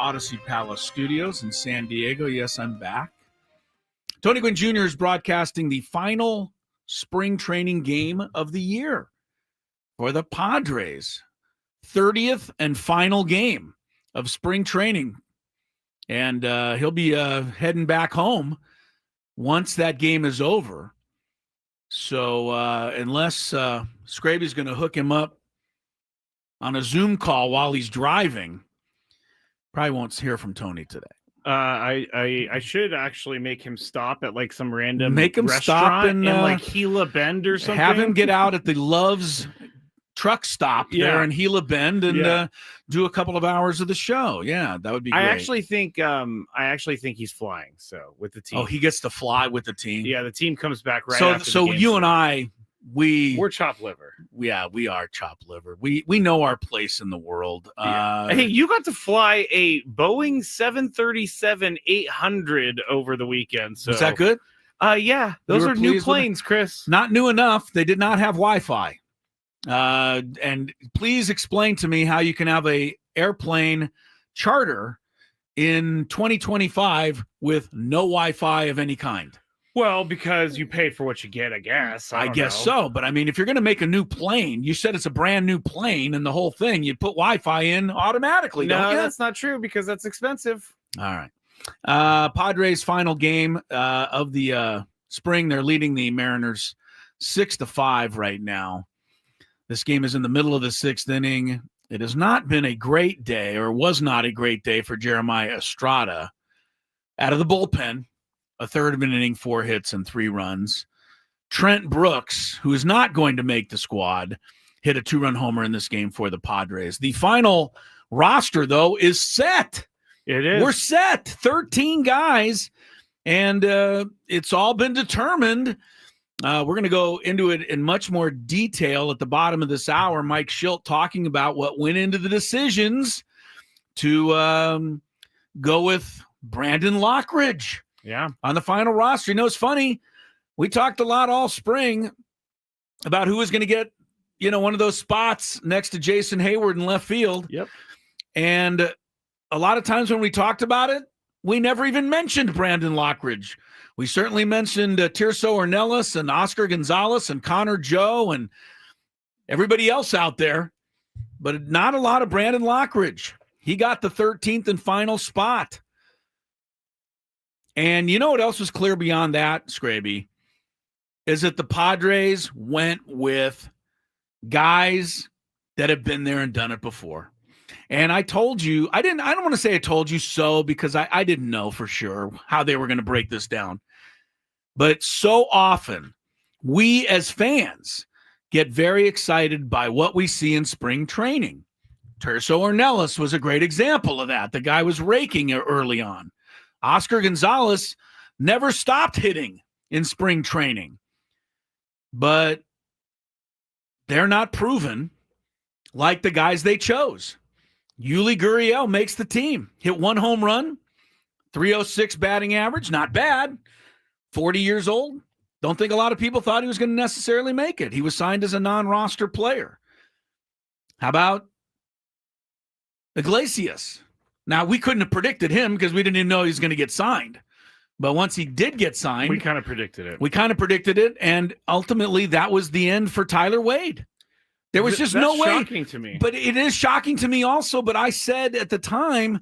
Odyssey Palace Studios in San Diego. Yes, I'm back. Tony Gwynn Jr. is broadcasting the final spring training game of the year for the Padres. 30th and final game of spring training. And he'll be heading back home once that game is over. So unless Skraby's going to hook him up on a Zoom call while he's driving, probably won't hear from Tony today. I should actually make him stop at like some random restaurant stop in like Gila Bend or something. Have him get out at the Love's truck stop there in Gila Bend and do a couple of hours of the show. Yeah, that would be great. I actually think he's flying. So with the team. Oh, he gets to fly with the team. Yeah, the team comes back right after so the game. You and I, we're chopped liver. Yeah, we are chopped liver. We know our place in the world. Hey, you got to fly a Boeing 737-800 over the weekend. So is that good? Yeah, those are new planes, Chris. Not new enough. They did not have Wi-Fi. And please explain to me how you can have a airplane charter in 2025 with no Wi-Fi of any kind. Well, because you pay for what you get, I guess. I guess so. But I mean, if you're going to make a new plane, you said it's a brand new plane and the whole thing, you put Wi-Fi in automatically. No, don't you? that's not true because that's expensive. All right. Padres final game of the spring. They're leading the Mariners 6-5 right now. This game is in the middle of the sixth inning. It has not been a great day, or was not a great day for Jeremiah Estrada. Out of the bullpen, a third of an inning, 4 hits and 3 runs. Trent Brooks, who is not going to make the squad, hit a 2-run homer in this game for the Padres. The final roster, though, is set. It is. We're set. 13 guys, and it's all been determined. We're going to go into it in much more detail at the bottom of this hour. Mike Schilt talking about what went into the decisions to go with Brandon Lockridge on the final roster. You know, it's funny. We talked a lot all spring about who was going to get, one of those spots next to Jason Hayward in left field. Yep. And a lot of times when we talked about it, we never even mentioned Brandon Lockridge. We certainly mentioned Tirso Ornelas and Oscar Gonzalez and Connor Joe and everybody else out there, but not a lot of Brandon Lockridge. He got the 13th and final spot. And you know what else was clear beyond that, Skraby, is that the Padres went with guys that have been there and done it before. And I told you, I don't want to say I told you so because I didn't know for sure how they were going to break this down. But so often, we as fans get very excited by what we see in spring training. Tirso Ornelas was a great example of that. The guy was raking early on. Oscar Gonzalez never stopped hitting in spring training. But they're not proven like the guys they chose. Yuli Gurriel makes the team. Hit 1 home run, 306 batting average. Not bad. 40 years old. Don't think a lot of people thought he was going to necessarily make it. He was signed as a non-roster player. How about Iglesias? Now, we couldn't have predicted him because we didn't even know he was going to get signed. But once he did get signed, we kind of predicted it. And ultimately, that was the end for Tyler Wade. There was just no way. That's shocking to me. But it is shocking to me also. But I said at the time,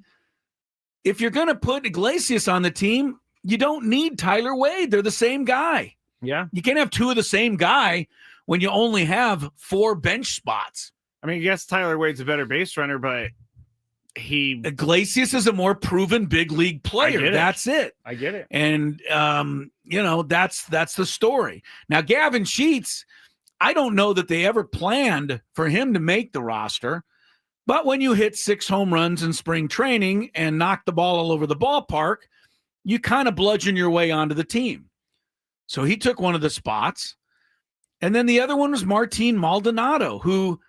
if you're going to put Iglesias on the team, you don't need Tyler Wade. They're the same guy. Yeah. You can't have 2 of the same guy when you only have 4 bench spots. I mean, yes, Tyler Wade's a better base runner, but Iglesias is a more proven big league player. That's it. I get it. And, that's the story. Now, Gavin Sheets, I don't know that they ever planned for him to make the roster, but when you hit 6 home runs in spring training and knock the ball all over the ballpark, you kind of bludgeon your way onto the team. So he took one of the spots. And then the other one was Martin Maldonado, who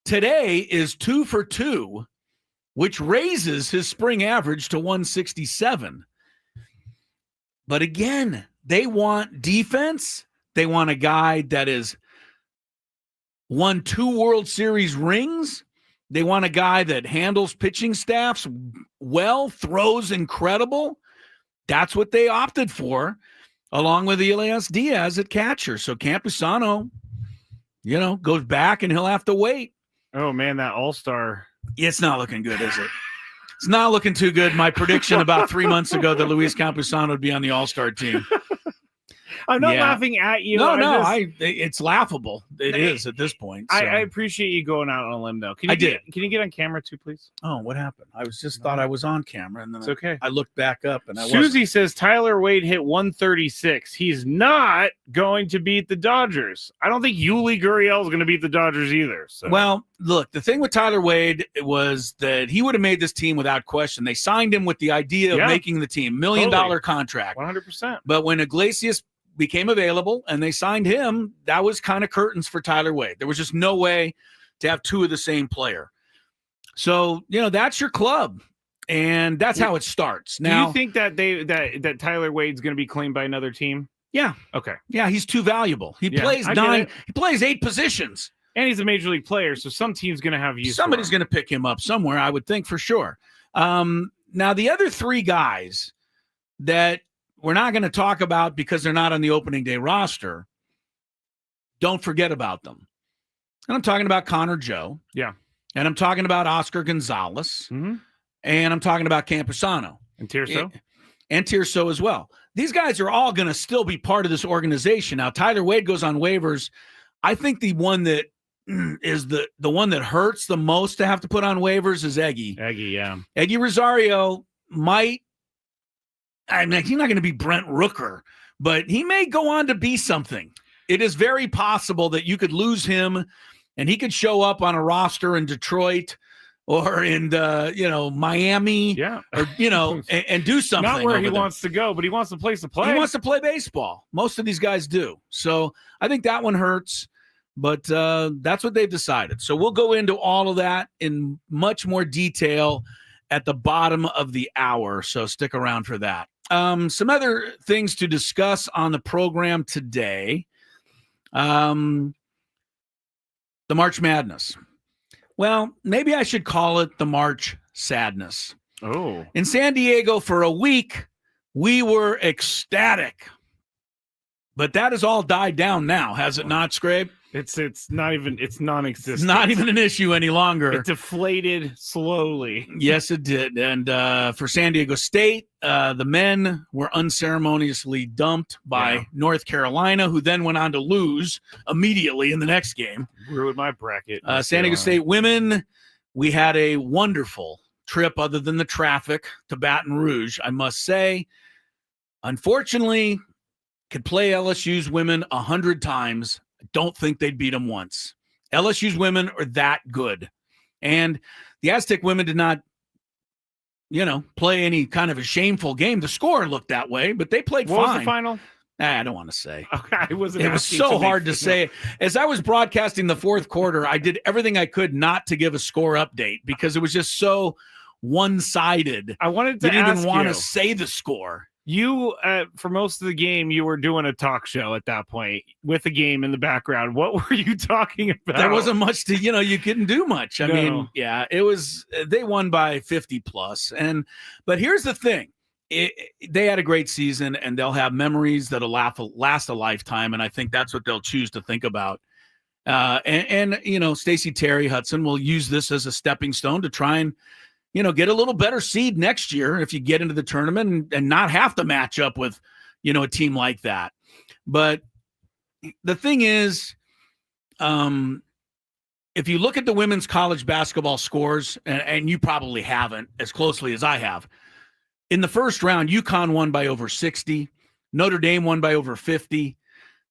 today is 2 for 2, which raises his spring average to 167. But again, they want defense. They want a guy that has won 2 World Series rings, They want a guy that handles pitching staffs well, throws incredible. That's what they opted for, along with Elias Diaz at catcher. So Campusano, goes back and he'll have to wait. Oh, man, that all-star. It's not looking good, is it? It's not looking too good. My prediction about 3 months ago that Luis Campusano would be on the all-star team. I'm not laughing at you. It's laughable. It is at this point. So. I appreciate you going out on a limb, though. Can you get on camera too, please? Oh, what happened? I thought I was on camera, and then it's okay. I looked back up, and Susie says Tyler Wade hit 136. He's not going to beat the Dodgers. I don't think Yuli Gurriel is going to beat the Dodgers either. So. Well, look, the thing with Tyler Wade was that he would have made this team without question. They signed him with the idea of making the team, $1 million contract. 100%. But when Iglesias became available and they signed him, that was kind of curtains for Tyler Wade. There was just no way to have two of the same player. So, that's your club, and that's how it starts. Now, do you think that that Tyler Wade's going to be claimed by another team? Yeah. Okay. Yeah, he's too valuable. He plays he plays 8 positions. And he's a major league player, so some team's going to have use. Somebody's going to pick him up somewhere, I would think, for sure. Now, the other 3 guys that we're not going to talk about because they're not on the opening day roster, don't forget about them. And I'm talking about Connor Joe. Yeah. And I'm talking about Oscar Gonzalez. Mm-hmm. And I'm talking about Campusano. And Tirso. And Tirso as well. These guys are all going to still be part of this organization. Now, Tyler Wade goes on waivers. I think the one that is the one that hurts the most to have to put on waivers is Eggy. Yeah. Eggy Rosario might, he's not going to be Brent Rooker, but he may go on to be something. It is very possible that you could lose him and he could show up on a roster in Detroit or in Miami, or and do something. Not where he wants to go, but he wants a place to play. He wants to play baseball. Most of these guys do. So I think that one hurts, but that's what they've decided. So we'll go into all of that in much more detail at the bottom of the hour. So stick around for that. Some other things to discuss on the program today. The March Madness. Well, maybe I should call it the March Sadness. Oh. In San Diego for a week, we were ecstatic. But that has all died down now, has it not, Skrabe? It's non-existent. It's not even an issue any longer. It deflated slowly. Yes, it did. And for San Diego State, the men were unceremoniously dumped by North Carolina, who then went on to lose immediately in the next game. Ruined my bracket. San Diego State women, we had a wonderful trip other than the traffic to Baton Rouge, I must say. Unfortunately, could play LSU's women 100 times. Don't think they'd beat them once. LSU's women are that good. And the Aztec women did not, play any kind of a shameful game. The score looked that way, but they played fine. What was the final? I don't want to say. Okay, it was so hard to say. As I was broadcasting the fourth quarter, I did everything I could not to give a score update because it was just so one-sided. I wanted to didn't even want to say the score. You, for most of the game, you were doing a talk show at that point with a game in the background. What were you talking about? There wasn't much to, you couldn't do much. I mean, it was, they won by 50 plus. But here's the thing. They had a great season and they'll have memories that'll last a lifetime. And I think that's what they'll choose to think about. Stacey Terry Hudson will use this as a stepping stone to try and, get a little better seed next year if you get into the tournament and not have to match up with, a team like that. But the thing is, if you look at the women's college basketball scores, and you probably haven't as closely as I have, in the first round, UConn won by over 60. Notre Dame won by over 50.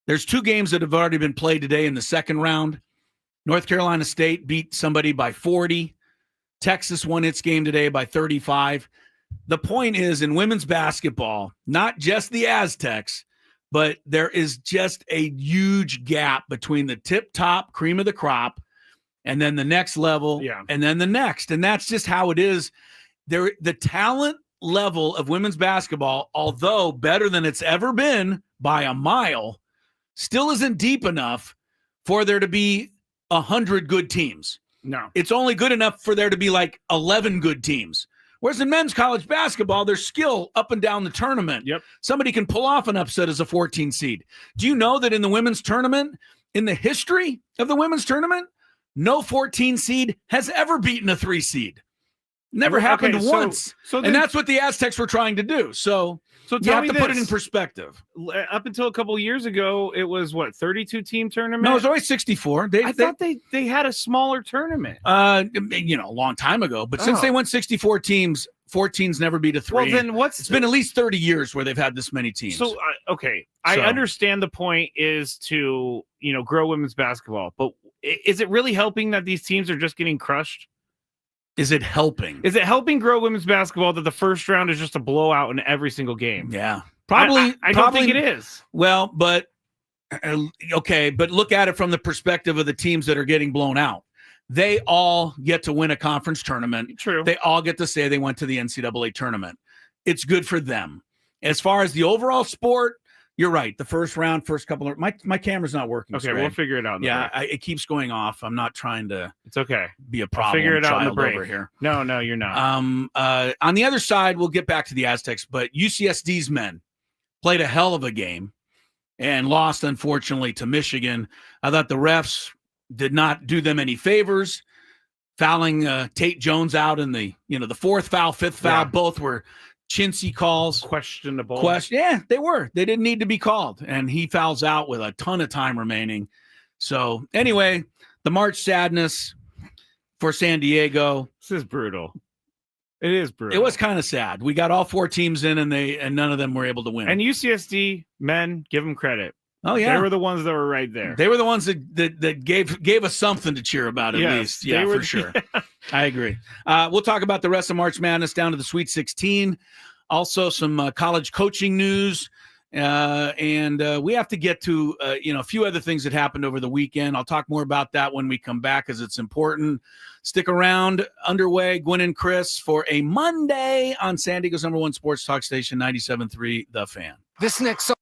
There's 2 games that have already been played today in the second round. North Carolina State beat somebody by 40. Texas won its game today by 35. The point is, in women's basketball, not just the Aztecs, but there is just a huge gap between the tip-top cream of the crop and then the next level and then the next. And that's just how it is. The talent level of women's basketball, although better than it's ever been by a mile, still isn't deep enough for there to be 100 good teams. No. It's only good enough for there to be like 11 good teams. Whereas in men's college basketball, there's skill up and down the tournament. Yep. Somebody can pull off an upset as a 14 seed. Do you know that in the women's tournament, in the history of the women's tournament, no 14 seed has ever beaten a 3 seed? Never happened once. And that's what the Aztecs were trying to do. So you have to put it in perspective. Up until a couple of years ago, it was what, 32-team tournament? No, it was always 64. I thought they had a smaller tournament. A long time ago. But since they went 64 teams, 14's never beat a 3. Well, then it's been at least 30 years where they've had this many teams. So, I understand the point is to, grow women's basketball. But is it really helping that these teams are just getting crushed? Is it helping? Is it helping grow women's basketball that the first round is just a blowout in every single game? Yeah. I don't think it is. Well, but but look at it from the perspective of the teams that are getting blown out. They all get to win a conference tournament. True. They all get to say they went to the NCAA tournament. It's good for them. As far as the overall sport, you're right. The first round, first couple of my camera's not working. Okay, we'll figure it out. It keeps going off. I'm not trying to. It's okay. Be a problem. I'll figure it out in the break over here. No, you're not. On the other side, we'll get back to the Aztecs, but UCSD's men played a hell of a game and lost, unfortunately, to Michigan. I thought the refs did not do them any favors, fouling Tate Jones out in the fourth foul, fifth foul. Both were chintzy calls. Questionable. Yeah, they were. They didn't need to be called. And he fouls out with a ton of time remaining. So anyway, the March Sadness for San Diego. This is brutal. It is brutal. It was kind of sad. We got all 4 teams in and none of them were able to win. And UCSD men, give them credit. Oh yeah. They were the ones that were right there. They were the ones that gave us something to cheer about at least. Yeah, for sure. I agree. We'll talk about the rest of March Madness down to the Sweet 16. Also some college coaching news. And we have to get to a few other things that happened over the weekend. I'll talk more about that when we come back because it's important. Stick around. Underway, Gwynn and Chris for a Monday on San Diego's #1 sports talk station, 97.3 The Fan. This next song.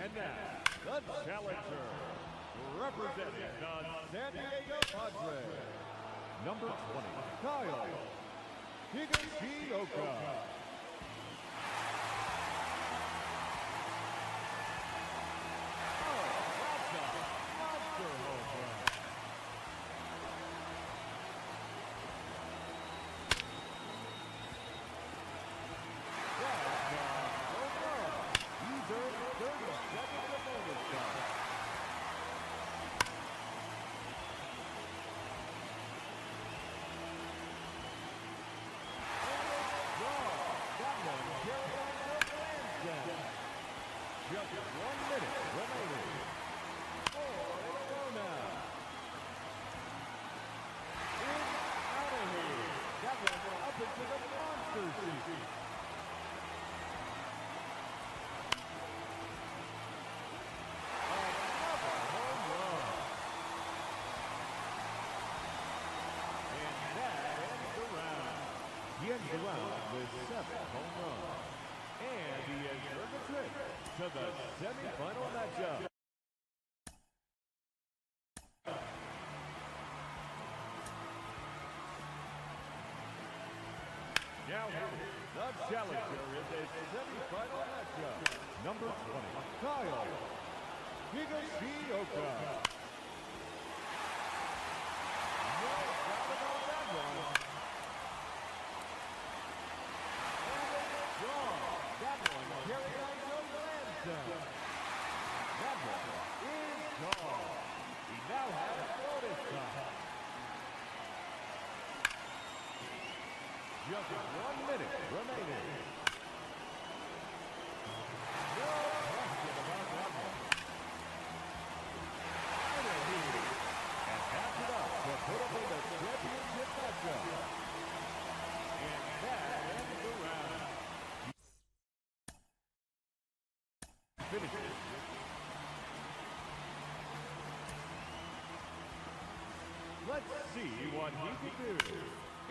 And now, the challenger, representing the San Diego Padres, number 20, Kyle Higashioka. Just 1 minute remaining. 4 in a row now. It's out of here. That one up into the monster seat. Another home run. And that ends the round. He ends the round with 7 home runs. And he has earned the trip to the semifinal matchup. Now the challenger in this semifinal matchup, number 20, Kyle Higashioka. No doubt about that one. That one carried on to Lansdowne. That one is gone. He now has bonus time. Just 1 minute remaining. No question about that one. And pass it up to put up in the championship matchup. And that ends the round. Finishes. Let's see what he can do.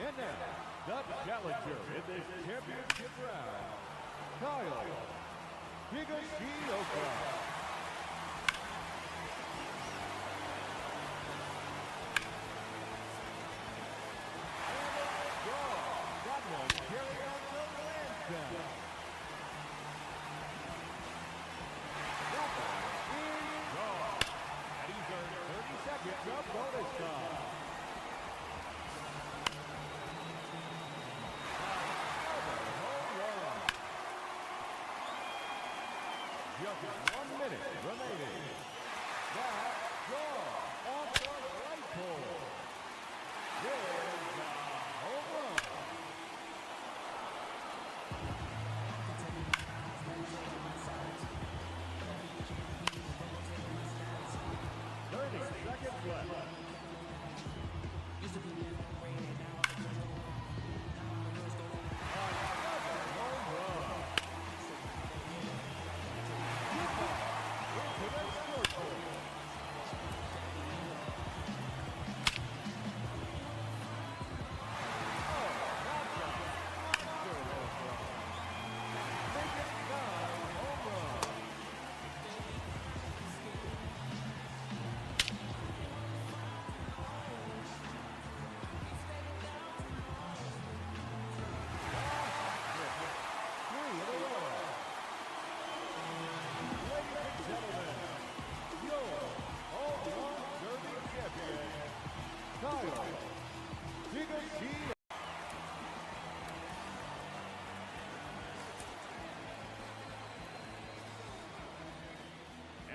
And now, the challenger in this championship round, Kyle Just 1 minute remaining. That draw off the right pole. There's a home run. Seconds left.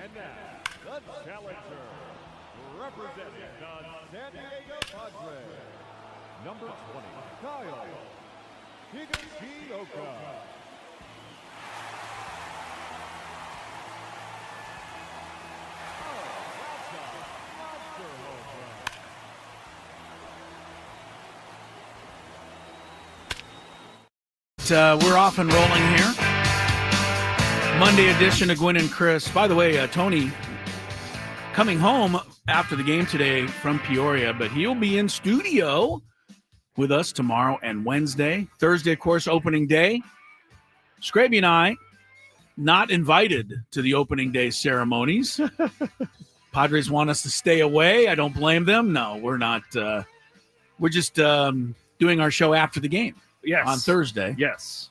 And now, the challenger, representing the San Diego Padres, number 20, Kyle Higashioka. We're off and rolling here. Monday edition of Gwynn and Chris. By the way, Tony coming home after the game today from Peoria, but he'll be in studio with us tomorrow and Wednesday. Thursday, of course, opening day. Skraby and I not invited to the opening day ceremonies. Padres want us to stay away. I don't blame them. No, we're not. We're just doing our show after the game. Yes. On Thursday. Yes.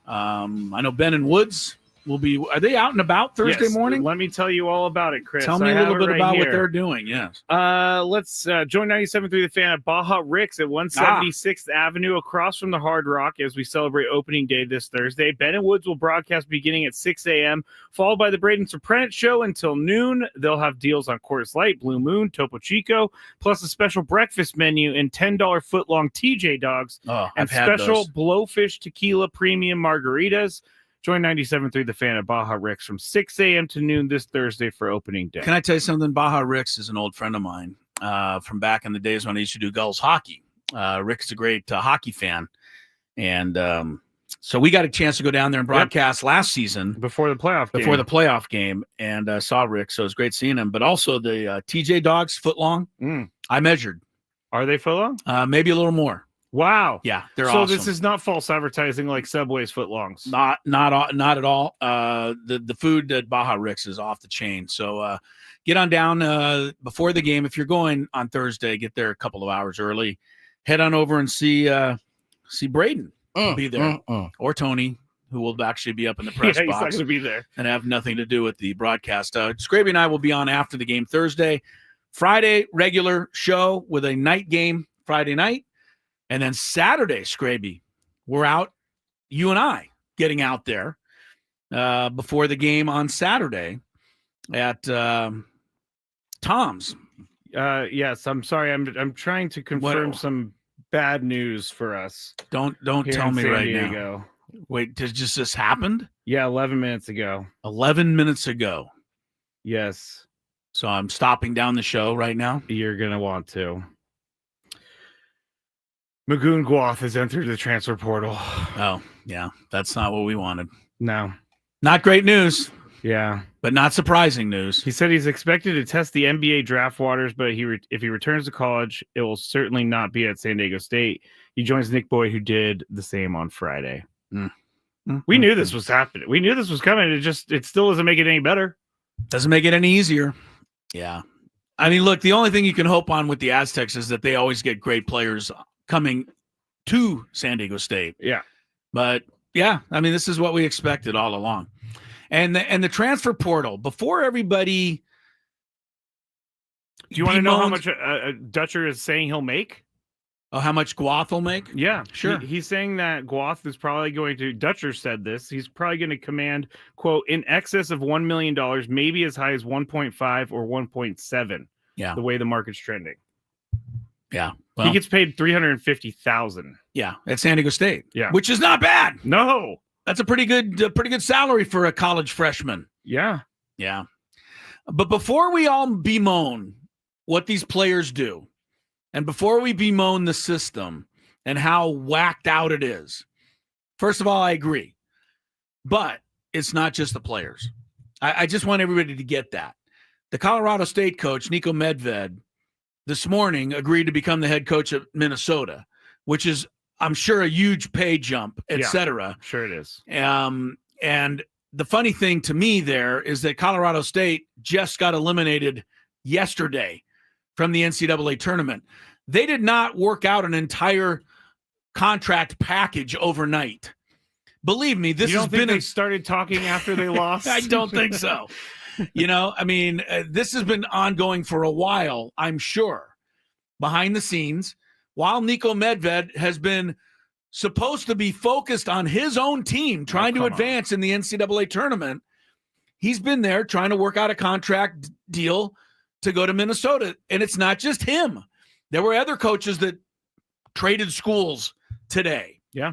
I know Ben and Woods will be. Are they out and about Thursday morning? Let me tell you all about it, Chris. Tell me a little bit about what they're doing. Yes. Let's join 97.3 The Fan at Baja Rick's at 176th Avenue across from the Hard Rock as we celebrate opening day this Thursday. Ben and Woods will broadcast beginning at 6 a.m., followed by the Braden Soprano Show until noon. They'll have deals on Coors Light, Blue Moon, Topo Chico, plus a special breakfast menu and $10 footlong TJ dogs and special Blowfish Tequila Premium Margaritas. Join 97.3 The Fan at Baja Rick's from 6 a.m. to noon this Thursday for opening day. Can I tell you something? Baja Rick's is an old friend of mine from back in the days when I used to do Gulls hockey. Rick's a great hockey fan. And so we got a chance to go down there and broadcast last season. Before the playoff game. And saw Rick. So it was great seeing him. But also the TJ dogs, foot long. I measured. Are they foot long? Maybe a little more. Wow. Yeah, they're awesome. So this is not false advertising like Subway's footlongs. Not at all. The food at Baja Rick's is off the chain. So get on down before the game. If you're going on Thursday, get there a couple of hours early. Head on over and see Braden. Be there. Or Tony, who will actually be up in the press box. He's not going to be there. And have nothing to do with the broadcast. Skraby and I will be on after the game Thursday. Friday, regular show with a night game Friday night. And then Saturday, Skraby, we're out, you and I, getting out there before the game on Saturday at Tom's. Yes, I'm sorry. I'm trying to confirm some bad news for us. Don't tell me right now. Wait, just this happened? Yeah, 11 minutes ago. 11 minutes ago. Yes. So I'm stopping down the show right now? You're going to want to. Magoon Guath has entered the transfer portal. Oh, yeah. That's not what we wanted. No. Not great news. Yeah. But not surprising news. He said he's expected to test the NBA draft waters, but if he returns to college, it will certainly not be at San Diego State. He joins Nick Boyd, who did the same on Friday. We knew this was happening. We knew this was coming. It still doesn't make it any better. Doesn't make it any easier. Yeah. I mean, look, the only thing you can hope on with the Aztecs is that they always get great players coming to San Diego State. Yeah. But yeah, I mean, this is what we expected all along. And the transfer portal, before everybody. Do you want to know how much Dutcher is saying he'll make? Oh, how much Guath will make? Yeah, sure. He's saying that Guath is probably going to, Dutcher said this, he's probably going to command, quote, in excess of $1 million, maybe as high as 1.5 or 1.7. Yeah. The way the market's trending. Yeah. Well, he gets paid $350,000. Yeah. At San Diego State. Yeah. Which is not bad. No. That's a pretty good salary for a college freshman. Yeah. Yeah. But before we all bemoan what these players do, and before we bemoan the system and how whacked out it is, first of all, I agree. But it's not just the players. I just want everybody to get that. The Colorado State coach, Nico Medved, this morning agreed to become the head coach of Minnesota, which is, I'm sure, a huge pay jump, et cetera. Sure it is. And the funny thing to me there is that Colorado State just got eliminated yesterday from the NCAA tournament. They did not work out an entire contract package overnight. Believe me, this has been. They started talking after they lost. I don't think so. I mean, this has been ongoing for a while, I'm sure, behind the scenes, while Nico Medved has been supposed to be focused on his own team, trying to advance in the NCAA tournament. He's been there trying to work out a contract deal to go to Minnesota. And it's not just him. There were other coaches that traded schools today. Yeah.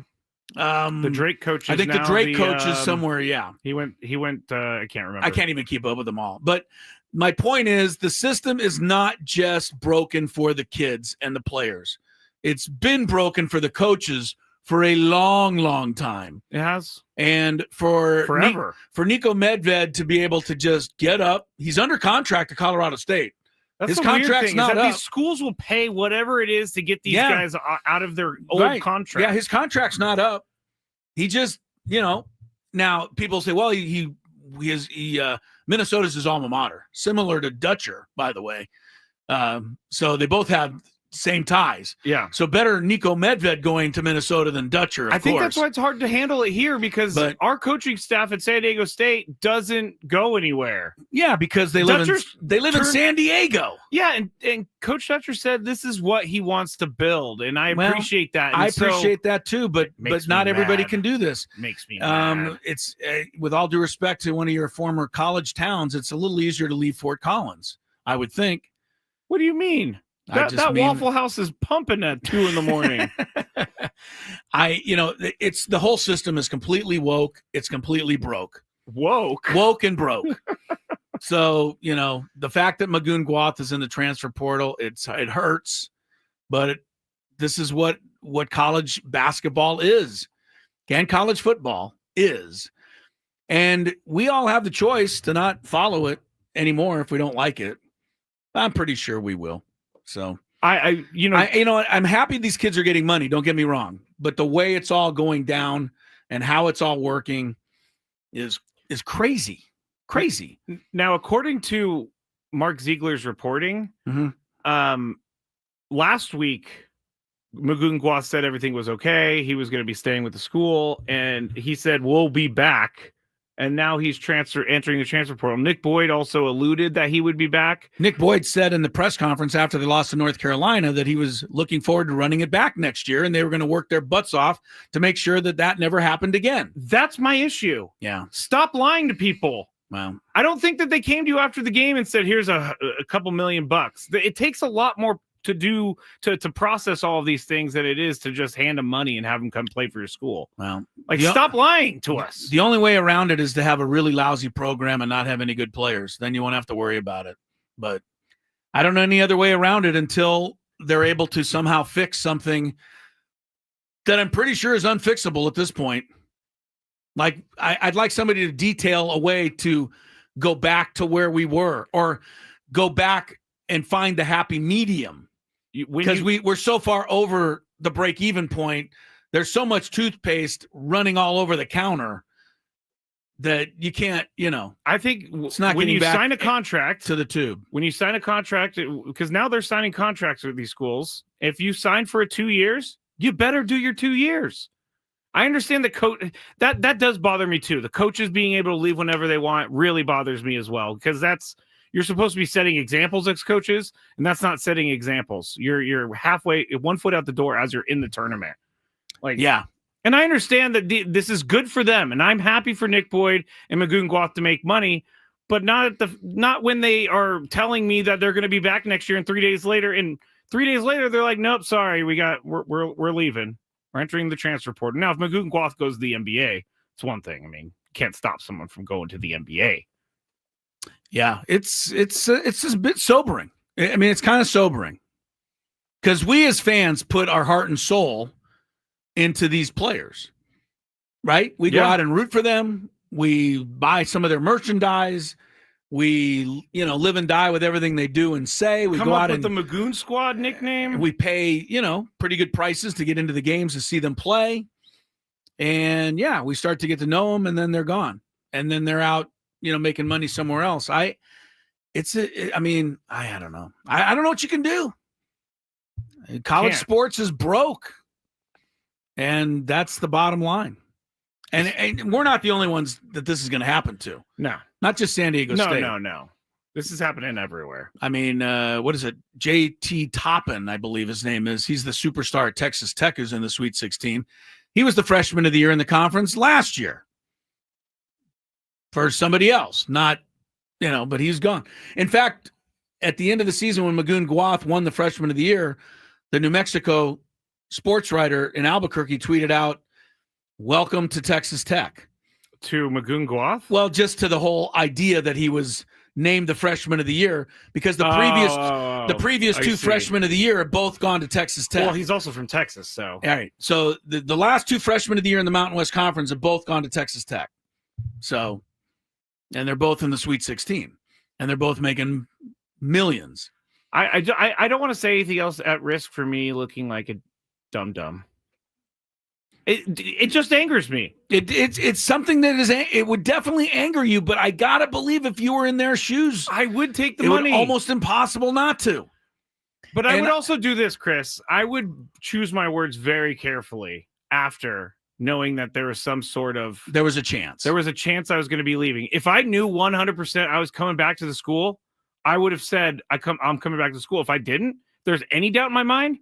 The Drake coach. I think the Drake coach is somewhere. Yeah. He went, I can't remember. I can't even keep up with them all. But my point is the system is not just broken for the kids and the players. It's been broken for the coaches for a long, long time. It has. And for forever. For Nico Medved to be able to just get up. He's under contract to Colorado State. That's his contract's not up. These schools will pay whatever it is to get these guys out of their old contract. Yeah, his contract's not up. He just, now people say, well, Minnesota's his alma mater, similar to Dutcher, by the way. So they both have same ties. Yeah. So better Nico Medved going to Minnesota than Dutcher, of I think course. that's why it's hard to handle it here because our coaching staff at San Diego State doesn't go anywhere. Yeah, because they live in San Diego. Yeah, and Coach Dutcher said this is what he wants to build, and I appreciate that. And I appreciate that too, but not everybody can do this. Makes me mad. It's with all due respect to one of your former college towns, it's a little easier to leave Fort Collins, I would think. What do you mean? That Waffle House is pumping at 2 a.m. It's the whole system is completely woke. It's completely broke. Woke and broke. So, the fact that Magoon Guath is in the transfer portal, it hurts, but this is what college basketball is and college football is. And we all have the choice to not follow it anymore if we don't like it. I'm pretty sure we will. So I'm happy these kids are getting money. Don't get me wrong, but the way it's all going down and how it's all working is crazy. Crazy. Now, according to Mark Ziegler's reporting, last week, Magoon Guath said everything was okay. He was going to be staying with the school, and he said, we'll be back. And now he's entering the transfer portal. Nick Boyd also alluded that he would be back. Nick Boyd said in the press conference after they lost to North Carolina that he was looking forward to running it back next year, and they were going to work their butts off to make sure that never happened again. That's my issue. Yeah. Stop lying to people. Wow. I don't think that they came to you after the game and said, here's a couple $1 million. It takes a lot more to do to process all of these things than it is to just hand them money and have them come play for your school. Well, stop lying to us. The only way around it is to have a really lousy program and not have any good players. Then you won't have to worry about it. But I don't know any other way around it until they're able to somehow fix something that I'm pretty sure is unfixable at this point. Like I'd like somebody to detail a way to go back to where we were or go back and find the happy medium. Because we're so far over the break-even point there's so much toothpaste running all over the counter that you can't, I think it's not when getting you back sign a contract to the tube. When you sign a contract, because now they're signing contracts with these schools. If you sign for 2 years, you better do your 2 years. I understand the coach that does bother me too. The coaches being able to leave whenever they want really bothers me as well, because you're supposed to be setting examples as coaches, and that's not setting examples. You're halfway, 1 foot out the door as you're in the tournament. Yeah. And I understand that this is good for them, and I'm happy for Nick Boyd and Magoon-Guath to make money, but not when they are telling me that they're going to be back next year, and 3 days later, they're like, nope, sorry, we're leaving. We're entering the transfer portal. Now, if Magoon-Guath goes to the NBA, it's one thing. I mean, you can't stop someone from going to the NBA. Yeah, it's a bit sobering. I mean, it's kind of sobering because we as fans put our heart and soul into these players, right? We go out and root for them. We buy some of their merchandise. We, live and die with everything they do and say. We go out with the Magoon Squad nickname. We pay, pretty good prices to get into the games to see them play. And we start to get to know them, and then they're gone. And then they're out, making money somewhere else. I don't know. I don't know what you can do. College sports is broke. And that's the bottom line. And we're not the only ones that this is going to happen to. No. Not just San Diego State. No. This is happening everywhere. I mean, what is it? J.T. Toppin, I believe his name is. He's the superstar at Texas Tech who's in the Sweet 16. He was the freshman of the year in the conference last year. For somebody else. Not, but he's gone. In fact, at the end of the season when Magoon-Guath won the freshman of the year, the New Mexico sports writer in Albuquerque tweeted out, "Welcome to Texas Tech." To Magoon-Guath? Well, just to the whole idea that he was named the freshman of the year, because the previous two freshmen of the year have both gone to Texas Tech. Well, he's also from Texas, so. All right. So the last two freshmen of the year in the Mountain West Conference have both gone to Texas Tech. So, and they're both in the Sweet 16, and they're both making millions. I don't want to say anything else at risk for me looking like a dum-dum. It just angers me. It's something that it would definitely anger you, but I gotta believe if you were in their shoes, I would take the money. It would almost impossible not to. But I would also do this, Chris. I would choose my words very carefully after knowing that there was there was a chance. There was a chance I was going to be leaving. If I knew 100% I was coming back to the school, I would have said I'm coming back to school. If I didn't, if there's any doubt in my mind,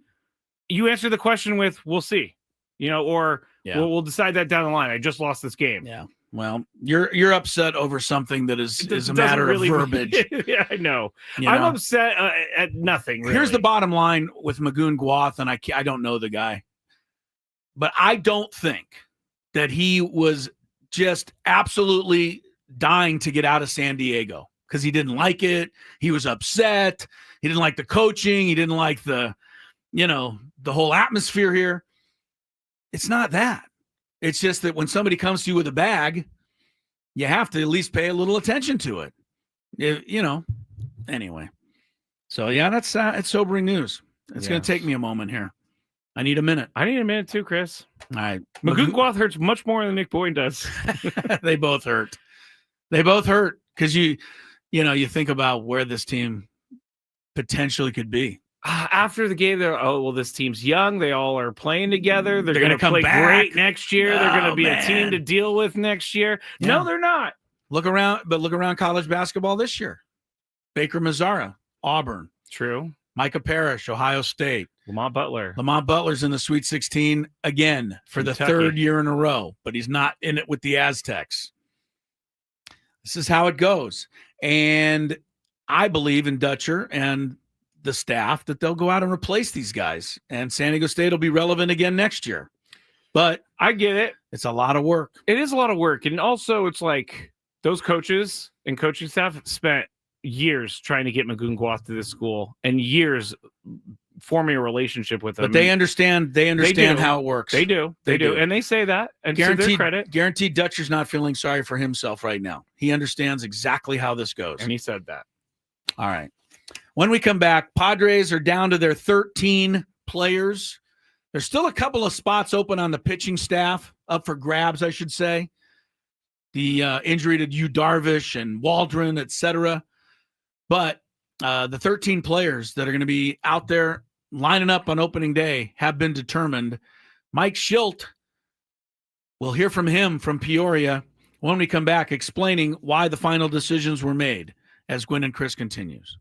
you answer the question with "we'll see." We'll decide that down the line. I just lost this game. Yeah. Well, you're upset over something that is a matter of verbiage. Yeah, I know. I'm upset at nothing. Really. Here's the bottom line with Magoon-Guath, and I don't know the guy, but I don't think that he was just absolutely dying to get out of San Diego because he didn't like it. He was upset. He didn't like the coaching. He didn't like the whole atmosphere here. It's not that. It's just that when somebody comes to you with a bag, you have to at least pay a little attention to it. Anyway. So, that's it's sobering news. It's going to take me a moment here. I need a minute. I need a minute too, Chris. All right. Magoon-Guath hurts much more than Nick Boyd does. They both hurt. They both hurt because you think about where this team potentially could be. After the game, this team's young. They all are playing together. They're going to play great next year. They're going to be a team to deal with next year. Yeah. No, they're not. Look around college basketball this year. Baker Mazzara, Auburn. True. Micah Parrish, Ohio State. Lamont Butler's in the Sweet 16 again for the third year in a row, but he's not in it with the Aztecs. This is how it goes. And I believe in Dutcher and the staff that they'll go out and replace these guys, and San Diego State will be relevant again next year. But I get it. It's a lot of work. It is a lot of work. And also it's like those coaches and coaching staff spent years trying to get Magoon-Guath to this school and years forming a relationship with them. But they understand how it works. They do. And they say that. And to their credit. Guaranteed Dutcher's not feeling sorry for himself right now. He understands exactly how this goes. And he said that. All right. When we come back, Padres are down to their 13 players There's still a couple of spots open on the pitching staff, up for grabs, I should say. The injury to Yu Darvish and Waldron, et cetera. But the 13 players that are going to be out there lining up on opening day have been determined. Mike Schilt, we'll hear from him from Peoria when we come back, explaining why the final decisions were made as Gwynn and Chris continues.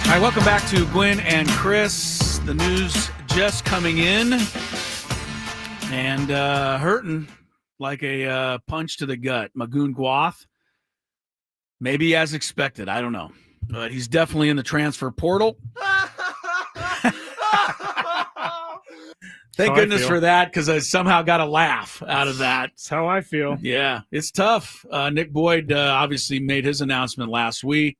All right, welcome back to Gwynn and Chris. The news just coming in and hurting like a punch to the gut. Magoon Gwath, maybe as expected. I don't know. But he's definitely in the transfer portal. Thank goodness for that, because I somehow got a laugh out of that. That's how I feel. Yeah, it's tough. Nick Boyd obviously made his announcement last week.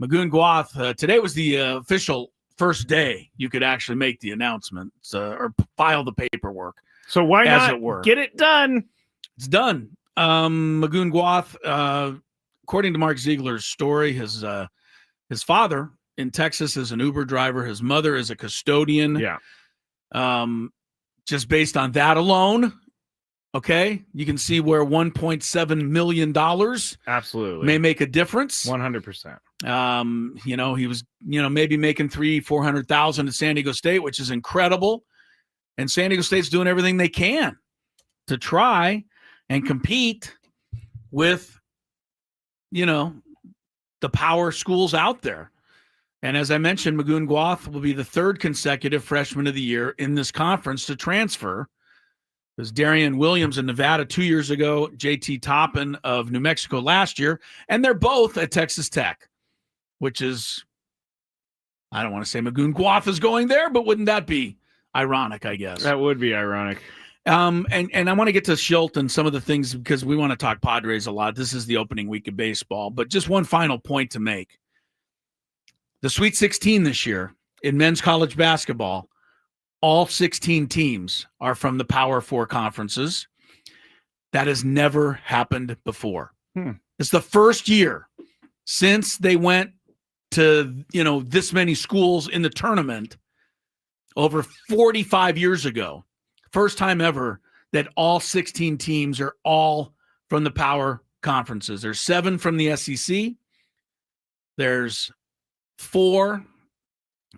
Magoon Gwath, today was the official first day you could actually make the announcement or file the paperwork. So why as not it were. Get it done? It's done. Magoon Gwath, according to Mark Ziegler's story, his father in Texas is an Uber driver. His mother is a custodian. Yeah. Just based on that alone, okay, you can see where $1.7 million Absolutely may make a difference. 100%. He was, maybe making $400,000 at San Diego State, which is incredible. And San Diego State's doing everything they can to try and compete with, the power schools out there. And as I mentioned, Magoon Gwath will be the third consecutive freshman of the year in this conference to transfer. It was Darian Williams in Nevada 2 years ago, JT Toppin of New Mexico last year, and they're both at Texas Tech, which is, I don't want to say Magoon Gwath is going there, but wouldn't that be ironic, I guess? That would be ironic. And I want to get to Schilt and some of the things, because we want to talk Padres a lot. This is the opening week of baseball, but just one final point to make. The Sweet 16 this year in men's college basketball, all 16 teams are from the Power Four conferences. That has never happened before. It's the first year since they went to, this many schools in the tournament over 45 years ago. First time ever that all 16 teams are all from the Power conferences. There's 7 from the SEC. There's 4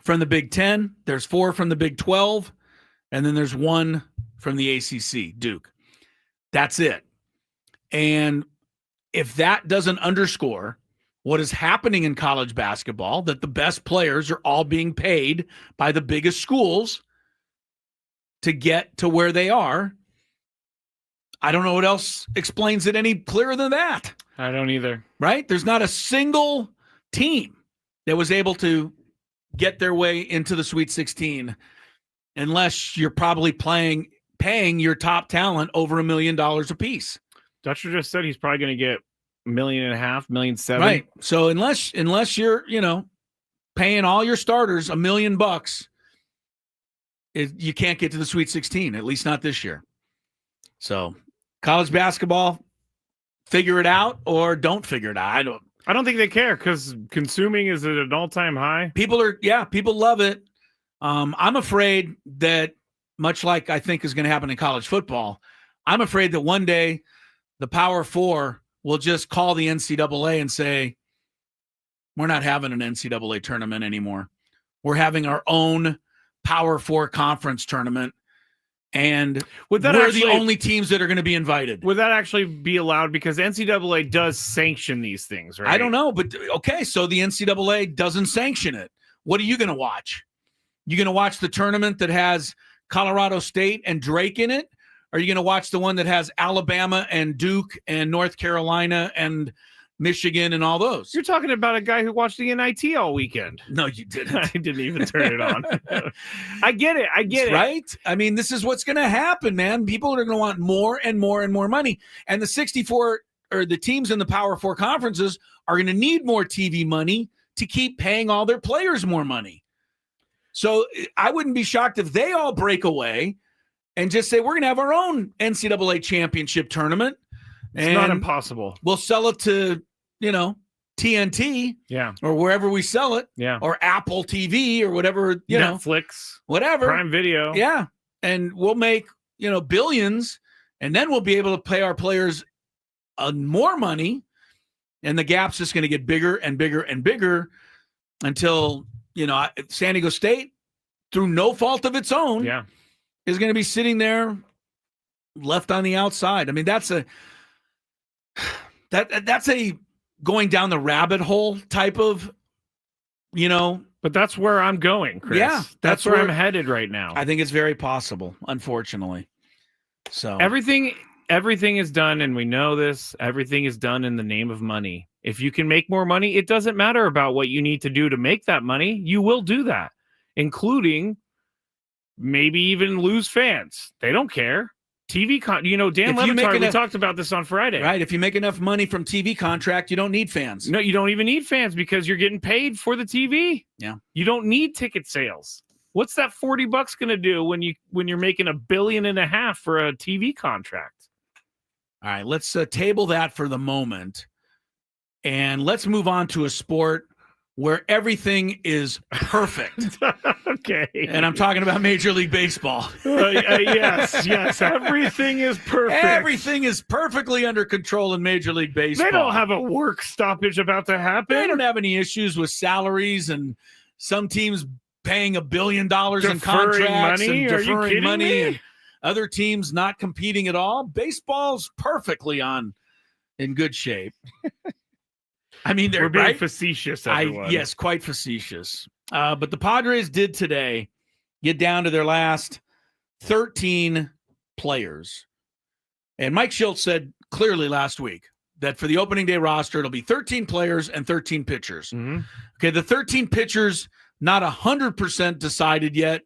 from the Big 10. There's 4 from the Big 12. And then there's 1 from the ACC, Duke. That's it. And if that doesn't underscore what is happening in college basketball, that the best players are all being paid by the biggest schools to get to where they are, I don't know what else explains it any clearer than that. I don't either. Right? There's not a single team that was able to get their way into the Sweet 16 unless you're probably paying your top talent over $1 million a piece. Dutcher just said he's probably going to get $1.5 million, $1.7 million. Right. So unless you're, paying all your starters $1 million, you can't get to the Sweet 16, at least not this year. So college basketball, figure it out or don't figure it out. I don't think they care, because consuming is at an all-time high. People love it. I'm afraid that, much like I think is going to happen in college football, I'm afraid that one day the Power Four will just call the NCAA and say, we're not having an NCAA tournament anymore. We're having our own Power Four conference tournament. And we're the only teams that are going to be invited. Would that actually be allowed? Because NCAA does sanction these things, right? I don't know, but okay, so the NCAA doesn't sanction it. What are you going to watch? You going to watch the tournament that has Colorado State and Drake in it? Or are you going to watch the one that has Alabama and Duke and North Carolina and Michigan and all those? You're talking about a guy who watched the NIT all weekend. No, you didn't. I didn't even turn it on. I get it. Right? I mean, this is what's going to happen, man. People are going to want more and more and more money. And the 64 or the teams in the Power Four conferences are going to need more TV money to keep paying all their players more money. So I wouldn't be shocked if they all break away and just say, we're going to have our own NCAA championship tournament. It's not impossible. We'll sell it to, TNT, or wherever we sell it, or Apple TV or whatever, Netflix, whatever, Prime Video, and we'll make billions, and then we'll be able to pay our players more money, and the gap's just going to get bigger and bigger and bigger until San Diego State, through no fault of its own, is going to be sitting there left on the outside. I mean, that's a going down the rabbit hole type of, But that's where I'm going, Chris. Yeah, that's where I'm headed right now. I think it's very possible, unfortunately. So everything is done, and we know this. Everything is done in the name of money. If you can make more money, it doesn't matter about what you need to do to make that money. You will do that, including maybe even lose fans. They don't care. TV Dan Levitard, we talked about this on Friday. Right. If you make enough money from TV contract, you don't need fans. No, you don't even need fans because you're getting paid for the TV. Yeah. You don't need ticket sales. What's that $40 going to do when you're making $1.5 billion for a TV contract? All right, let's table that for the moment. And let's move on to a sport where everything is perfect. Okay. And I'm talking about Major League Baseball. Yes. Everything is perfect. Everything is perfectly under control in Major League Baseball. They don't have a work stoppage about to happen. They don't have any issues with salaries and some teams paying $1 billion in contracts and deferring money and other teams not competing at all. Baseball's perfectly in good shape. I mean, we're being facetious, everyone. Yes, quite facetious. But the Padres did today get down to their last 13 players. And Mike Shildt said clearly last week that for the opening day roster, it'll be 13 players and 13 pitchers. Mm-hmm. Okay, the 13 pitchers, not 100% decided yet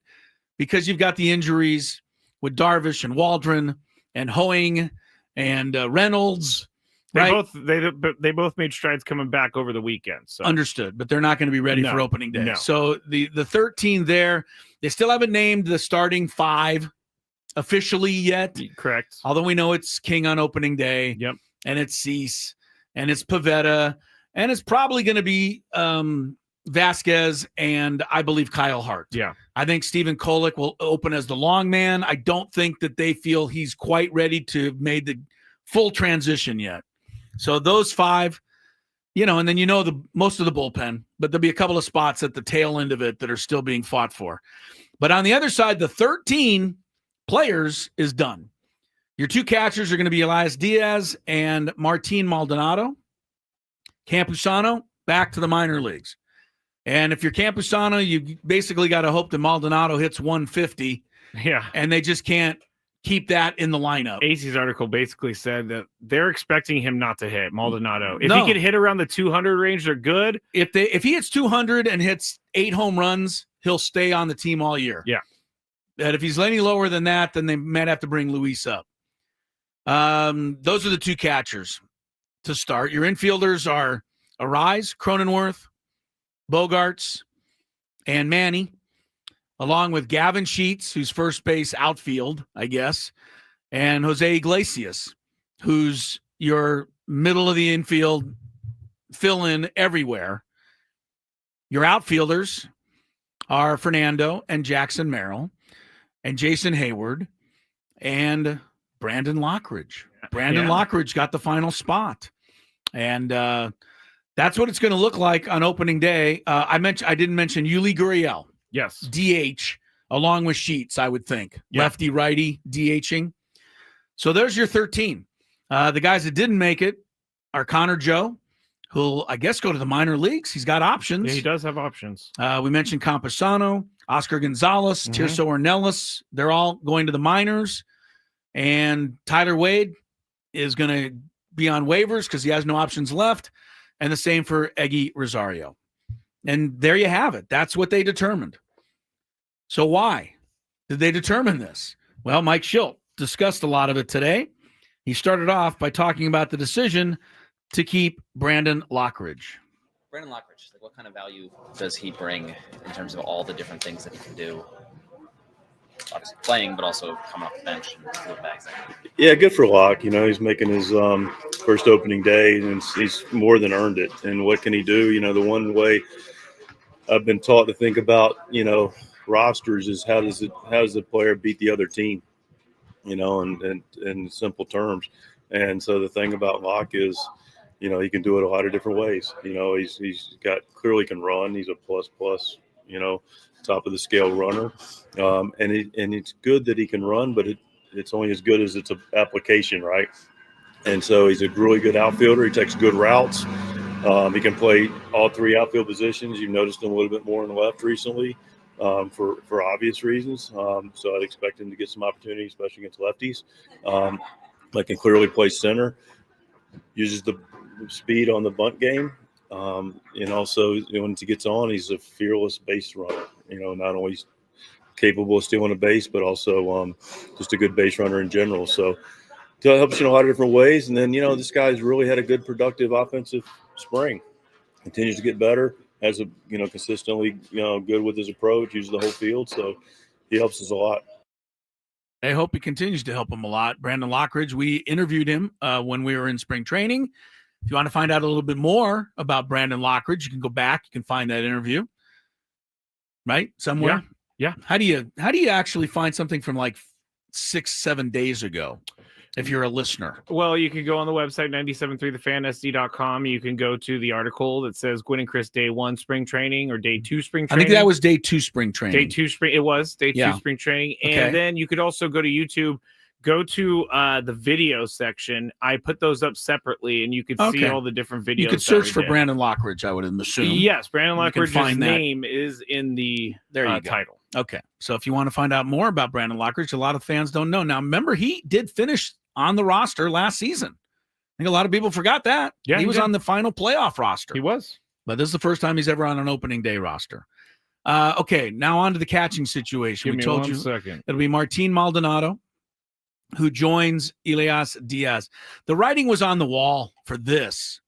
because you've got the injuries with Darvish and Waldron and Hoeing and Reynolds. They both made strides coming back over the weekend. So. Understood, but they're not going to be ready for opening day. No. So the 13 there, they still haven't named the starting 5 officially yet. Correct. Although we know it's King on opening day. Yep. And it's Cease and it's Pivetta and it's probably going to be Vasquez and I believe Kyle Hart. Yeah. I think Stephen Kolek will open as the long man. I don't think that they feel he's quite ready to have made the full transition yet. So those 5, and then the most of the bullpen, but there'll be a couple of spots at the tail end of it that are still being fought for. But on the other side, the 13 players is done. Your 2 catchers are going to be Elias Diaz and Martin Maldonado. Campusano back to the minor leagues. And if you're Campusano, you basically got to hope that Maldonado hits 150. Yeah. And they just can't keep that in the lineup. AC's article basically said that they're expecting him not to hit Maldonado. If he can hit around the 200 range, they're good. If he hits 200 and hits 8 home runs, he'll stay on the team all year. Yeah. That if he's any lower than that, then they might have to bring Luis up. Those are the 2 catchers to start. Your infielders are Arise, Cronenworth, Bogarts, and Manny, along with Gavin Sheets, who's first base outfield, I guess, and Jose Iglesias, who's your middle of the infield fill-in everywhere. Your outfielders are Fernando and Jackson Merrill and Jason Hayward and Brandon Lockridge. Lockridge got the final spot. And that's what it's going to look like on opening day. I didn't mention Yuli Gurriel. Yes. DH along with Sheets, I would think. Yeah. Lefty, righty, DHing. So there's your 13. The guys that didn't make it are Connor Joe, who'll, I guess, go to the minor leagues. He's got options. Yeah, he does have options. We mentioned Campusano, Oscar Gonzalez, Tirso Ornelas. They're all going to the minors. And Tyler Wade is going to be on waivers because he has no options left. And the same for Eggy Rosario. And there you have it. That's what they determined. So why did they determine this? Well, Mike Shildt discussed a lot of it today. He started off by talking about the decision to keep Brandon Lockridge. Brandon Lockridge, what kind of value does he bring in terms of all the different things that he can do? Obviously playing, but also coming off the bench and doing bags. Yeah, good for Locke. He's making his first opening day, and he's more than earned it. And what can he do? The one way I've been taught to think about, rosters is how does the player beat the other team? In simple terms. And so the thing about Locke is, he can do it a lot of different ways. He's clearly can run. He's a plus, top of the scale runner. And it's good that he can run, but it's only as good as its application, right? And so he's a really good outfielder. He takes good routes. He can play all three outfield positions. You've noticed him a little bit more in the left recently for obvious reasons. So I'd expect him to get some opportunity, especially against lefties. But can clearly play center, uses the speed on the bunt game. And also, once he gets on, he's a fearless base runner. Not only capable of stealing a base, but also just a good base runner in general. So it helps in a lot of different ways. And then, this guy's really had a good, productive offensive spring. Continues to get better, has consistently, good with his approach, uses the whole field. So he helps us a lot. I hope he continues to help him a lot. Brandon Lockridge, we interviewed him when we were in spring training. If you want to find out a little bit more about Brandon Lockridge, you can go back. You can find that interview, right? Somewhere. Yeah. How do you actually find something from like 6-7 days ago if you're a listener? Well, you can go on the website, 973thefansd.com. You can go to the article that says Gwynn and Chris day 1 spring training or day 2 spring training. I think that was day 2 spring training. Day 2 spring. It was day 2 spring training. And then you could also go to YouTube, go to the video section. I put those up separately, and you could see all the different videos. You could search for Brandon Lockridge, I would assume. Yes, Brandon Lockridge's name is in the title. Okay, so if you want to find out more about Brandon Lockridge, a lot of fans don't know. Now, remember, he did finish on the roster last season. I think a lot of people forgot that. Yeah, he was on the final playoff roster. He was. But this is the first time he's ever on an opening day roster. Okay, now on to the catching situation. Give me 1 second. It'll be Martin Maldonado, who joins Elias Diaz. The writing was on the wall for this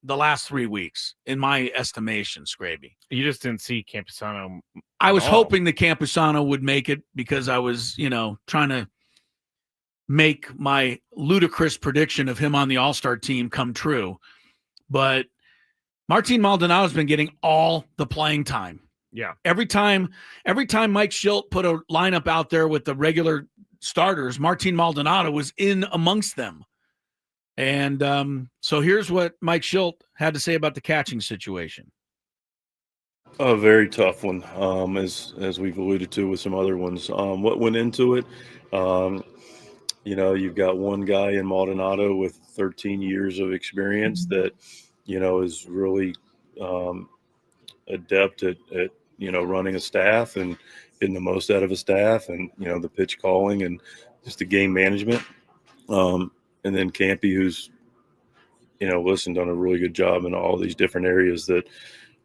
the last 3 weeks, in my estimation, Skraby. You just didn't see Campusano. I was hoping that Campusano would make it because I was, trying to make my ludicrous prediction of him on the All-Star team come true. But Martin Maldonado has been getting all the playing time. Yeah. Every time Mike Schilt put a lineup out there with the regular starters, Martin Maldonado was in amongst them. And so here's what Mike Schilt had to say about the catching situation. A very tough one, as we've alluded to with some other ones. What went into it, you've got one guy in Maldonado with 13 years of experience that, is really adept at running a staff and getting the most out of a staff and, the pitch calling and just the game management. And then Campy, who's, done a really good job in all these different areas that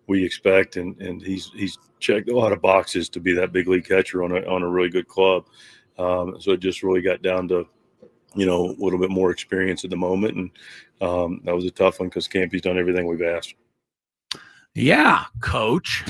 we expect. And he's checked a lot of boxes to be that big league catcher on a really good club. So it just really got down to, a little bit more experience at the moment. And that was a tough one because Campy's done everything we've asked. Yeah, coach.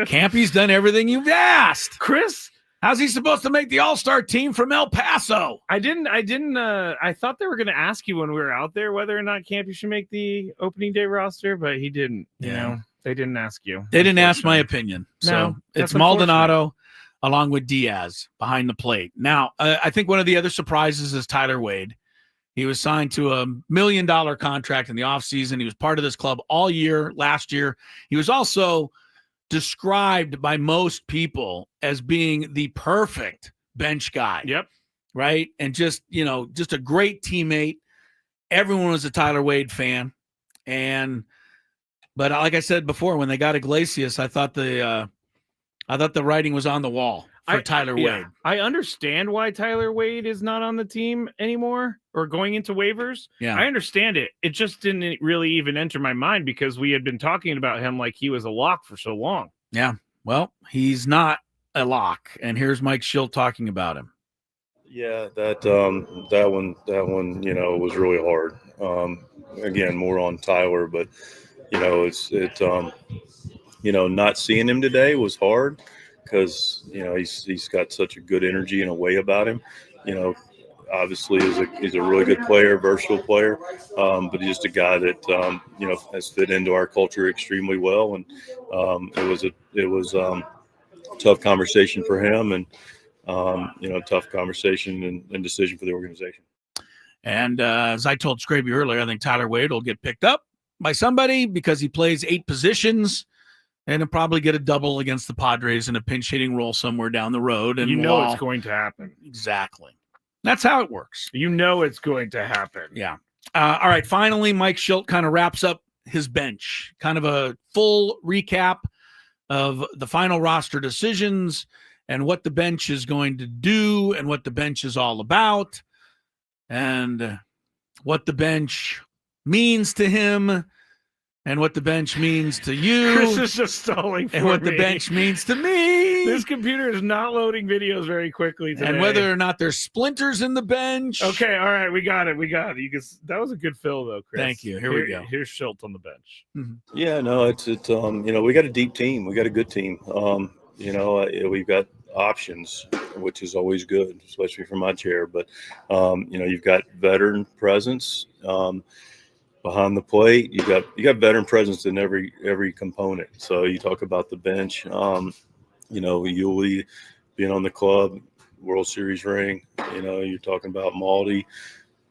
Campy's done everything you've asked. Chris, how's he supposed to make the All-Star team from El Paso? I thought they were going to ask you when we were out there whether or not Campy should make the opening day roster, but he didn't. They didn't ask you. They didn't ask my opinion. So it's Maldonado along with Diaz behind the plate. Now, I think one of the other surprises is Tyler Wade. He was signed to a $1 million contract in the offseason. He was part of this club all year, last year. He was also described by most people as being the perfect bench guy. Yep. Right. And just a great teammate. Everyone was a Tyler Wade fan. But like I said before, when they got Iglesias, I thought the writing was on the wall for Tyler Wade. I understand why Tyler Wade is not on the team anymore or going into waivers. Yeah. I understand it. It just didn't really even enter my mind because we had been talking about him like he was a lock for so long. Yeah. Well, he's not a lock. And here's Mike Schilt talking about him. Yeah, that one, was really hard. Again, more on Tyler, but not seeing him today was hard because he's got such a good energy and a way about him. Obviously he's a really good player, versatile player, but he's just a guy that has fit into our culture extremely well. And it was a tough conversation for him, and tough conversation and decision for the organization. And as I told Skraby earlier, I think Tyler Wade will get picked up by somebody because he plays 8 positions. And he'll probably get a double against the Padres in a pinch hitting role somewhere down the road. And it's going to happen. Exactly. That's how it works. It's going to happen. Yeah. All right. Finally, Mike Schilt kind of wraps up his bench, kind of a full recap of the final roster decisions and what the bench is going to do and what the bench is all about and what the bench means to him and what the bench means to you. Chris is just stalling for and what me. the bench means to me. This computer is not loading videos very quickly today. And whether or not there's splinters in the bench. Okay, all right, we got it. You can, that was a good fill, though, Chris. Thank you. Here we go. Here's Schultz on the bench. Yeah, no, it's you know, we got a deep team. We got a good team. You know, we've got options, which is always good, especially from my chair. But you know, you've got veteran presence behind the plate. You got veteran presence in every component. So you talk about the bench. You know, Yuli being on the club, World Series ring. You know, you're talking about Maldi,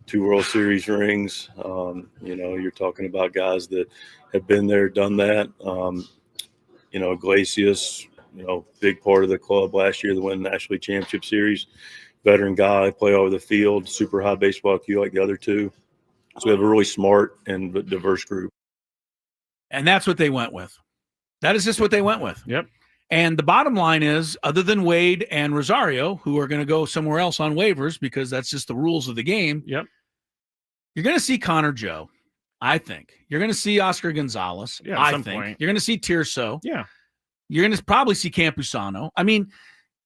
2 World Series rings. You know, you're talking about guys that have been there, done that. You know, Iglesias, you know, big part of the club last year, the win National League Championship Series. Veteran guy, play all over the field, super high baseball IQ like the other 2. So we have a really smart and diverse group. And that's what they went with. That is just what they went with. Yep. And the bottom line is, other than Wade and Rosario, who are going to go somewhere else on waivers because that's just the rules of the game. Yep. You're going to see Connor Joe, I think. You're going to see Oscar Gonzalez, Yeah, at I some think. point. You're going to see Tirso. Yeah. You're going to probably see Campusano. I mean,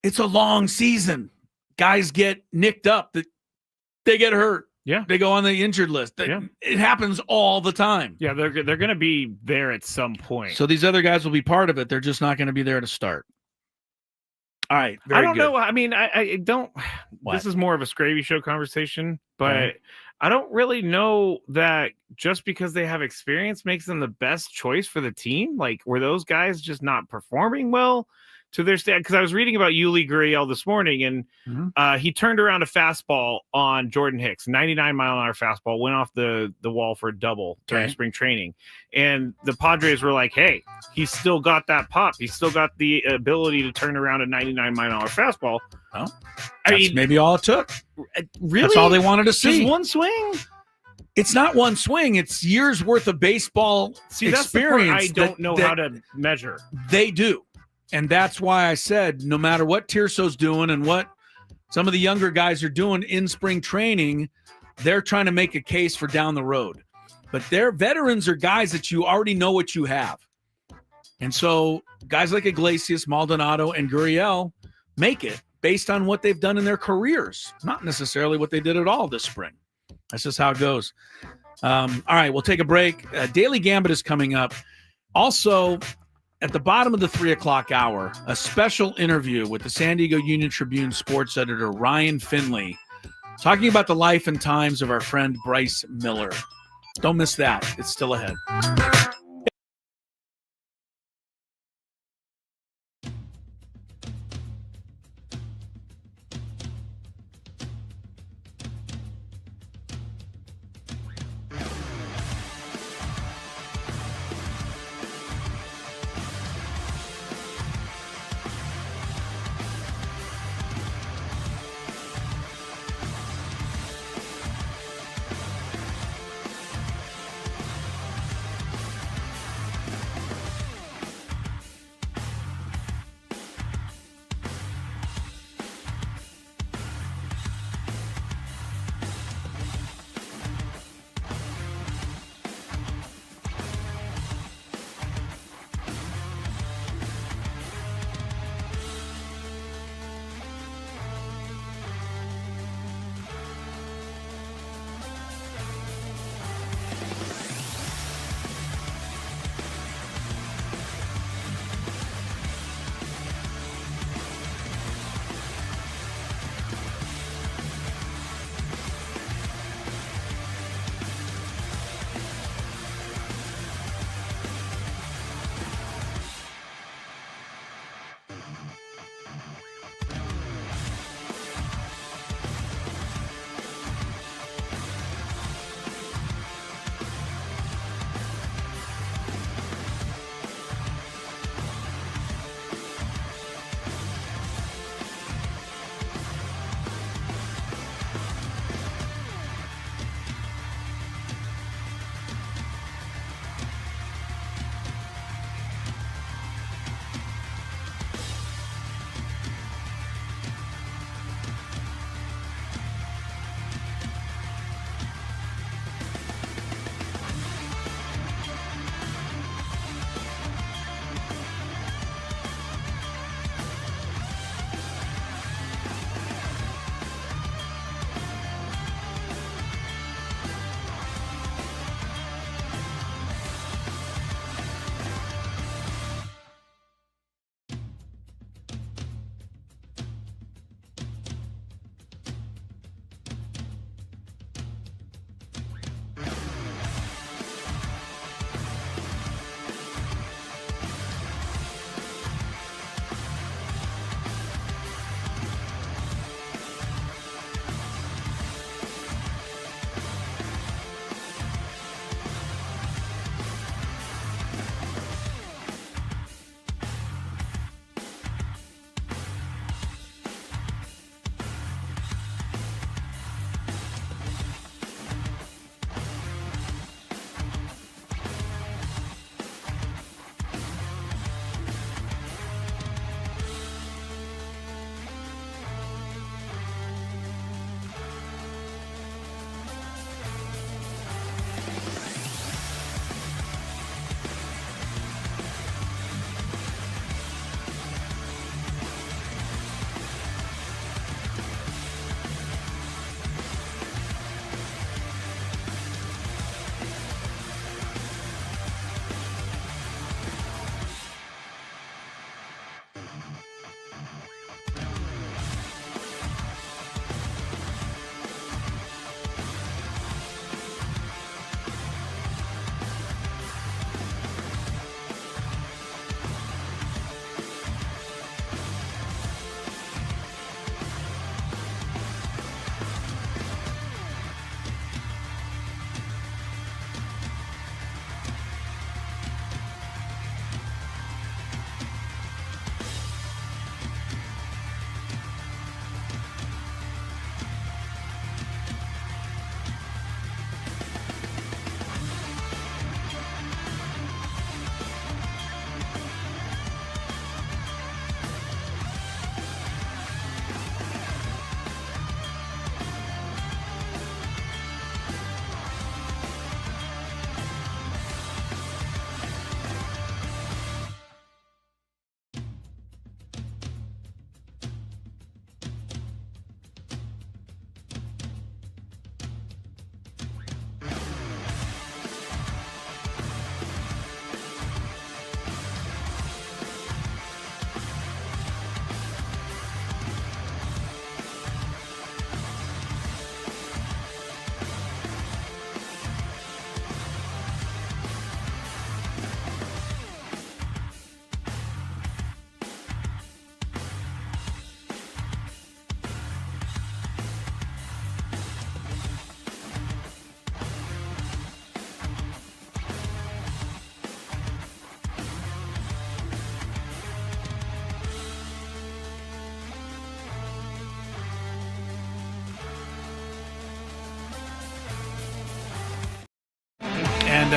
it's a long season. Guys get nicked up. They get hurt. Yeah. They go on the injured list. It happens all the time. Yeah, they're going to be there at some point. So these other guys will be part of it. They're just not going to be there to start. All right. I don't know. I mean, I don't. What? This is more of a Skraby show conversation, but I don't really know that just because they have experience makes them the best choice for the team. Like, were those guys just not performing well to their stand? Because I was reading about Yuli Gurriel this morning, and he turned around a fastball on Jordan Hicks, 99-mile-an-hour fastball, went off the wall for a double during spring training. And the Padres were like, hey, he's still got that pop. He's still got the ability to turn around a 99-mile-an-hour fastball. Well, I that's mean, maybe all it took. really? That's all they wanted to see. Just one swing? It's not one swing. It's years worth of baseball That's the part experience. I don't know how to measure. They do. And that's why I said, no matter what Tirso's doing and what some of the younger guys are doing in spring training, they're trying to make a case for down the road. But their veterans are guys that you already know what you have. And so guys like Iglesias, Maldonado, and Gurriel make it based on what they've done in their careers, not necessarily what they did at all this spring. That's just how it goes. All right, we'll take a break. Daily Gambit is coming up. Also, at the bottom of the 3 o'clock hour, a special interview with the San Diego Union Tribune sports editor, Ryan Finley, talking about the life and times of our friend Bryce Miller. Don't miss that. It's still ahead.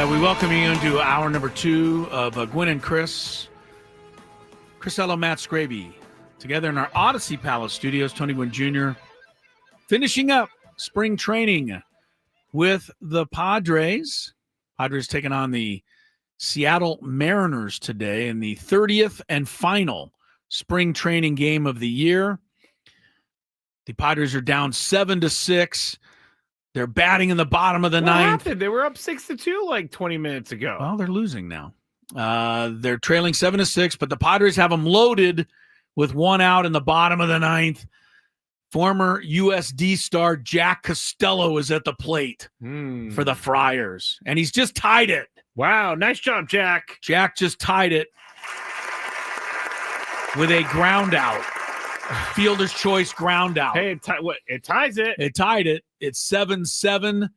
we welcome you into hour number 2 of Gwynn and Chris. Chris Ello, Matt Skraby, together in our Odyssey Palace studios. Tony Gwynn Jr. finishing up spring training with the Padres. Padres taking on the Seattle Mariners today in the 30th and final spring training game of the year. The Padres are down 7-6. They're batting in the bottom of the ninth. Happened? They were up 6-2 like 20 minutes ago. Well, they're losing now. They're trailing 7-6, but the Padres have them loaded with one out in the bottom of the ninth. Former USD star Jack Costello is at the plate for the Friars, and he's just tied it. Wow, nice job, Jack. Jack just tied it with a ground out. Fielder's choice ground out. Hey, it ties it. It tied it. It's 7-7,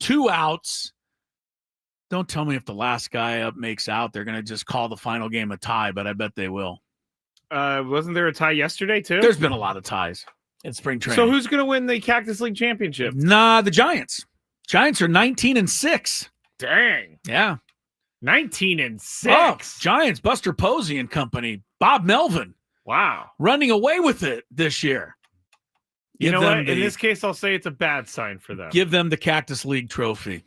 2 outs. Don't tell me if the last guy up makes out, they're going to just call the final game a tie, but I bet they will. Wasn't there a tie yesterday, too? There's been a lot of ties in spring training. So who's going to win the Cactus League championship? Nah, the Giants. Giants are 19-6. Dang. Yeah. 19-6. Oh, Giants, Buster Posey and company, Bob Melvin. Wow. Running away with it this year. You know what? In this case, I'll say it's a bad sign for them. Give them the Cactus League trophy.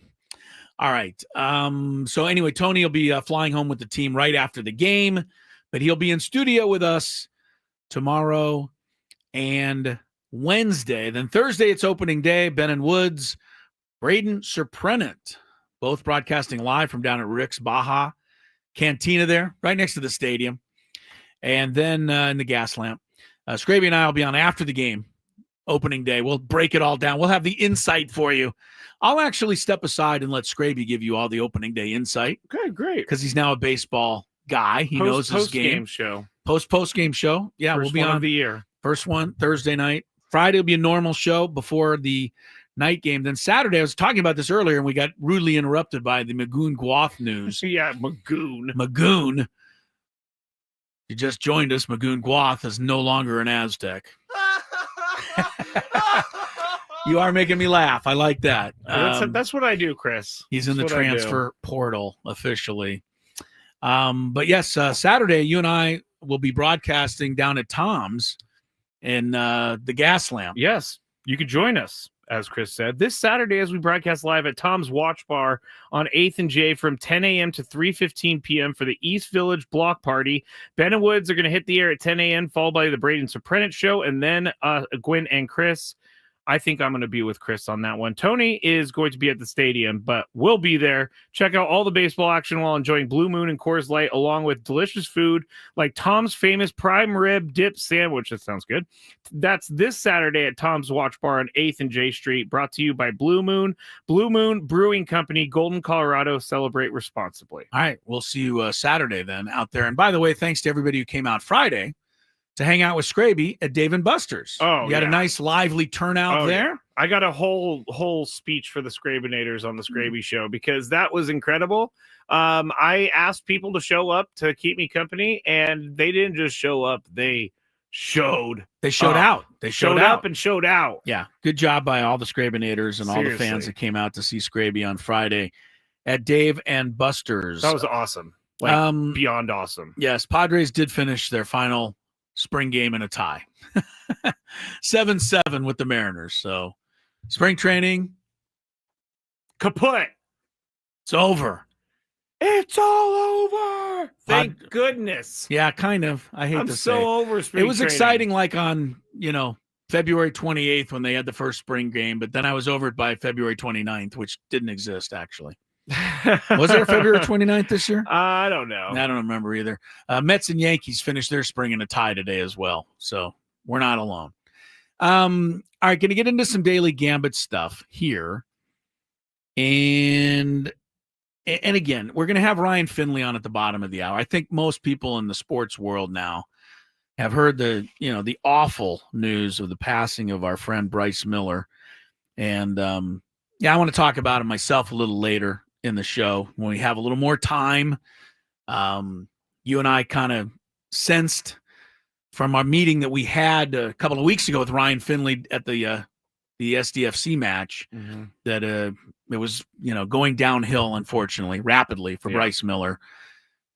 All right. So anyway, Tony will be flying home with the team right after the game, but he'll be in studio with us tomorrow and Wednesday. Then Thursday, it's opening day. Ben and Woods, Braden Surprenant, both broadcasting live from down at Rick's Baja Cantina there, right next to the stadium. And then in the gas lamp, Skraby and I will be on after the game, opening day. We'll break it all down. We'll have the insight for you. I'll actually step aside and let Skraby give you all the opening day insight. Okay, great. Because he's now a baseball guy. He knows his game. Show. Post-game show. Yeah, First we'll be one on of the year. First one, Thursday night. Friday will be a normal show before the night game. Then Saturday, I was talking about this earlier, and we got rudely interrupted by the Magoon Guath news. Yeah, Magoon. Magoon. You just joined us. Magoon Guath is no longer an Aztec. You are making me laugh. I like that. That's what I do, Chris. He's in the transfer portal officially. But yes, Saturday, you and I will be broadcasting down at Tom's in the gas lamp. Yes, you could join us, as Chris said, this Saturday as we broadcast live at Tom's Watch Bar on 8th and J from 10 a.m. to 3:15 p.m. for the East Village Block Party. Ben and Woods are going to hit the air at 10 a.m., followed by the Braden Surprenant Show, and then Gwynn and Chris. I think I'm going to be with Chris on that one. Tony is going to be at the stadium, but we'll be there. Check out all the baseball action while enjoying Blue Moon and Coors Light, along with delicious food like Tom's famous prime rib dip sandwich. That sounds good. That's this Saturday at Tom's Watch Bar on 8th and J Street, brought to you by Blue Moon. Blue Moon Brewing Company, Golden, Colorado. Celebrate responsibly. All right. We'll see you Saturday then out there. And by the way, thanks to everybody who came out Friday to hang out with Skraby at Dave & Buster's. Oh, you had a nice, lively turnout there. Yeah. I got a whole speech for the Skrabinators on the Skraby show because that was incredible. I asked people to show up to keep me company, and they didn't just show up. They showed. They showed out. They showed up and showed out. Yeah. Good job by all the Skrabinators and all the Seriously. fans that came out to see Skraby on Friday at Dave & Buster's. That was awesome. Beyond awesome. Yes. Padres did finish their final spring game in a tie. 7-7 with the Mariners. So spring training kaput. It's over. It's all over. Thank goodness. Yeah, kind of. I hate I'm to so say. over spring It was training. exciting like on, February 28th when they had the first spring game, but then I was over it by February 29th, which didn't exist actually. Was there a February 29th this year? I don't know. I don't remember either. Mets and Yankees finished their spring in a tie today as well. So we're not alone. All right, going to get into some Daily Gambit stuff here. And again, we're going to have Ryan Finley on at the bottom of the hour. I think most people in the sports world now have heard the awful news of the passing of our friend Bryce Miller. And I want to talk about him myself a little later in the show when we have a little more time. You and I kind of sensed from our meeting that we had a couple of weeks ago with Ryan Finley at the the SDFC match, that it was, going downhill, unfortunately, rapidly for Bryce Miller.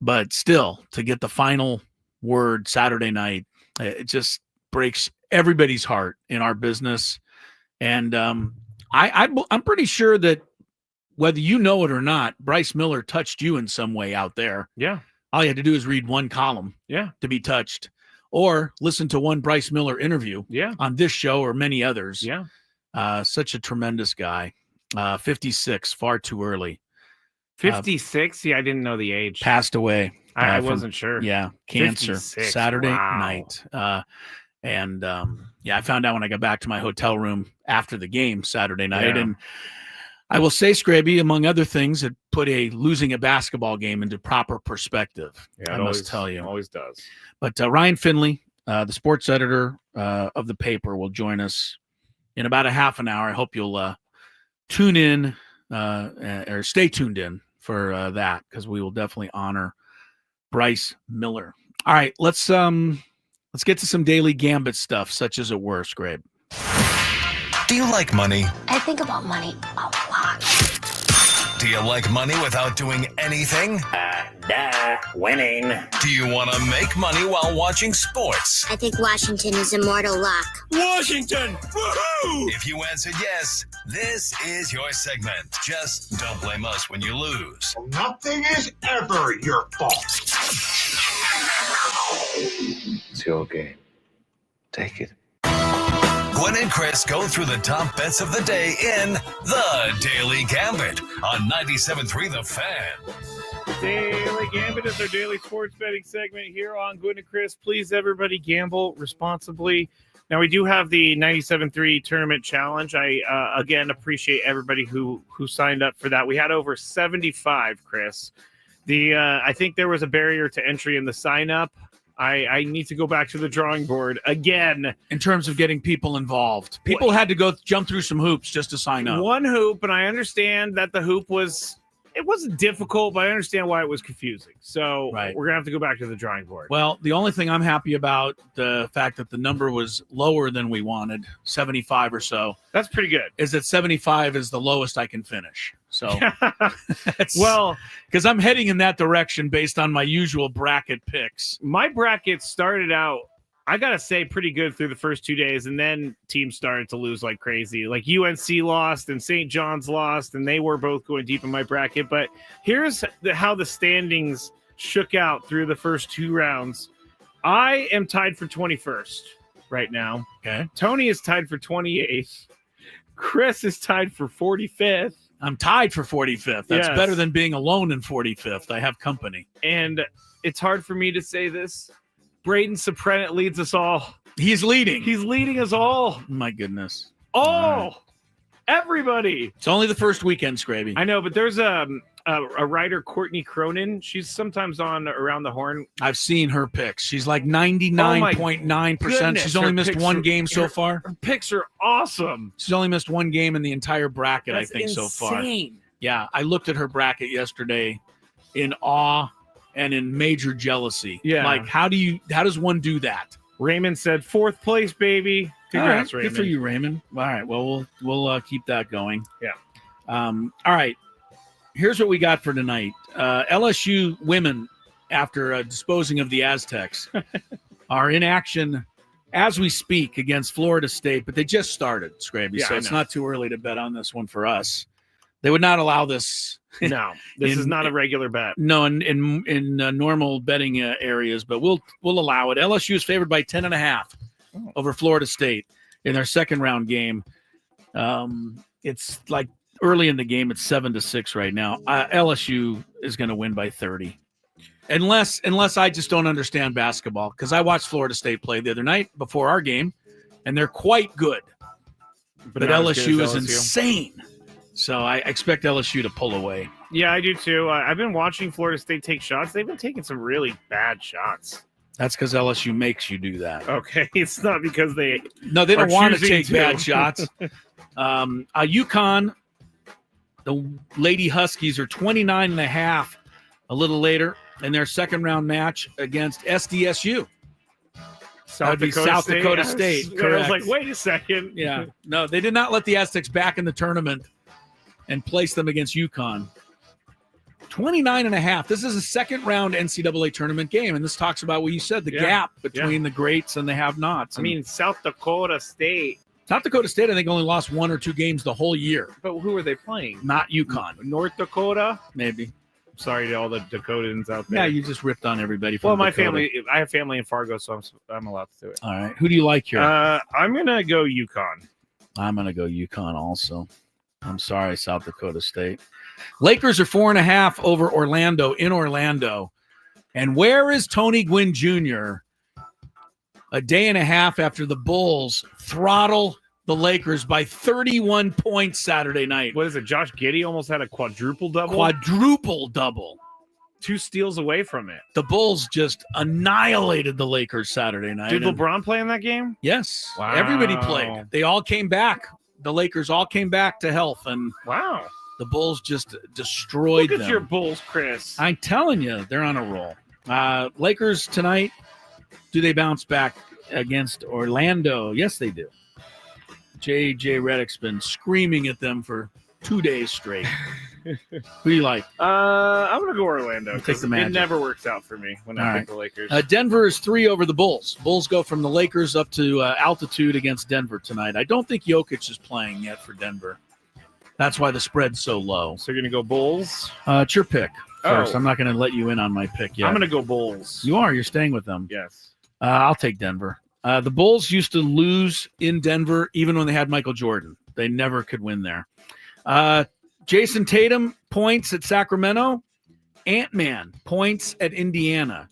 But still, to get the final word Saturday night, it just breaks everybody's heart in our business. And I'm pretty sure that whether you know it or not, Bryce Miller touched you in some way out there. Yeah. All you had to do is read one column to be touched, or listen to one Bryce Miller interview on this show or many others. Yeah. Such a tremendous guy. 56, far too early. 56? Yeah, I didn't know the age. Passed away. I wasn't sure. Yeah, cancer. 56, Saturday wow. night. I found out when I got back to my hotel room after the game Saturday night. And I will say, Skraby, among other things, it put losing a basketball game into proper perspective. Yeah, I must tell you. Always does. But Ryan Finley, the sports editor of the paper, will join us in about a half an hour. I hope you'll tune in or stay tuned in for that, because we will definitely honor Bryce Miller. All right, let's get to some daily gambit stuff, such as it were, Skrabe. Do you like money? I think about money a lot. Do you like money without doing anything? Winning. Do you want to make money while watching sports? I think Washington is immortal luck. Washington! Woohoo! If you answered yes, this is your segment. Just don't blame us when you lose. Nothing is ever your fault. It's your game. Take it. Gwynn and Chris go through the top bets of the day in The Daily Gambit on 97.3 The Fan. Daily Gambit is our daily sports betting segment here on Gwynn and Chris. Please, everybody, gamble responsibly. Now, we do have the 97.3 Tournament Challenge. I, again, appreciate everybody who signed up for that. We had over 75, Chris. I think there was a barrier to entry in the sign-up. I need to go back to the drawing board again. In terms of getting people involved. People had to jump through some hoops just to sign up. One hoop, and I understand that the hoop wasn't difficult, but I understand why it was confusing. So we're going to have to go back to the drawing board. Well, the only thing I'm happy about, the fact that the number was lower than we wanted, 75 or so. That's pretty good. Is that 75 is the lowest I can finish. So, well, because I'm heading in that direction based on my usual bracket picks. My bracket started out, I got to say, pretty good through the first 2 days, and then teams started to lose like crazy. Like UNC lost and St. John's lost, and they were both going deep in my bracket. But here's how the standings shook out through the first two rounds. I am tied for 21st right now. Okay. Tony is tied for 28th. Chris is tied for 45th. I'm tied for 45th. That's better than being alone in 45th. I have company. And it's hard for me to say this. Braden Soprenet leads us all. He's leading. He's leading us all. My goodness. Everybody. It's only the first weekend, Skraby. I know, but there's a writer, Courtney Cronin. She's sometimes on Around the Horn. I've seen her picks. She's like 99.9%. She's only missed one game so far. Her picks are awesome. She's only missed one game in the entire bracket, I think, so far. Insane. Yeah, I looked at her bracket yesterday in awe and in major jealousy. Yeah. Like, how does one do that? Raymond said 4th place, baby. Congrats, Raymond. Good for you, Raymond. All right. Well, we'll keep that going. Yeah. All right. Here's what we got for tonight. LSU women, after disposing of the Aztecs, are in action as we speak against Florida State, but they just started, Skraby, so it's not too early to bet on this one for us. They would not allow this. No, this is not a regular bet. No, in normal betting areas, but we'll allow it. LSU is favored by 10.5 over Florida State in their second round game. It's like early in the game, it's 7-6 right now. LSU is going to win by 30, unless I just don't understand basketball, because I watched Florida State play the other night before our game, and they're quite good. But LSU is insane. So I expect LSU to pull away. Yeah, I do too. I've been watching Florida State take shots. They've been taking some really bad shots. That's because LSU makes you do that. Okay, it's not because they don't want to take bad shots. UConn, the Lady Huskies are 29.5 a little later in their second round match against SDSU. That'd be South Dakota State. I was Correct. like, wait a second. Yeah. No, they did not let the Aztecs back in the tournament and place them against UConn. 29.5. This is a second-round NCAA tournament game, and this talks about what you said, the gap between the greats and the have-nots. I mean, South Dakota State. South Dakota State, I think, only lost 1 or 2 games the whole year. But who are they playing? Not UConn. North Dakota? Maybe. Sorry to all the Dakotans out there. Yeah, you just ripped on everybody. From Well, my Dakota. family, I have family in Fargo, so I'm allowed to do it. All right. Who do you like here? I'm going to go UConn. I'm going to go UConn also. I'm sorry, South Dakota State. Lakers are 4.5 over Orlando in Orlando. And where is Tony Gwynn Jr. a day and a half after the Bulls throttle the Lakers by 31 points Saturday night? What is it? Josh Giddey almost had a quadruple double. 2 steals away from it. The Bulls just annihilated the Lakers Saturday night. Did LeBron play in that game? Yes. Wow. Everybody played. They all came back. The Lakers all came back to health, and wow, the Bulls just destroyed them. Look at your Bulls, Chris. I'm telling you, they're on a roll. Lakers tonight, do they bounce back against Orlando? Yes, they do. J.J. Redick's been screaming at them for 2 days straight. Who do you like? I'm going to go Orlando. Take the Magic. It never works out for me when I pick the Lakers. Denver is 3 over the Bulls. Bulls go from the Lakers up to altitude against Denver tonight. I don't think Jokic is playing yet for Denver. That's why the spread's so low. So you're going to go Bulls? It's your pick first. Oh. I'm not going to let you in on my pick yet. I'm going to go Bulls. You are. You're staying with them. Yes. I'll take Denver. The Bulls used to lose in Denver even when they had Michael Jordan. They never could win there. Jason Tatum points at Sacramento. Ant-Man points at Indiana.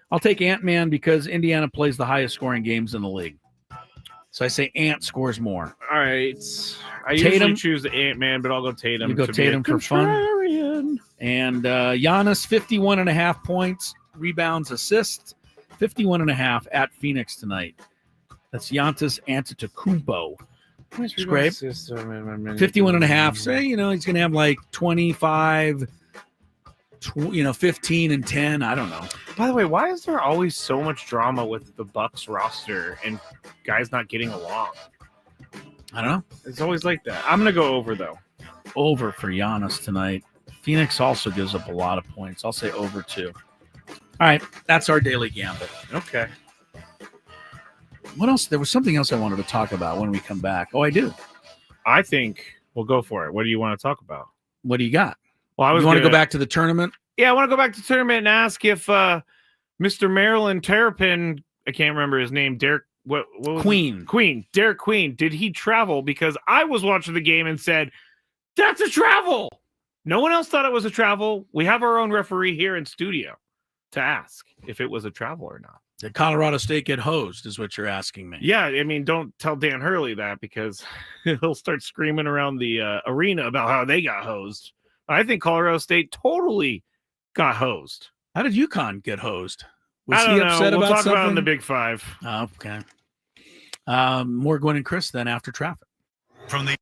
I'll take Ant-Man because Indiana plays the highest scoring games in the league. So I say Ant scores more. All right. I Tatum, usually choose Ant-Man, but I'll go Tatum. You go Tatum for fun. And Giannis, 51.5 points, rebounds, assists, 51.5 at Phoenix tonight. That's Giannis Antetokounmpo. Scrape. 51.5. Say, he's going to have like 25, 15 and 10. I don't know. By the way, why is there always so much drama with the Bucks roster and guys not getting along? I don't know. It's always like that. I'm going to go over, though. Over for Giannis tonight. Phoenix also gives up a lot of points. I'll say over 2. All right. That's our daily gambit. Okay. What else? There was something else I wanted to talk about when we come back. Oh, I do. I think we'll go for it. What do you want to talk about? What do you got? Well, You want to go back to the tournament? Yeah, I want to go back to the tournament and ask if Mr. Maryland Terrapin, I can't remember his name, Derek, what was Queen. Derek Queen, did he travel? Because I was watching the game and said, that's a travel. No one else thought it was a travel. We have our own referee here in studio to ask if it was a travel or not. Did Colorado State get hosed is what you're asking me. Yeah, I mean, don't tell Dan Hurley that because he'll start screaming around the arena about how they got hosed. I think Colorado State totally got hosed. How did UConn get hosed? Was he upset about we'll talk something? about it in the Big Five. Oh, okay. More Gwynn and Chris then after traffic. From the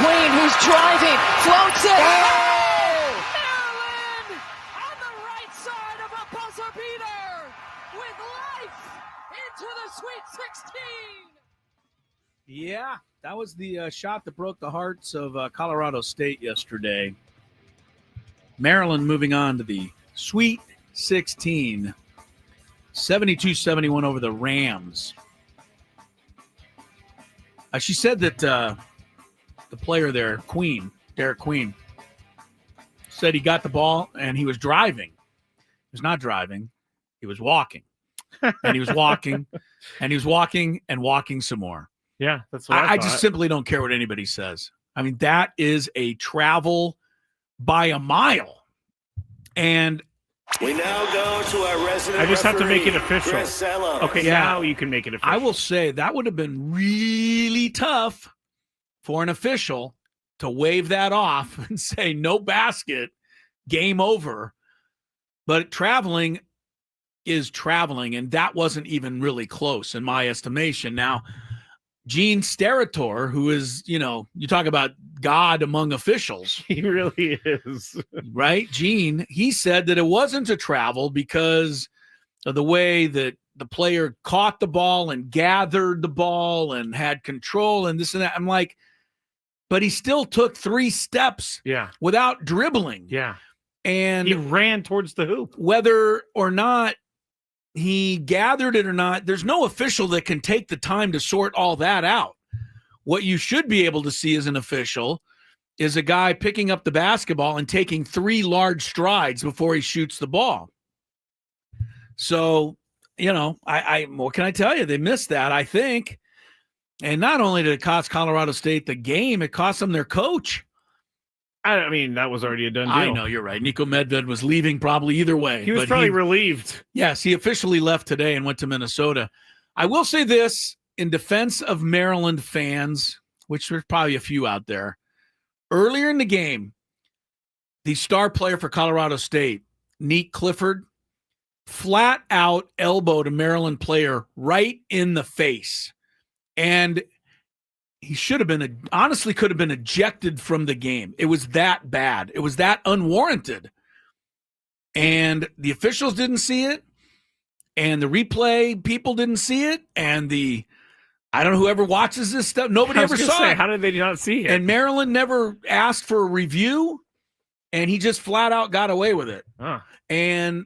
Gwynn, who's driving, floats it. Maryland on the right side of a buzzer beater with life into the Sweet 16. Yeah, that was the shot that broke the hearts of Colorado State yesterday. Maryland moving on to the Sweet 16. 72-71 over the Rams. She said that the player there, Derek Queen, said he got the ball and he was driving. He was not driving. He was walking. And he was walking. And he was walking and walking some more. Yeah, that's what I just simply don't care what anybody says. I mean, that is a travel by a mile. And we now go to our resident I just have to make it referee, official. Chris Ellis. Okay, Yeah. now you can make it official. I will say that would have been really tough for an official to wave that off and say no basket, game over. But traveling is traveling, and that wasn't even really close in my estimation. Now, Gene Steratore, who is, you talk about God among officials. He really is. Right? Gene, he said that it wasn't a travel because of the way that the player caught the ball and gathered the ball and had control and this and that. I'm like, but he still took 3 steps without dribbling. Yeah. And he ran towards the hoop. Whether or not he gathered it or not, there's no official that can take the time to sort all that out. What you should be able to see as an official is a guy picking up the basketball and taking 3 large strides before he shoots the ball. So, I what can I tell you? They missed that, I think. And not only did it cost Colorado State the game, it cost them their coach. I mean, that was already a done deal. I know, you're right. Nico Medved was leaving probably either way. He was probably relieved. Yes, he officially left today and went to Minnesota. I will say this in defense of Maryland fans, which there's probably a few out there. Earlier in the game, the star player for Colorado State, Neek Clifford, flat out elbowed a Maryland player right in the face. And he should have been, honestly could have been ejected from the game. It was that bad. It was that unwarranted. And the officials didn't see it. And the replay people didn't see it. And I don't know whoever watches this stuff. Nobody ever saw it. How did they not see it? And Maryland never asked for a review. And he just flat out got away with it. Huh. And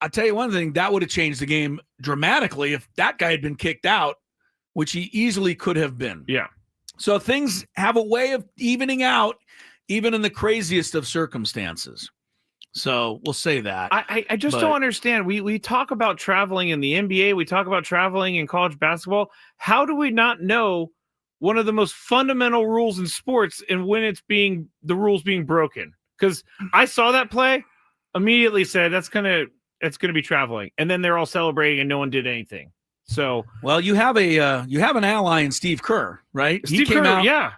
I'll tell you one thing, that would have changed the game dramatically if that guy had been kicked out, which he easily could have been. Yeah. So things have a way of evening out, even in the craziest of circumstances. So we'll say that. I just don't understand. We talk about traveling in the NBA. We talk about traveling in college basketball. How do we not know one of the most fundamental rules in sports and when the rules being broken? Because I saw that play, immediately said that's gonna be traveling, and then they're all celebrating and no one did anything. So, well, you have an ally in Steve Kerr, right? Steve Kerr, yeah,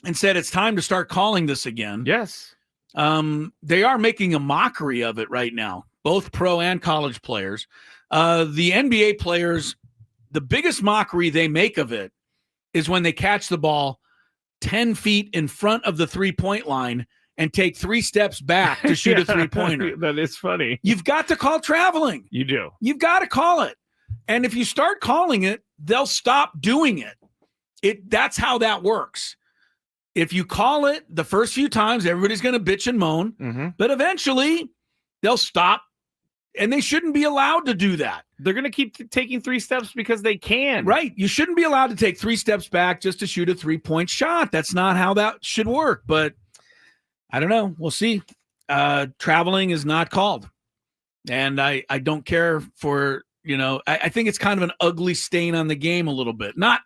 and said it's time to start calling this again. Yes. They are making a mockery of it right now, both pro and college players. The NBA players, the biggest mockery they make of it is when they catch the ball 10 feet in front of the 3-point line and take 3 steps back to shoot a 3-pointer. That is funny. You've got to call traveling. You do. You've got to call it. And if you start calling it, they'll stop doing it. That's how that works. If you call it the first few times, everybody's going to bitch and moan. Mm-hmm. But eventually, they'll stop. And they shouldn't be allowed to do that. They're going to keep taking 3 steps because they can. Right. You shouldn't be allowed to take 3 steps back just to shoot a 3-point shot. That's not how that should work. But I don't know. We'll see. Traveling is not called. And I don't care for, I think it's kind of an ugly stain on the game a little bit. Not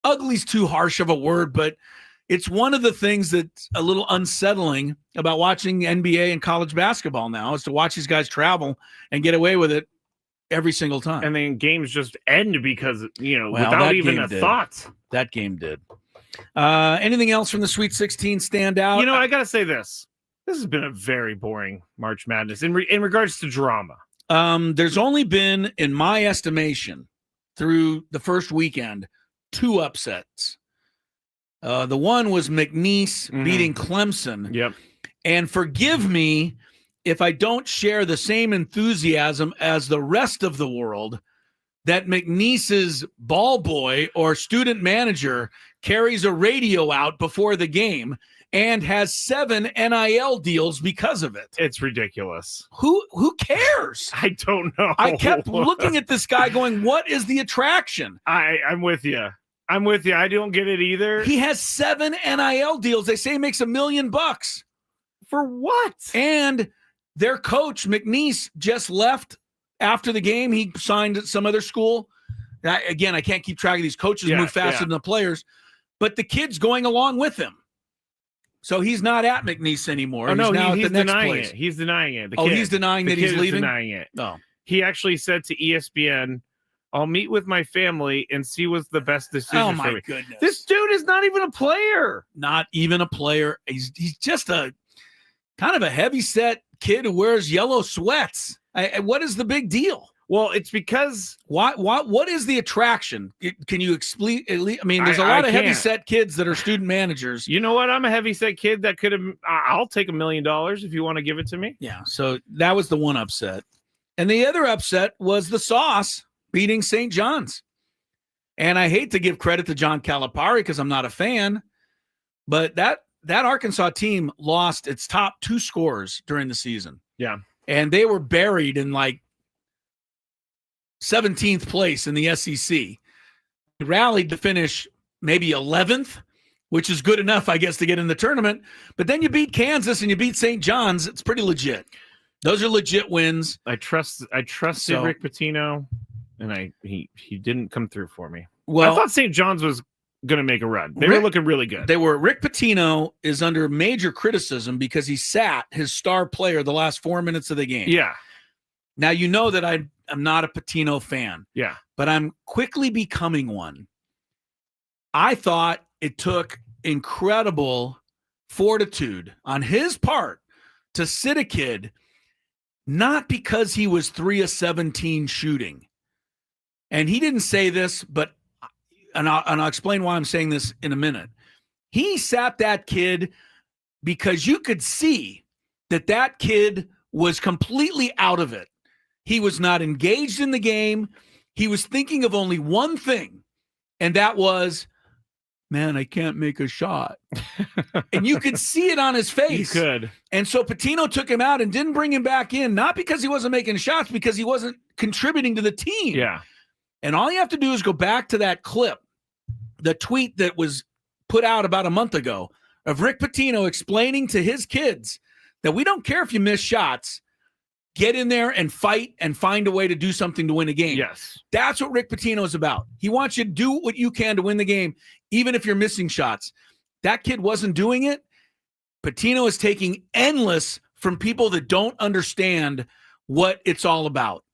ugly's too harsh of a word, but it's one of the things that's a little unsettling about watching NBA and college basketball now is to watch these guys travel and get away with it every single time. And then games just end because, without even a thought. That game did. Anything else from the Sweet 16 stand out? I got to say this. This has been a very boring March Madness in regards to drama. There's only been, in my estimation, through the first weekend, 2 upsets. The one was McNeese beating Clemson. Yep. And forgive me if I don't share the same enthusiasm as the rest of the world that McNeese's ball boy or student manager carries a radio out before the game and has 7 NIL deals because of it. It's ridiculous. Who cares? I don't know. I kept looking at this guy going, what is the attraction? I'm with you. I don't get it either. He has 7 NIL deals. They say he makes $1 million. For what? And their coach, McNeese, just left after the game. He signed at some other school. Again, I can't keep track of these coaches, move faster than the players. But the kid's going along with him. So he's not at McNeese anymore. Oh, no, now he's at the next denying place. it. He's denying it. He's denying that he's leaving? Denying it. No. He actually said to ESPN, I'll meet with my family and see what's the best decision for me. Oh, my goodness. This dude is not even a player. Not even a player. He's just a kind of a heavy-set kid who wears yellow sweats. What is the big deal? Well, it's because what is the attraction? Can you explain? I mean, there's a lot of heavy-set kids that are student managers. You know what? I'm a heavy-set kid that could have. I'll take $1 million if you want to give it to me. Yeah. So that was the one upset, and the other upset was the Sauce beating St. John's. And I hate to give credit to John Calipari because I'm not a fan, but that Arkansas team lost its top 2 scorers during the season. Yeah. And they were buried in like 17th place in the SEC. Rallied to finish maybe 11th, which is good enough, I guess, to get in the tournament. But then you beat Kansas and you beat St. John's. It's pretty legit. Those are legit wins. I trusted Rick Pitino, and he didn't come through for me. Well, I thought St. John's was going to make a run. They were looking really good. Rick Pitino is under major criticism because he sat his star player the last 4 minutes of the game. Yeah. Now, you know that I'm not a Pitino fan. Yeah. But I'm quickly becoming one. I thought it took incredible fortitude on his part to sit a kid, not because he was 3 of 17 shooting. And he didn't say this, but I'll explain why I'm saying this in a minute. He sat that kid because you could see that kid was completely out of it. He was not engaged in the game. He was thinking of only one thing, and that was, man, I can't make a shot. And you could see it on his face. You could. And so Pitino took him out and didn't bring him back in, not because he wasn't making shots, because he wasn't contributing to the team. Yeah. And all you have to do is go back to that clip, the tweet that was put out about a month ago of Rick Pitino explaining to his kids that we don't care if you miss shots. Get in there and fight and find a way to do something to win a game. Yes. That's what Rick Pitino is about. He wants you to do what you can to win the game, even if you're missing shots. That kid wasn't doing it. Pitino is taking endless from people that don't understand what it's all about.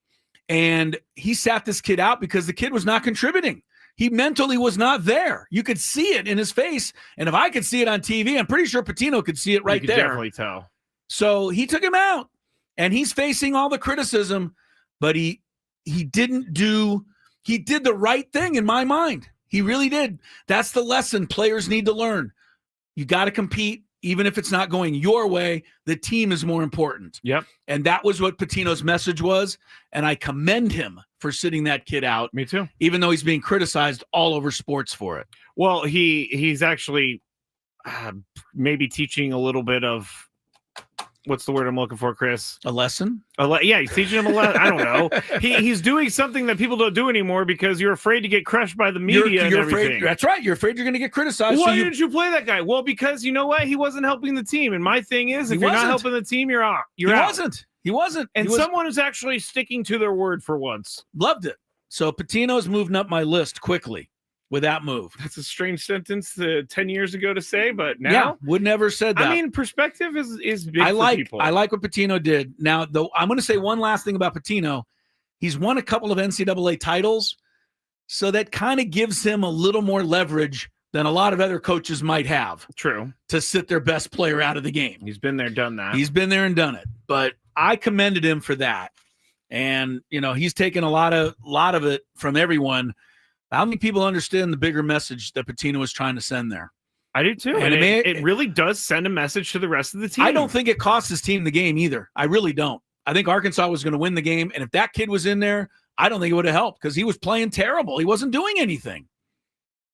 And he sat this kid out because the kid was not contributing. He mentally was not there. You could see it in his face. And if I could see it on TV, I'm pretty sure Pitino could see it right you could there. Definitely tell. So he took him out. And he's facing all the criticism, but he did the right thing in my mind. He really did. That's the lesson players need to learn. You got to compete, even if it's not going your way. The team is more important. Yep. And that was what Pitino's message was. And I commend him for sitting that kid out. Me too. Even though he's being criticized all over sports for it. Well, he's actually maybe teaching a little bit of, what's the word I'm looking for, Chris? A lesson? Yeah, he's teaching him a lesson. I don't know. He's doing something that people don't do anymore because you're afraid to get crushed by the media and everything. Afraid, that's right. You're afraid you're going to get criticized. Why didn't you play that guy? Well, because you know what? He wasn't helping the team. And my thing is, if you're not helping the team, you're out. He wasn't. And someone is actually sticking to their word for once. Loved it. So Pitino's moving up my list quickly with that move. That's a strange sentence 10 years ago to say, but now yeah, would never said that. I mean, perspective is big for people. I like what Pitino did. Now, though, I'm going to say one last thing about Pitino. He's won a couple of NCAA titles, so that kind of gives him a little more leverage than a lot of other coaches might have. True. To sit their best player out of the game. He's been there, done that. He's been there and done it. But I commended him for that. And, he's taken a lot of it from everyone. How many people understand the bigger message that Pitino was trying to send there? I do too. And it really does send a message to the rest of the team. I don't think it cost his team the game either. I really don't. I think Arkansas was going to win the game. And if that kid was in there, I don't think it would have helped because he was playing terrible. He wasn't doing anything.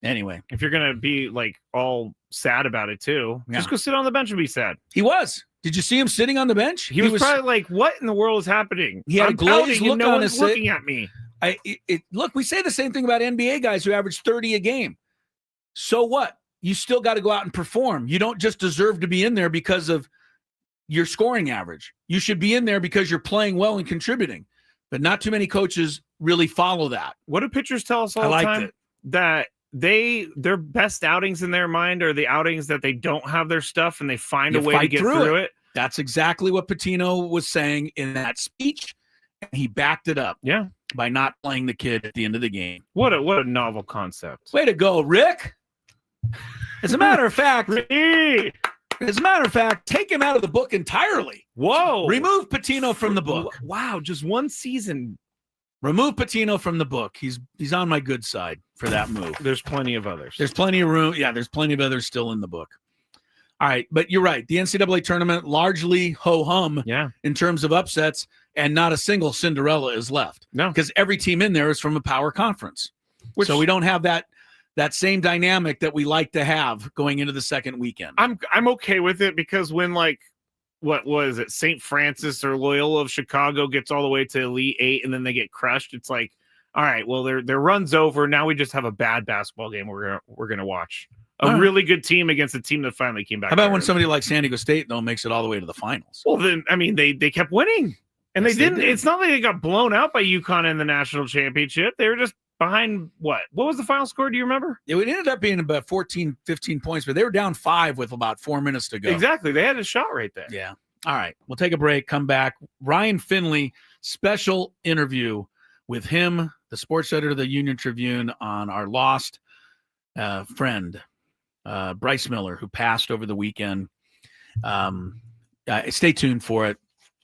Anyway. If you're going to be like all sad about it too, just go sit on the bench and be sad. He was. Did you see him sitting on the bench? He was probably like, what in the world is happening? He had a glazed look no on one's his looking at me. Look, we say the same thing about NBA guys who average 30 a game. So what? You still got to go out and perform. You don't just deserve to be in there because of your scoring average. You should be in there because you're playing well and contributing. But not too many coaches really follow that. What do pitchers tell us all the time? That their best outings in their mind are the outings that they don't have their stuff and they find a way to get through it. That's exactly what Patino was saying in that speech. And he backed it up. Yeah. By not playing the kid at the end of the game. What a novel concept. Way to go, Rick. As a matter of fact, take him out of the book entirely. Whoa. Remove Patino from the book. Wow, just one season. Remove Patino from the book. He's on my good side for that move. There's plenty of others. There's plenty of room. Yeah, there's plenty of others still in the book. All right, but you're right. The NCAA tournament largely ho-hum in terms of upsets, and not a single Cinderella is left. No. Because every team in there is from a power conference. So we don't have that same dynamic that we like to have going into the second weekend. I'm okay with it because when what was it, St. Francis or Loyola of Chicago gets all the way to Elite Eight and then they get crushed, it's like, all right, well their run's over. Now we just have a bad basketball game we're gonna watch. A really good team against a team that finally came back. How about when somebody like San Diego State though makes it all the way to the finals? Well, then I mean they kept winning. And they didn't. It's not like they got blown out by UConn in the national championship. They were just behind what? What was the final score? Do you remember? It ended up being about 14, 15 points, but they were down 5 with about 4 minutes to go. Exactly. They had a shot right there. Yeah. All right. We'll take a break, come back. Ryan Finley, special interview with him, the sports editor of the Union Tribune, on our lost friend, Bryce Miller, who passed over the weekend. Stay tuned for it.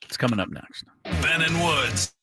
It's coming up next. Ben and Woods.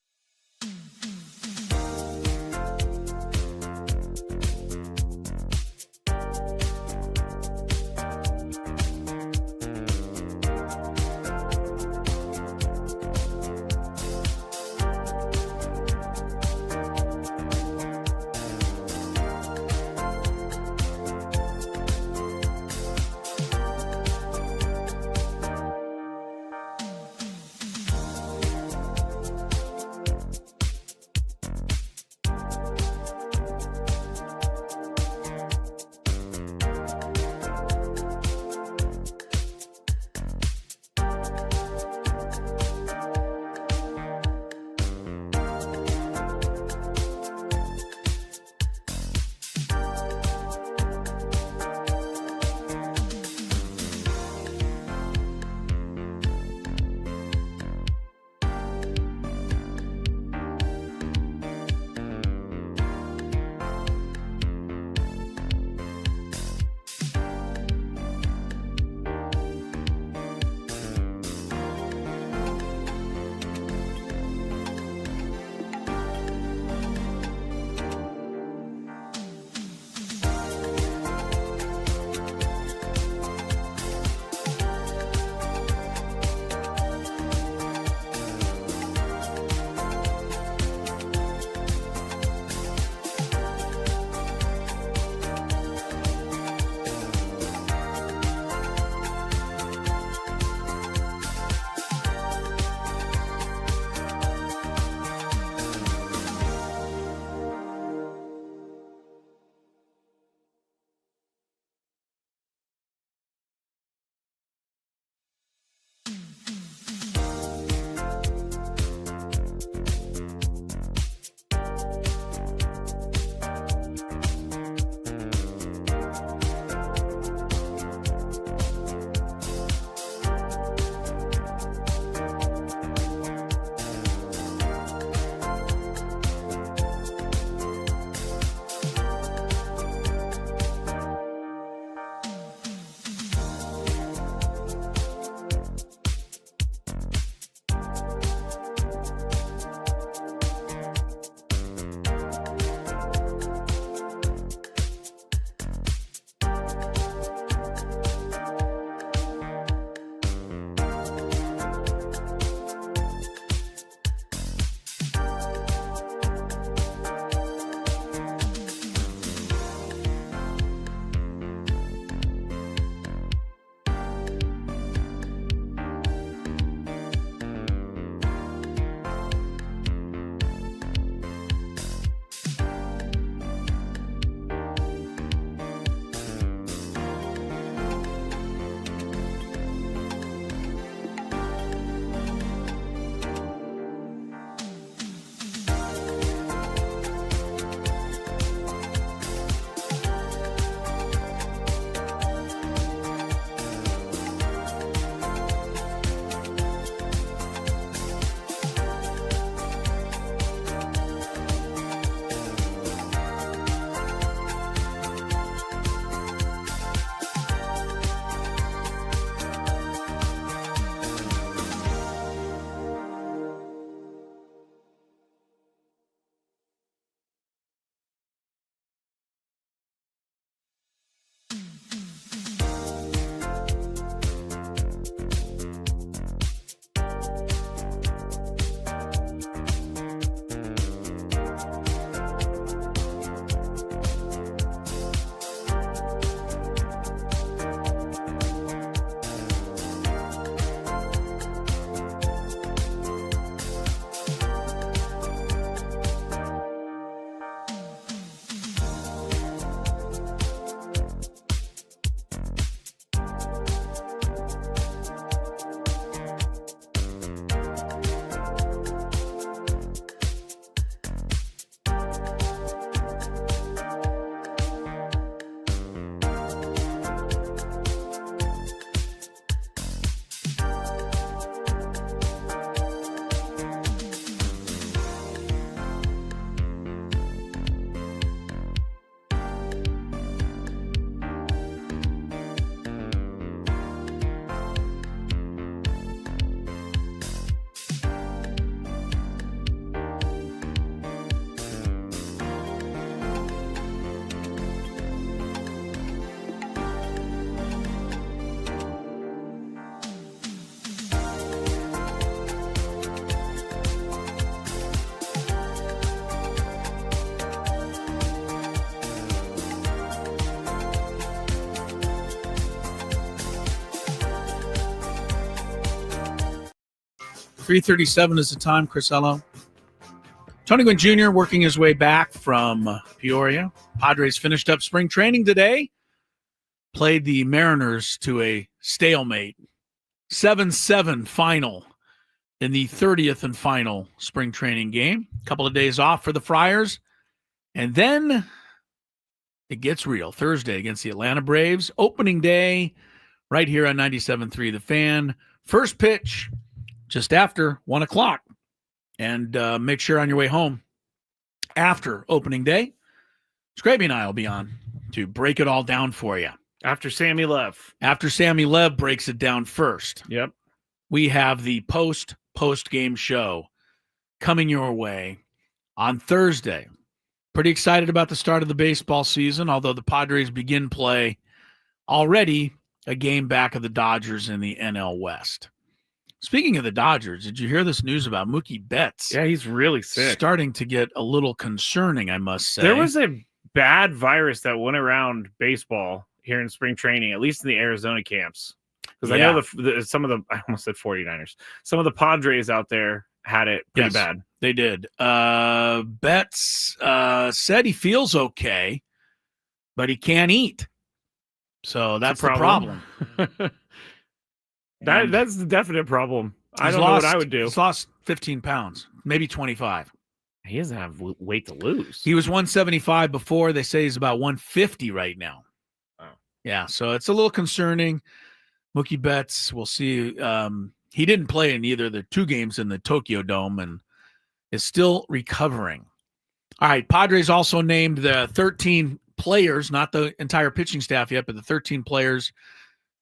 3:37 is the time, Crisello. Tony Gwynn Jr. working his way back from Peoria. Padres finished up spring training today. Played the Mariners to a stalemate. 7-7 final in the 30th and final spring training game. A couple of days off for the Friars. And then it gets real. Thursday against the Atlanta Braves. Opening day right here on 97.3 The Fan. First pitch just after 1 o'clock. And make sure on your way home after opening day, Skraby and I will be on to break it all down for you. After Sammy Lev. After Sammy Lev breaks it down first. Yep. We have the post-game show coming your way on Thursday. Pretty excited about the start of the baseball season, although the Padres begin play already a game back of the Dodgers in the NL West. Speaking of the Dodgers, did you hear this news about Mookie Betts? Yeah, he's really sick. Starting to get a little concerning, I must say. There was a bad virus that went around baseball here in spring training, at least in the Arizona camps. Because I know some of the, I almost said 49ers, some of the Padres out there had it pretty bad. They did. Betts said he feels okay, but he can't eat. So that's the problem. That's the definite problem. I don't know what I would do. He's lost 15 pounds, maybe 25. He doesn't have weight to lose. He was 175 before. They say he's about 150 right now. Oh. Yeah, so it's a little concerning. Mookie Betts, we'll see. He didn't play in either of the 2 games in the Tokyo Dome and is still recovering. All right, Padres also named the 13 players, not the entire pitching staff yet, but the 13 players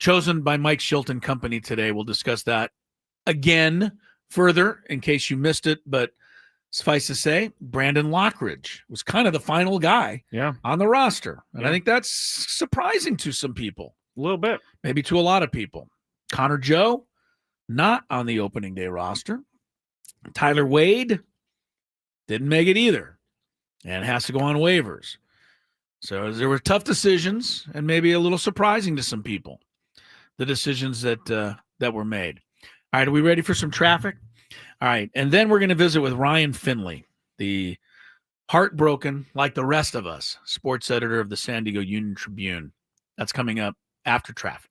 chosen by Mike Shilton Company today. We'll discuss that again further in case you missed it. But suffice to say, Brandon Lockridge was kind of the final guy on the roster. And I think that's surprising to some people. A little bit. Maybe to a lot of people. Connor Joe, not on the opening day roster. Tyler Wade didn't make it either and has to go on waivers. So there were tough decisions and maybe a little surprising to some people, the decisions that were made. All right, are we ready for some traffic? All right, and then we're going to visit with Ryan Finley, the heartbroken, like the rest of us, sports editor of the San Diego Union Tribune. That's coming up after traffic.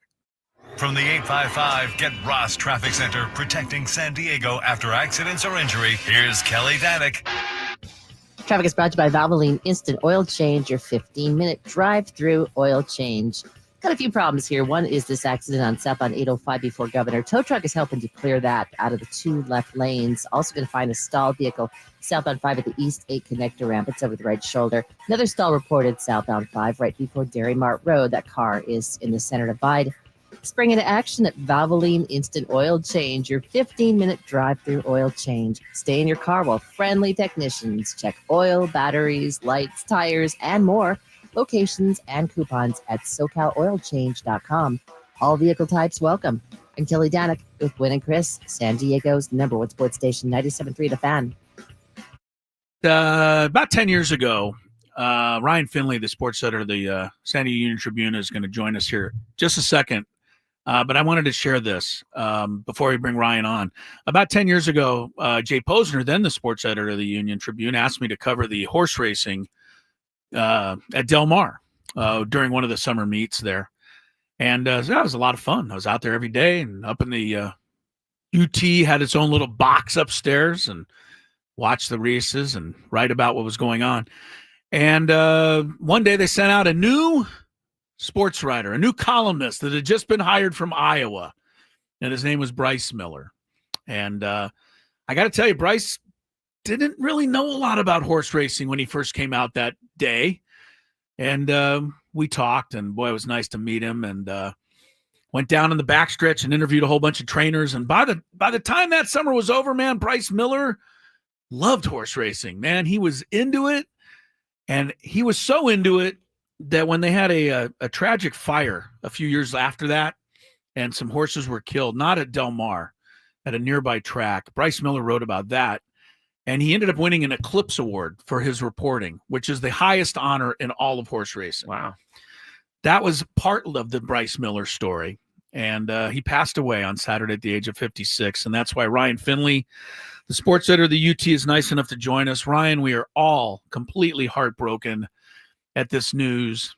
From the 855 Get Ross Traffic Center, protecting San Diego after accidents or injury, here's Kelly Danick. Traffic is brought to you by Valvoline Instant Oil Change, your 15-minute drive-through oil change. Got a few problems here. One is this accident on southbound 805 before Governor. Tow truck is helping to clear that out of the 2 left lanes. Also going to find a stalled vehicle southbound 5 at the East 8 connector ramp. It's over the right shoulder. Another stall reported southbound 5 right before Dairy Mart Road. That car is in the center divide. Spring into action at Valvoline Instant Oil Change, your 15-minute drive-through oil change. Stay in your car while friendly technicians check oil, batteries, lights, tires, and more. Locations and coupons at SoCalOilChange.com. All vehicle types welcome. I'm Kelly Danick with Gwynn and Chris, San Diego's #1 sports station, 97.3 The Fan. About 10 years ago, Ryan Finley, the sports editor of the San Diego Union Tribune, is going to join us here just a second. But I wanted to share this before we bring Ryan on. About 10 years ago, Jay Posner, then the sports editor of the Union Tribune, asked me to cover the horse racing at Del Mar during one of the summer meets there. And that was a lot of fun. I was out there every day and up in the UT, had its own little box upstairs and watched the races and write about what was going on. And one day they sent out a new sports writer, a new columnist that had just been hired from Iowa. And his name was Bryce Miller. And I got to tell you, Bryce didn't really know a lot about horse racing when he first came out that day. And we talked, and boy, it was nice to meet him. And went down in the backstretch and interviewed a whole bunch of trainers. And by the time that summer was over, man, Bryce Miller loved horse racing, man. He was into it. And he was so into it that when they had a tragic fire a few years after that, and some horses were killed, not at Del Mar, at a nearby track, Bryce Miller wrote about that. And he ended up winning an Eclipse Award for his reporting, which is the highest honor in all of horse racing. Wow. That was part of the Bryce Miller story. And he passed away on Saturday at the age of 56. And that's why Ryan Finley, the sports editor of the UT, is nice enough to join us. Ryan, we are all completely heartbroken at this news.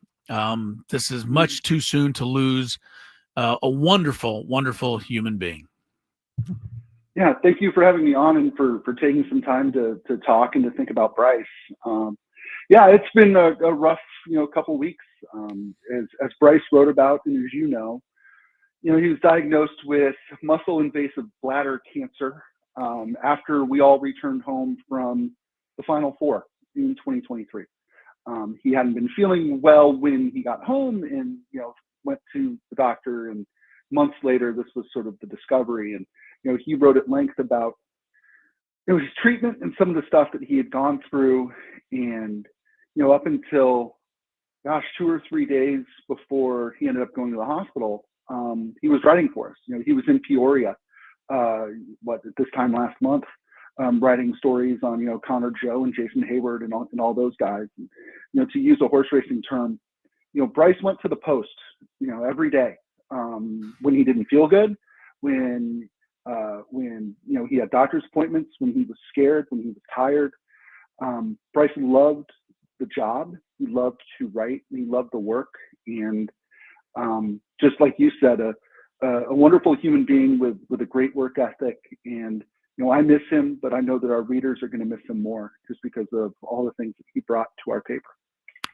This is much too soon to lose a wonderful, wonderful human being. Yeah, thank you for having me on and for taking some time to talk and to think about Bryce. Yeah, it's been a rough, couple weeks. As Bryce wrote about, and as you know, he was diagnosed with muscle invasive bladder cancer after we all returned home from the Final Four in 2023. He hadn't been feeling well when he got home, and went to the doctor. And months later, this was sort of the discovery. And he wrote at length about his treatment and some of the stuff that he had gone through. And up until 2 or 3 days before he ended up going to the hospital, he was writing for us. He was in Peoria, at this time last month, writing stories on Connor Joe and Jason Hayward and all those guys. And, to use a horse racing term, Bryce went to the post, every day, when he didn't feel good, when he had doctor's appointments, when he was scared, when he was tired. Bryce loved the job. He loved to write. He loved the work. And just like you said, a wonderful human being with a great work ethic. And, I miss him, but I know that our readers are going to miss him more just because of all the things that he brought to our paper.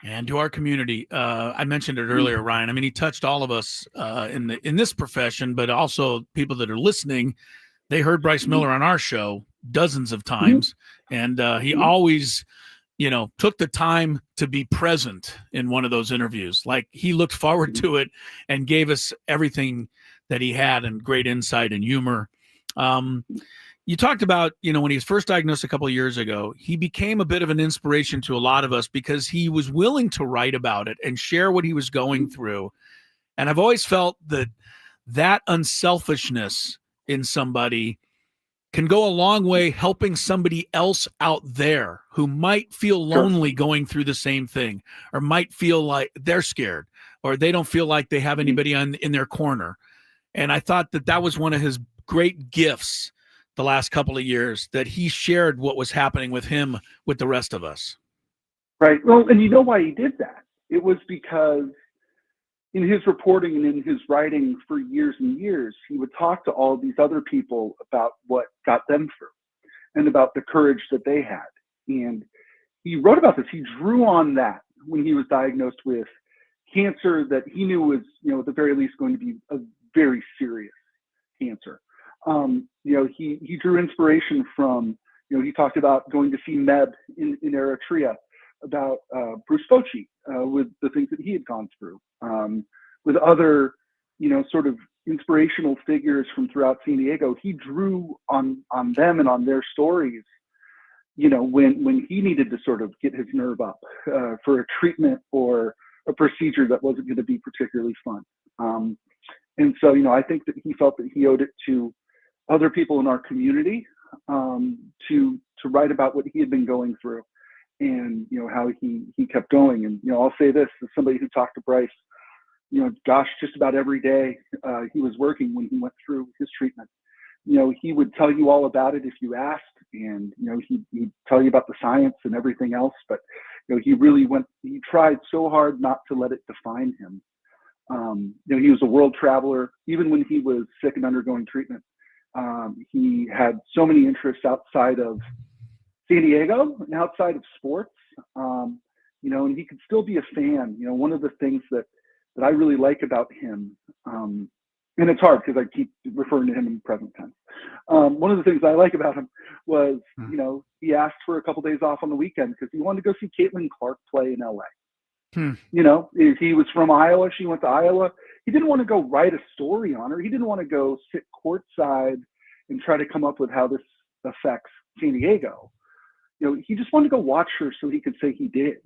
And to our community. I mentioned it earlier, Ryan. I mean, he touched all of us in this profession, but also people that are listening. They heard Bryce Miller on our show dozens of times, and he always, took the time to be present in one of those interviews. Like, he looked forward to it and gave us everything that he had and great insight and humor. You talked about, when he was first diagnosed a couple of years ago, he became a bit of an inspiration to a lot of us because he was willing to write about it and share what he was going through. And I've always felt that unselfishness in somebody can go a long way helping somebody else out there who might feel lonely going through the same thing, or might feel like they're scared, or they don't feel like they have anybody in their corner. And I thought that was one of his great gifts the last couple of years, that he shared what was happening with him with the rest of us. Right. Well, and you know why he did that? It was because in his reporting and in his writing for years and years, he would talk to all these other people about what got them through and about the courage that they had. And he wrote about this. He drew on that when he was diagnosed with cancer that he knew was, at the very least going to be a very serious cancer. He drew inspiration from, he talked about going to see Meb in Eritrea, about Bruce Bochy with the things that he had gone through, with other, sort of inspirational figures from throughout San Diego. He drew on them and on their stories, when he needed to sort of get his nerve up for a treatment or a procedure that wasn't going to be particularly fun. And so, I think that he felt that he owed it to other people in our community to write about what he had been going through and, how he kept going. And, I'll say this as somebody who talked to Bryce, just about every day he was working when he went through his treatment. He would tell you all about it if you asked, and, he'd tell you about the science and everything else. But, he tried so hard not to let it define him. He was a world traveler. Even when he was sick and undergoing treatment, he had so many interests outside of San Diego and outside of sports, and he could still be a fan. One of the things that I really like about him, and it's hard because I keep referring to him in present tense. One of the things I like about him was, he asked for a couple days off on the weekend because he wanted to go see Caitlin Clark play in LA. If he was from Iowa, she went to Iowa. He didn't want to go write a story on her. He didn't want to go sit courtside and try to come up with how this affects San Diego. He just wanted to go watch her so he could say he did,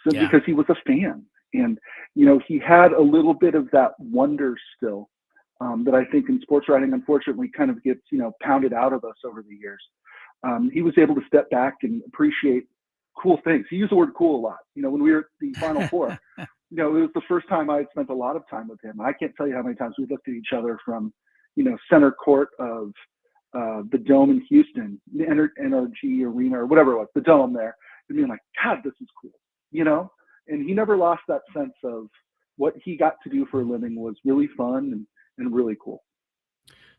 because he was a fan. And, he had a little bit of that wonder still that I think in sports writing, unfortunately, kind of gets, pounded out of us over the years. He was able to step back and appreciate cool things. He used the word cool a lot. When we were at the Final Four, it was the first time I had spent a lot of time with him. I can't tell you how many times we looked at each other from, center court of the Dome in Houston, the NRG Arena or whatever it was, the Dome there, and being like, God, this is cool, And he never lost that sense of what he got to do for a living was really fun and really cool.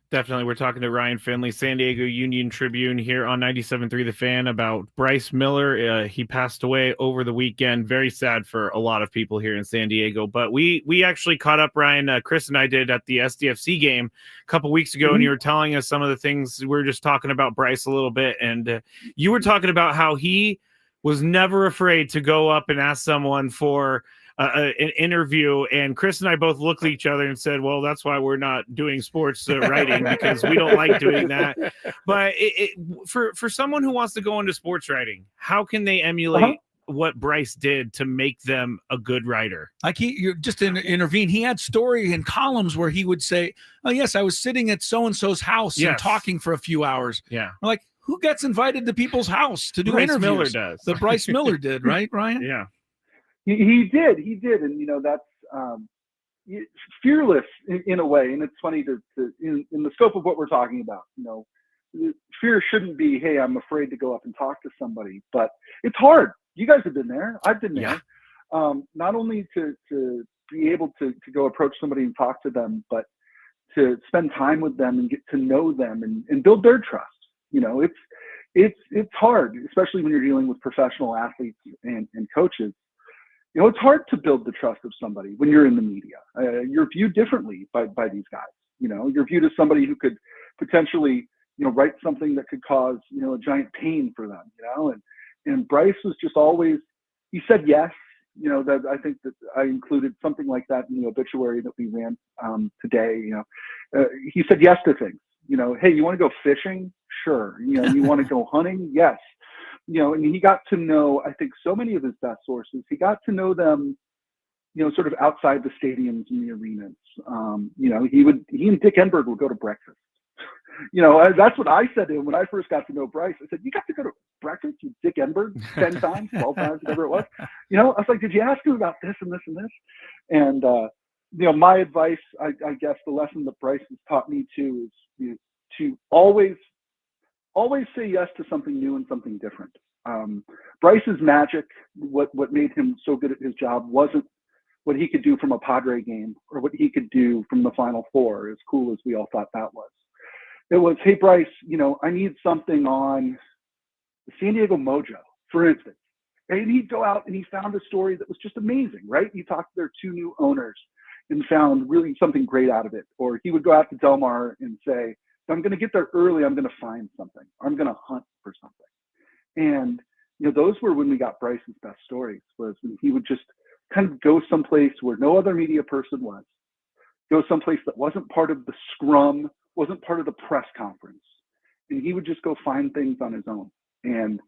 Definitely. We're talking to Ryan Finley, San Diego Union Tribune here on 97.3 The Fan about Bryce Miller. He passed away over the weekend. Very sad for a lot of people here in San Diego. But we actually caught up, Ryan, Chris and I did at the SDFC game a couple weeks ago, and you were telling us some of the things. We were just talking about Bryce a little bit, and you were talking about how he was never afraid to go up and ask someone for an interview, and Chris and I both looked at each other and said, well, that's why we're not doing sports writing, because we don't like doing that. But for someone who wants to go into sports writing, how can they emulate what Bryce did to make them a good writer? Like you just intervene. He had story in columns where he would say, oh yes, I was sitting at so-and-so's house and talking for a few hours. Yeah. We're like, who gets invited to people's house to do Bryce interviews? Miller does. The Bryce Miller did, right, Ryan? Yeah. He did, and that's fearless in a way. And it's funny to in the scope of what we're talking about. Fear shouldn't be, hey, I'm afraid to go up and talk to somebody, but it's hard. You guys have been there. I've been there. Not only to be able to go approach somebody and talk to them, but to spend time with them and get to know them and build their trust. It's hard, especially when you're dealing with professional athletes and coaches. It's hard to build the trust of somebody when you're in the media. You're viewed differently by these guys. You're viewed as somebody who could potentially, write something that could cause, a giant pain for them, and Bryce was just always, he said yes. That I think that I included something like that in the obituary that we ran today. He said yes to things. Hey, you want to go fishing? Sure. You want to go hunting? Yes. And he got to know, I think, so many of his best sources. He got to know them, sort of outside the stadiums and the arenas. He and Dick Enberg would go to breakfast. That's what I said to him when I first got to know Bryce. I said, you got to go to breakfast with Dick Enberg 10 times, 12 times, whatever it was. I was like, did you ask him about this and this and this? And, my advice, I guess the lesson that Bryce has taught me too is to always say yes to something new and something different. Bryce's magic, what made him so good at his job, wasn't what he could do from a Padre game or what he could do from the Final Four, as cool as we all thought that was. It was, hey, Bryce, I need something on the San Diego Mojo, for instance. And he'd go out and he found a story that was just amazing, right? He talked to their two new owners and found really something great out of it. Or he would go out to Del Mar and say, I'm going to get there early. I'm going to find something. I'm going to hunt for something. And, those were when we got Bryce's best stories, was when he would just kind of go someplace where no other media person was, go someplace that wasn't part of the scrum, wasn't part of the press conference. And he would just go find things on his own. And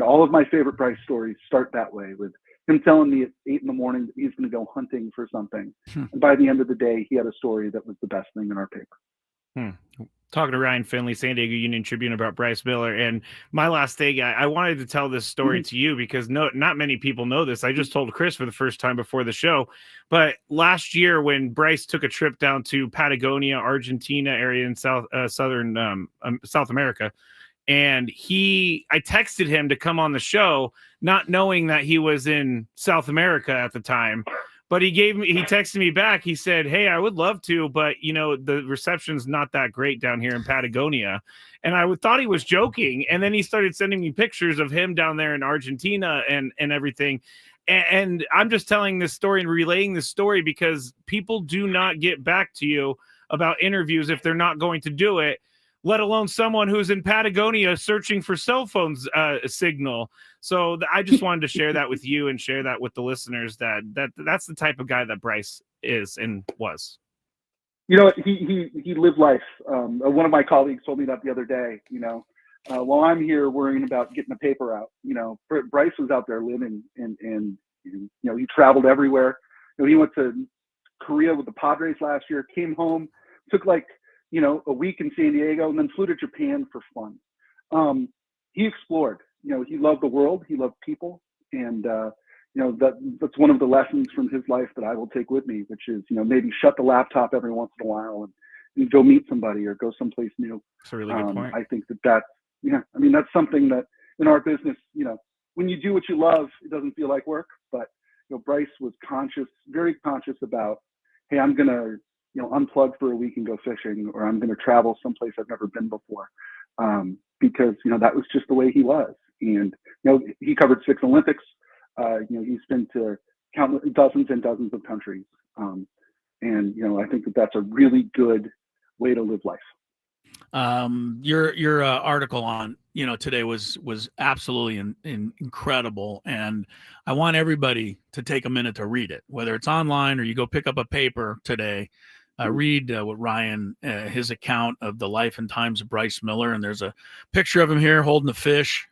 all of my favorite Bryce stories start that way, with him telling me at 8 a.m. that he's going to go hunting for something. And by the end of the day, he had a story that was the best thing in our paper. Talking to Ryan Finley, San Diego Union Tribune, about Bryce Miller. And my last thing, I wanted to tell this story to you because not many people know this. I just told Chris for the first time before the show. But last year, when Bryce took a trip down to Patagonia, Argentina area in South America, and I texted him to come on the show, not knowing that he was in South America at the time. But he texted me back. He said, hey, I would love to, but, the reception's not that great down here in Patagonia. And I thought he was joking. And then he started sending me pictures of him down there in Argentina and everything. And I'm just telling this story and relaying this story because people do not get back to you about interviews if they're not going to do it, let alone someone who's in Patagonia searching for cell phones signal. So I just wanted to share that with you and share that with the listeners, that's the type of guy that Bryce is and was. He lived life. One of my colleagues told me that the other day, while I'm here worrying about getting the paper out, Bryce was out there living and he traveled everywhere. He went to Korea with the Padres last year, came home, took a week in San Diego, and then flew to Japan for fun. He explored. He loved the world. He loved people. And, that's one of the lessons from his life that I will take with me, which is, maybe shut the laptop every once in a while and go meet somebody or go someplace new. That's a really good point. I think that's something that in our business, when you do what you love, it doesn't feel like work. But Bryce was very conscious about, hey, I'm gonna unplug for a week and go fishing, or I'm gonna travel someplace I've never been before, because that was just the way he was. And he covered 6 Olympics. He's been to countless dozens and dozens of countries, and I think that's a really good way to live life. Your article on today was absolutely incredible, and I want everybody to take a minute to read it, whether it's online or you go pick up a paper today. Read what Ryan, his account of the life and times of Bryce Miller, and there's a picture of him here holding a fish.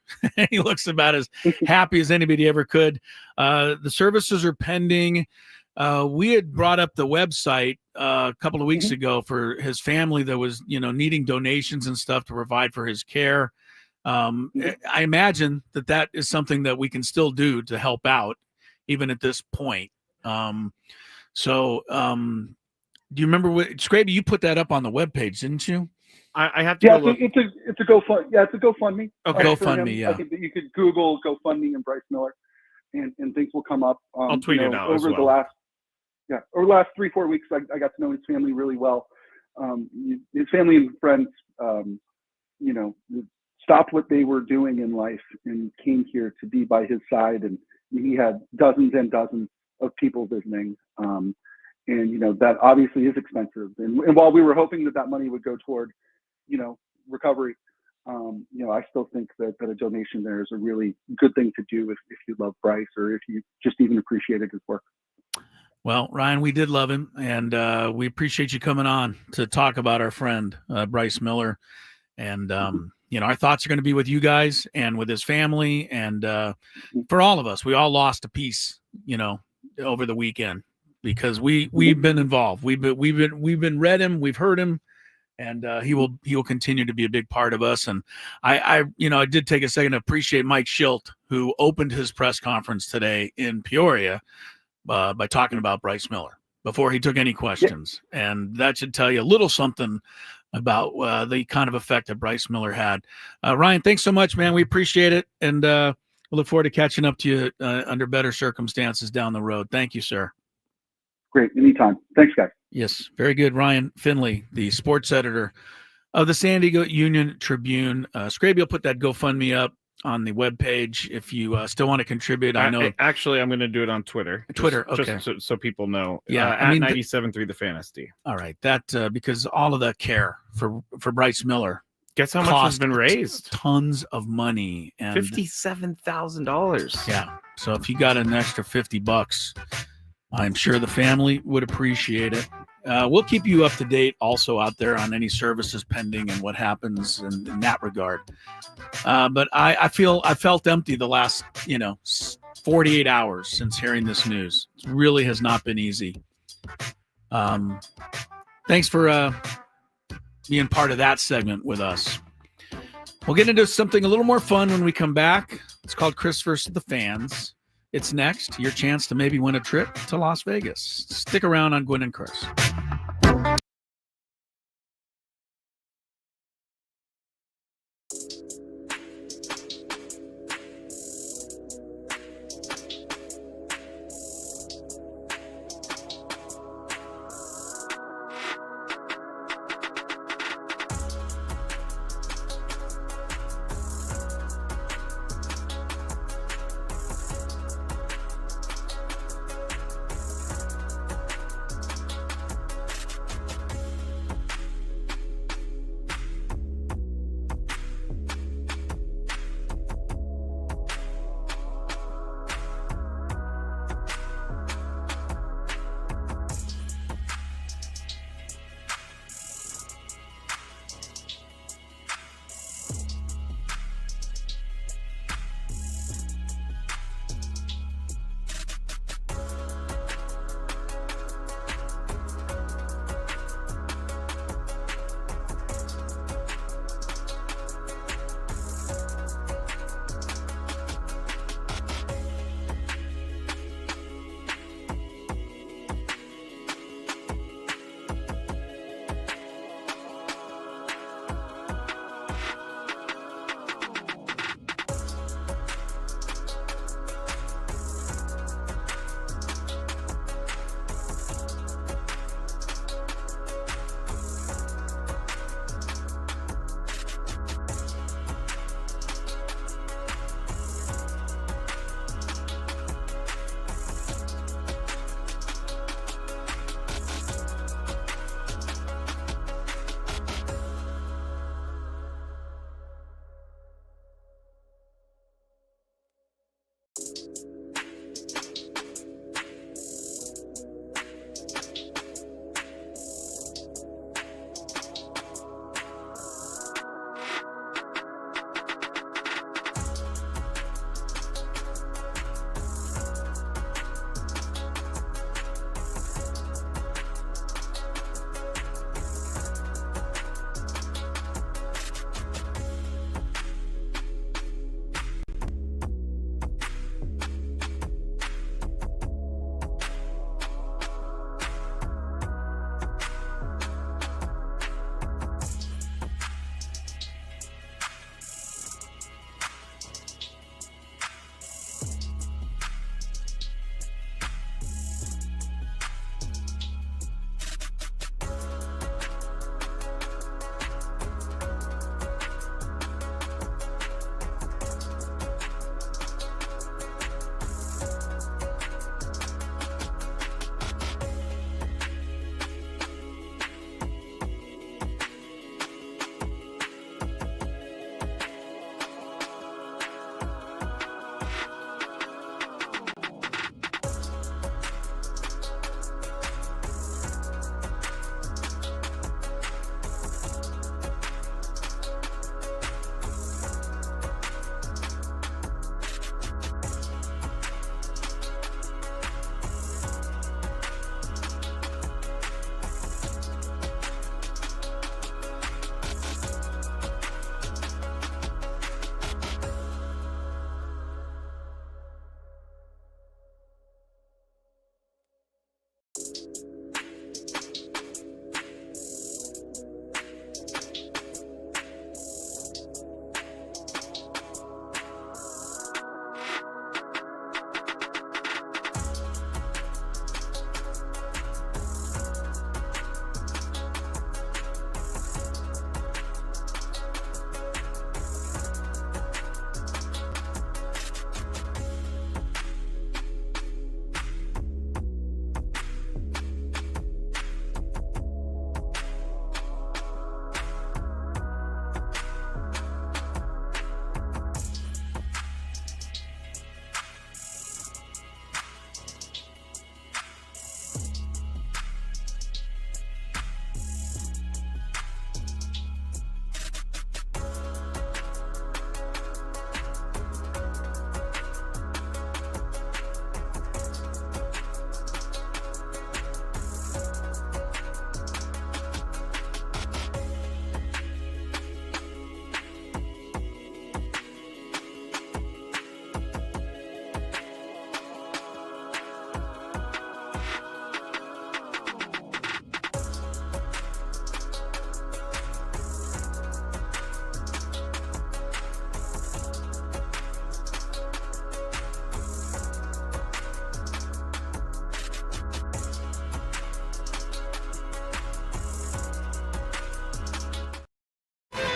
He looks about as happy as anybody ever could. The services are pending. We had brought up the website a couple of weeks ago for his family that was, needing donations and stuff to provide for his care. I imagine that is something that we can still do to help out, even at this point. Do you remember what Skraby? You put that up on the webpage, didn't you? I have to. Yeah, it's a GoFundMe. Yeah, it's a GoFundMe. Okay, GoFundMe. Yeah, I think that you could Google GoFundMe and Bryce Miller, and things will come up. I'll tweet it out over the last 3-4 weeks. I got to know his family really well. His family and friends, stopped what they were doing in life and came here to be by his side. And he had dozens and dozens of people visiting. And that obviously is expensive. And while we were hoping that money would go toward, recovery, I still think that a donation there is a really good thing to do if you love Bryce, or if you just even appreciated his work. Well, Ryan, we did love him, and we appreciate you coming on to talk about our friend, Bryce Miller. And, our thoughts are going to be with you guys and with his family. And for all of us, we all lost a piece, over the weekend, because we've been involved. We've been read him, we've heard him, and he will continue to be a big part of us. And I did take a second to appreciate Mike Schilt, who opened his press conference today in Peoria by talking about Bryce Miller before he took any questions. Yeah. And that should tell you a little something about the kind of effect that Bryce Miller had. Ryan, thanks so much, man. We appreciate it. And we'll look forward to catching up to you under better circumstances down the road. Thank you, sir. Great. Anytime. Thanks, guys. Yes. Very good. Ryan Finley, the sports editor of the San Diego Union Tribune. Skraby will put that GoFundMe up on the webpage if you still want to contribute. I know. Actually, I'm going to do it on Twitter. Okay. Just so people know. Yeah. At 97.3 the Fan SD. All right. That because all of the care for Bryce Miller. Guess how much has been raised? Tons of money. And $57,000. Yeah. So if you got an extra $50, I'm sure the family would appreciate it. We'll keep you up to date also out there on any services pending and what happens in that regard. But I felt empty the last 48 hours since hearing this news. It really has not been easy. Thanks for being part of that segment with us. We'll get into something a little more fun when we come back. It's called Chris versus the Fans. It's next, your chance to maybe win a trip to Las Vegas. Stick around on Gwynn and Chris.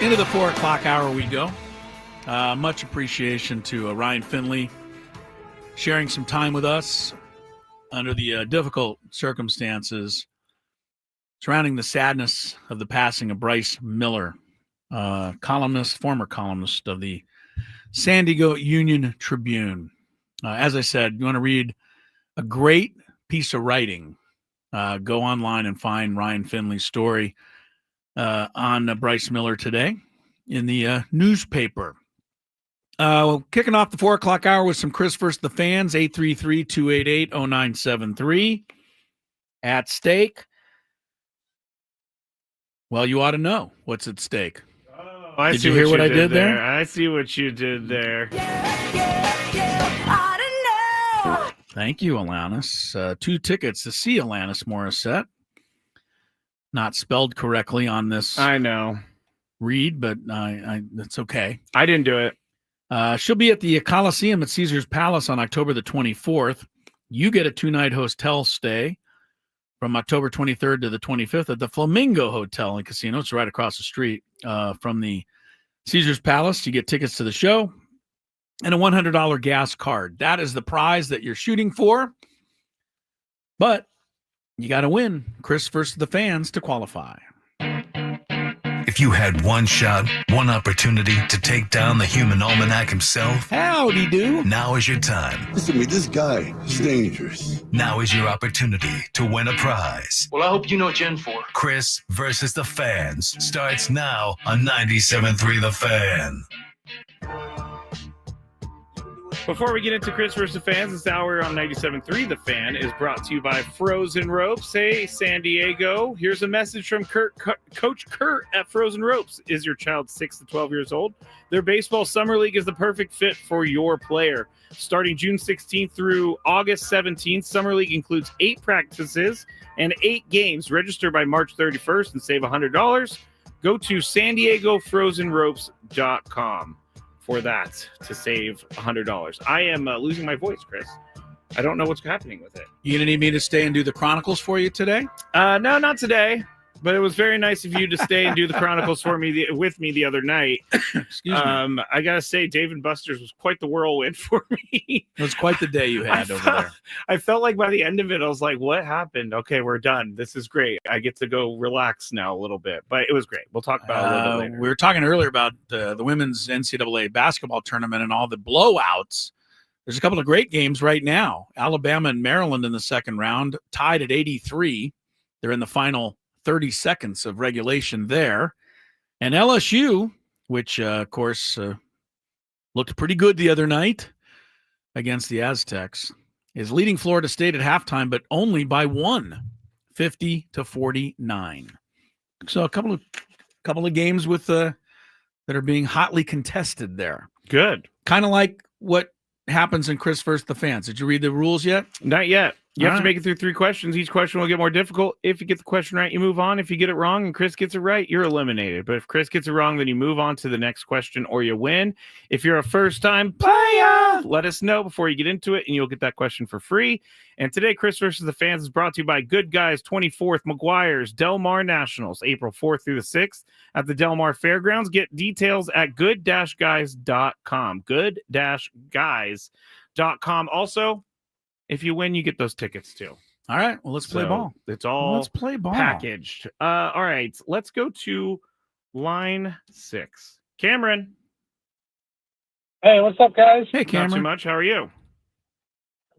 Into the 4 o'clock hour we go. Much appreciation to Ryan Finley sharing some time with us under the difficult circumstances surrounding the sadness of the passing of Bryce Miller, former columnist of the San Diego Union Tribune. As I said, you want to read a great piece of writing, go online and find Ryan Finley's story on Bryce Miller today in the newspaper. Kicking off the 4 o'clock hour with some Chris versus the Fans, 833-288-0973. At stake. Well, you ought to know what's at stake. Did you hear what I did there? I see what you did there. Thank you, Alanis. 2 tickets to see Alanis Morissette. Not spelled correctly on this. I know. Read, but that's okay. I didn't do it. She'll be at the Coliseum at Caesar's Palace on October the 24th. You get a 2-night hotel stay from October 23rd to the 25th at the Flamingo Hotel and Casino. It's right across the street from the Caesar's Palace. You get tickets to the show and a $100 gas card. That is the prize that you're shooting for. But you got to win Chris versus the Fans to qualify. If you had one shot, one opportunity to take down the human almanac himself, howdy do. Now is your time. Listen to me, this guy is dangerous. Now is your opportunity to win a prize. Well, I hope you know what you're in for. Chris versus the Fans starts now on 97.3 The Fan. Before we get into Chris versus the Fans, this hour on 97.3 The Fan is brought to you by Frozen Ropes. Hey, San Diego. Here's a message from Coach Kurt at Frozen Ropes. Is your child 6 to 12 years old? Their baseball summer league is the perfect fit for your player. Starting June 16th through August 17th, summer league includes 8 practices and 8 games. Register by March 31st and save $100. Go to SanDiegoFrozenRopes.com. for that to save $100. I am losing my voice, Chris. I don't know what's happening with it. You gonna need me to stay and do the Chronicles for you today? No, not today. But it was very nice of you to stay and do the Chronicles for me with me the other night. Excuse me. I gotta say, Dave and Buster's was quite the whirlwind for me. It was quite the day you had over there. I felt like by the end of it, I was like, "What happened? Okay, we're done. This is great. I get to go relax now a little bit." But it was great. We'll talk about it a little bit later. We were talking earlier about the women's NCAA basketball tournament and all the blowouts. There's a couple of great games right now. Alabama and Maryland in the second round, tied at 83. They're in the final 30 seconds of regulation there. And LSU, which, of course, looked pretty good the other night against the Aztecs, is leading Florida State at halftime, but only by 1, 50-49. So a couple of games with that are being hotly contested there. Good. Kind of like what happens in Chris versus the Fans. Did you read the rules yet? Not yet. You have to make it through 3 questions. Each question will get more difficult. If you get the question right, you move on. If you get it wrong and Chris gets it right, you're eliminated. But if Chris gets it wrong, then you move on to the next question or you win. If you're a first-time player, let us know before you get into it, and you'll get that question for free. And today, Chris versus the Fans is brought to you by Good Guys 24th McGuire's Del Mar Nationals, April 4th through the 6th at the Del Mar Fairgrounds. Get details at good-guys.com. Good-guys.com. Also, if you win, you get those tickets too. All right. Well, let's play ball. It's all let's play ball packaged. All right. Let's go to line 6. Cameron. Hey, what's up, guys? Hey, Cameron. Not too much. How are you?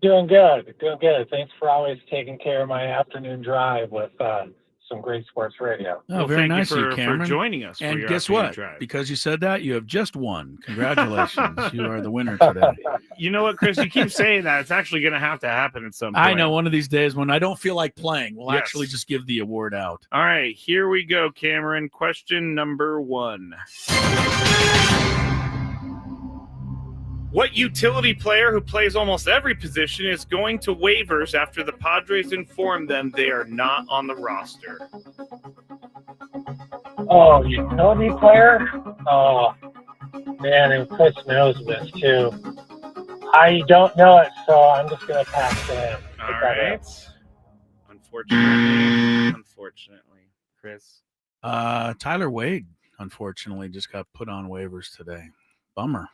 Doing good. Doing good. Thanks for always taking care of my afternoon drive with some great sports radio. Oh, well, very nice of you, Cameron. For joining us. And for guess what? Drive. Because you said that, you have just won. Congratulations. You are the winner today. You know what, Chris? You keep saying that. It's actually going to have to happen at some point. I know. One of these days when I don't feel like playing, we'll actually just give the award out. All right. Here we go, Cameron. Question number 1. What utility player who plays almost every position is going to waivers after the Padres inform them they are not on the roster? Oh, utility player? Oh, man, and Chris knows this too. I don't know it, so I'm just going to pass to him. All right. Unfortunately, Chris. Tyler Wade. unfortunately, just got put on waivers today. Bummer.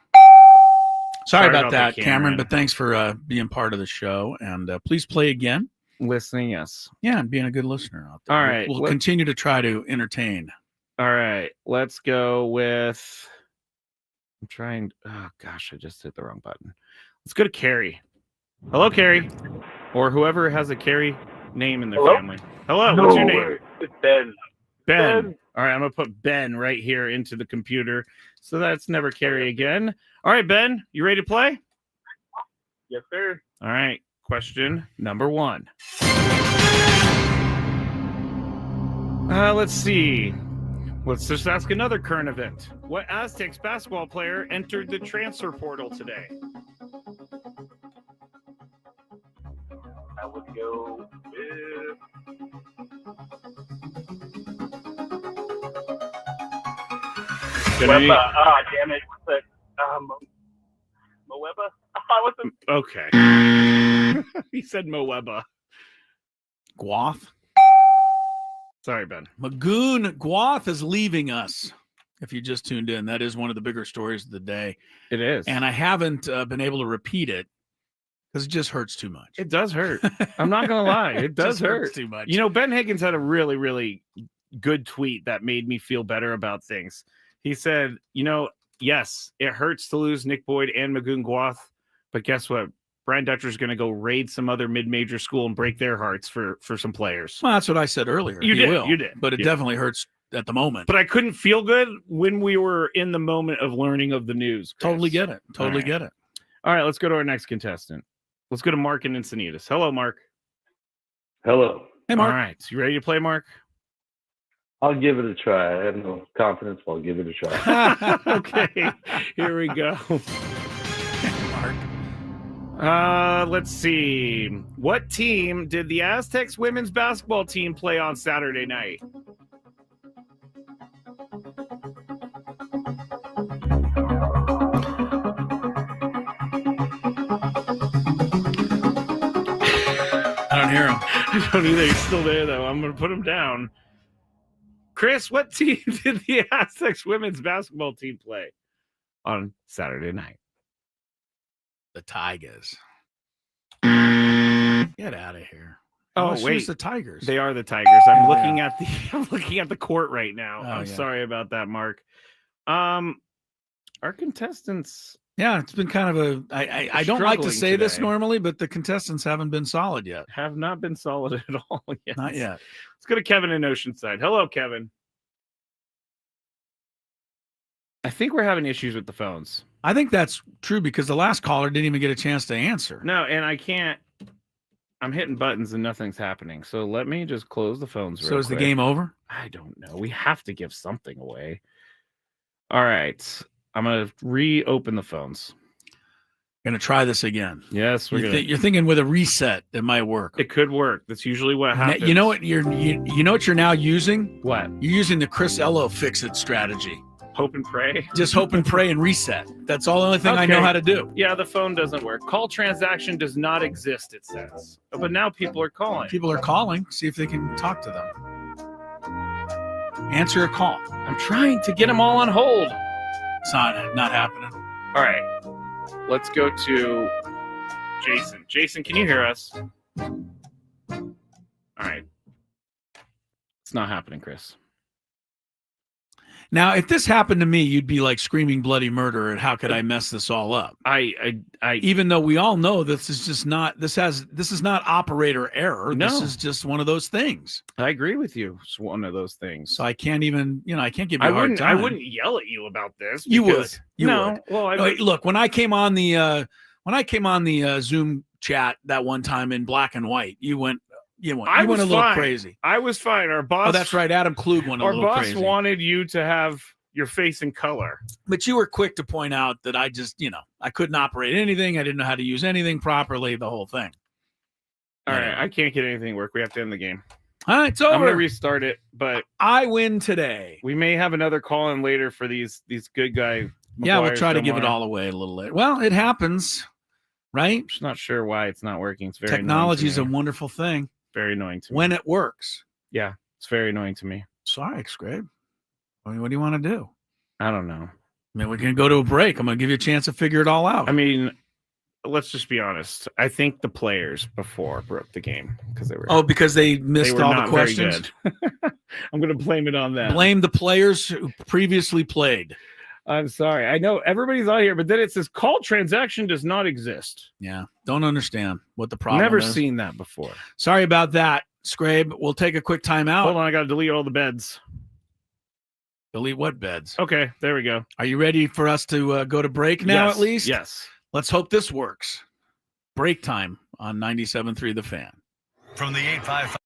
Sorry about that, Cameron, but thanks for being part of the show. And please play again. Listening, yes. Yeah, and being a good listener out there. All right. We'll continue to try to entertain. All right. Let's go with... I'm trying... Oh, gosh, I just hit the wrong button. Let's go to Carrie. Hello, Carrie. Or whoever has a Carrie name in their family. Hello, what's your name? It's Ben. Ben. All right, I'm going to put Ben right here into the computer. So that's never Carrie again. All right, Ben, you ready to play? Yes, sir. All right, question number 1. Let's see. Let's just ask another current event. What Aztecs basketball player entered the transfer portal today? I would go with... Webba. Damn it. What's that? Moeba? I wasn't... Okay. He said Moeba. Guath? Sorry, Ben. Magoon Guath is leaving us. If you just tuned in, that is one of the bigger stories of the day. It is. And I haven't been able to repeat it because it just hurts too much. It does hurt. I'm not going to lie. It does hurt too much. You know, Ben Higgins had a really, really good tweet that made me feel better about things. He said, you know, yes, it hurts to lose Nick Boyd and Magoon Guath, but guess what? Brian Dutcher's going to go raid some other mid-major school and break their hearts for some players. Well, that's what I said earlier. You did. You did. But it definitely hurts at the moment. But I couldn't feel good when we were in the moment of learning of the news. Chris. Totally get it. Totally get it. All right, let's go to our next contestant. Let's go to Mark in Encinitas. Hello, Mark. Hello. Hey, Mark. All right. You ready to play, Mark? I'll give it a try. I have no confidence, but I'll give it a try. Okay. Here we go. Mark. Let's see. What team did the Aztecs women's basketball team play on Saturday night? I don't hear him. I don't either. He's still there, though. I'm going to put him down. Chris, what team did the Aztecs women's basketball team play on Saturday night? The Tigers. Get out of here. Oh, wait. It's the Tigers. They are the Tigers. I'm looking at the court right now. I'm sorry about that, Mark. Our contestants. Yeah, it's been kind of I don't like to say this normally, but the contestants haven't been solid yet. Have not been solid at all yet. Not yet. Let's go to Kevin in Oceanside. Hello, Kevin. I think we're having issues with the phones. I think that's true because the last caller didn't even get a chance to answer. No, and I can't. I'm hitting buttons and nothing's happening. So let me just close the phones real quick. So is the game over? I don't know. We have to give something away. All right. I'm going to reopen the phones. Going to try this again. Yes, we're going to. You're thinking with a reset it might work. It could work. That's usually what happens. You know what you know what you're now using? What? You're using the Chris Ello fix-it strategy. Hope and pray? Just hope and pray and reset. That's all the only thing I know how to do. Yeah, the phone doesn't work. Call transaction does not exist, it says. But now people are calling. People are calling. See if they can talk to them. Answer a call. I'm trying to get them all on hold. It's not happening. All right. Let's go to Jason. Jason, can you hear us? All right. It's not happening, Chris. Now, if this happened to me, you'd be like screaming bloody murder and how could I mess this all up? I even though we all know this is just not this is not operator error. No. This is just one of those things. I agree with you. It's one of those things. So I can't even, I can't give you a hard time. I wouldn't yell at you about this. You would. You no. would. Well, look, when I came on the Zoom chat that one time in black and white, you went a little crazy. I was fine. Our boss. Oh, that's right. Adam Klug went a little crazy. Our boss wanted you to have your face in color. But you were quick to point out that I just, I couldn't operate anything. I didn't know how to use anything properly, the whole thing. All right. I can't get anything to work. We have to end the game. All right, it's over. I'm going to restart it, but I win today. We may have another call in later for these good guy. Yeah, we'll try to give it all away a little later. Well, it happens, right? I'm just not sure why it's not working. It's very Technology is a wonderful thing. Very annoying to me. When it works. Yeah, it's very annoying to me. Sorry, Skraby. I mean, what do you want to do? I don't know. I mean, we can go to a break. I'm going to give you a chance to figure it all out. I mean, let's just be honest. I think the players before broke the game because they were because they missed all the questions. I'm going to blame it on them. Blame the players who previously played. I'm sorry. I know everybody's on here, but then it says call transaction does not exist. Yeah, don't understand what the problem Never is. seen that before. Sorry about that, Skrabe. We'll take a quick timeout. Hold on, I got to delete all the beds. Delete what beds? Okay, there we go. Are you ready for us to go to break now Yes, at least? Yes. Let's hope this works. Break time on 97.3 The Fan. From the 855.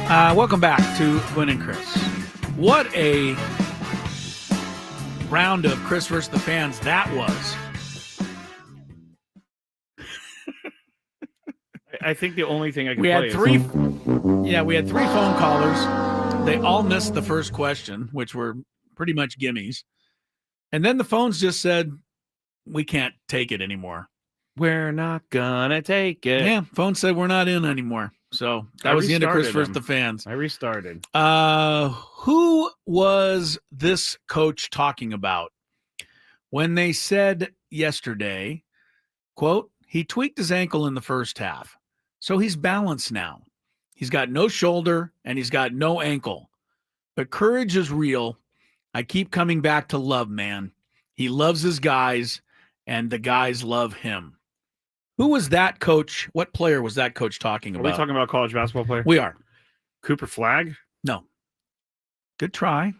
Welcome back to Gwynn and Chris. What a round of Chris versus the fans that was. I think the only thing I can We play had three phone callers. They all missed the first question, which were pretty much gimmies. And then the phones just said, we can't take it anymore. We're not gonna take it. Yeah, phone said we're not in anymore. So that was the end of Chris versus the fans. I restarted. Who was this coach talking about when they said yesterday, quote, he tweaked his ankle in the first half, so he's balanced now. He's got no shoulder and he's got no ankle. But courage is real. I keep coming back to love, man. He loves his guys and the guys love him. Who was that coach? What player was that coach talking about? Are we talking about a college basketball player? We are. Cooper Flagg? No. Good try.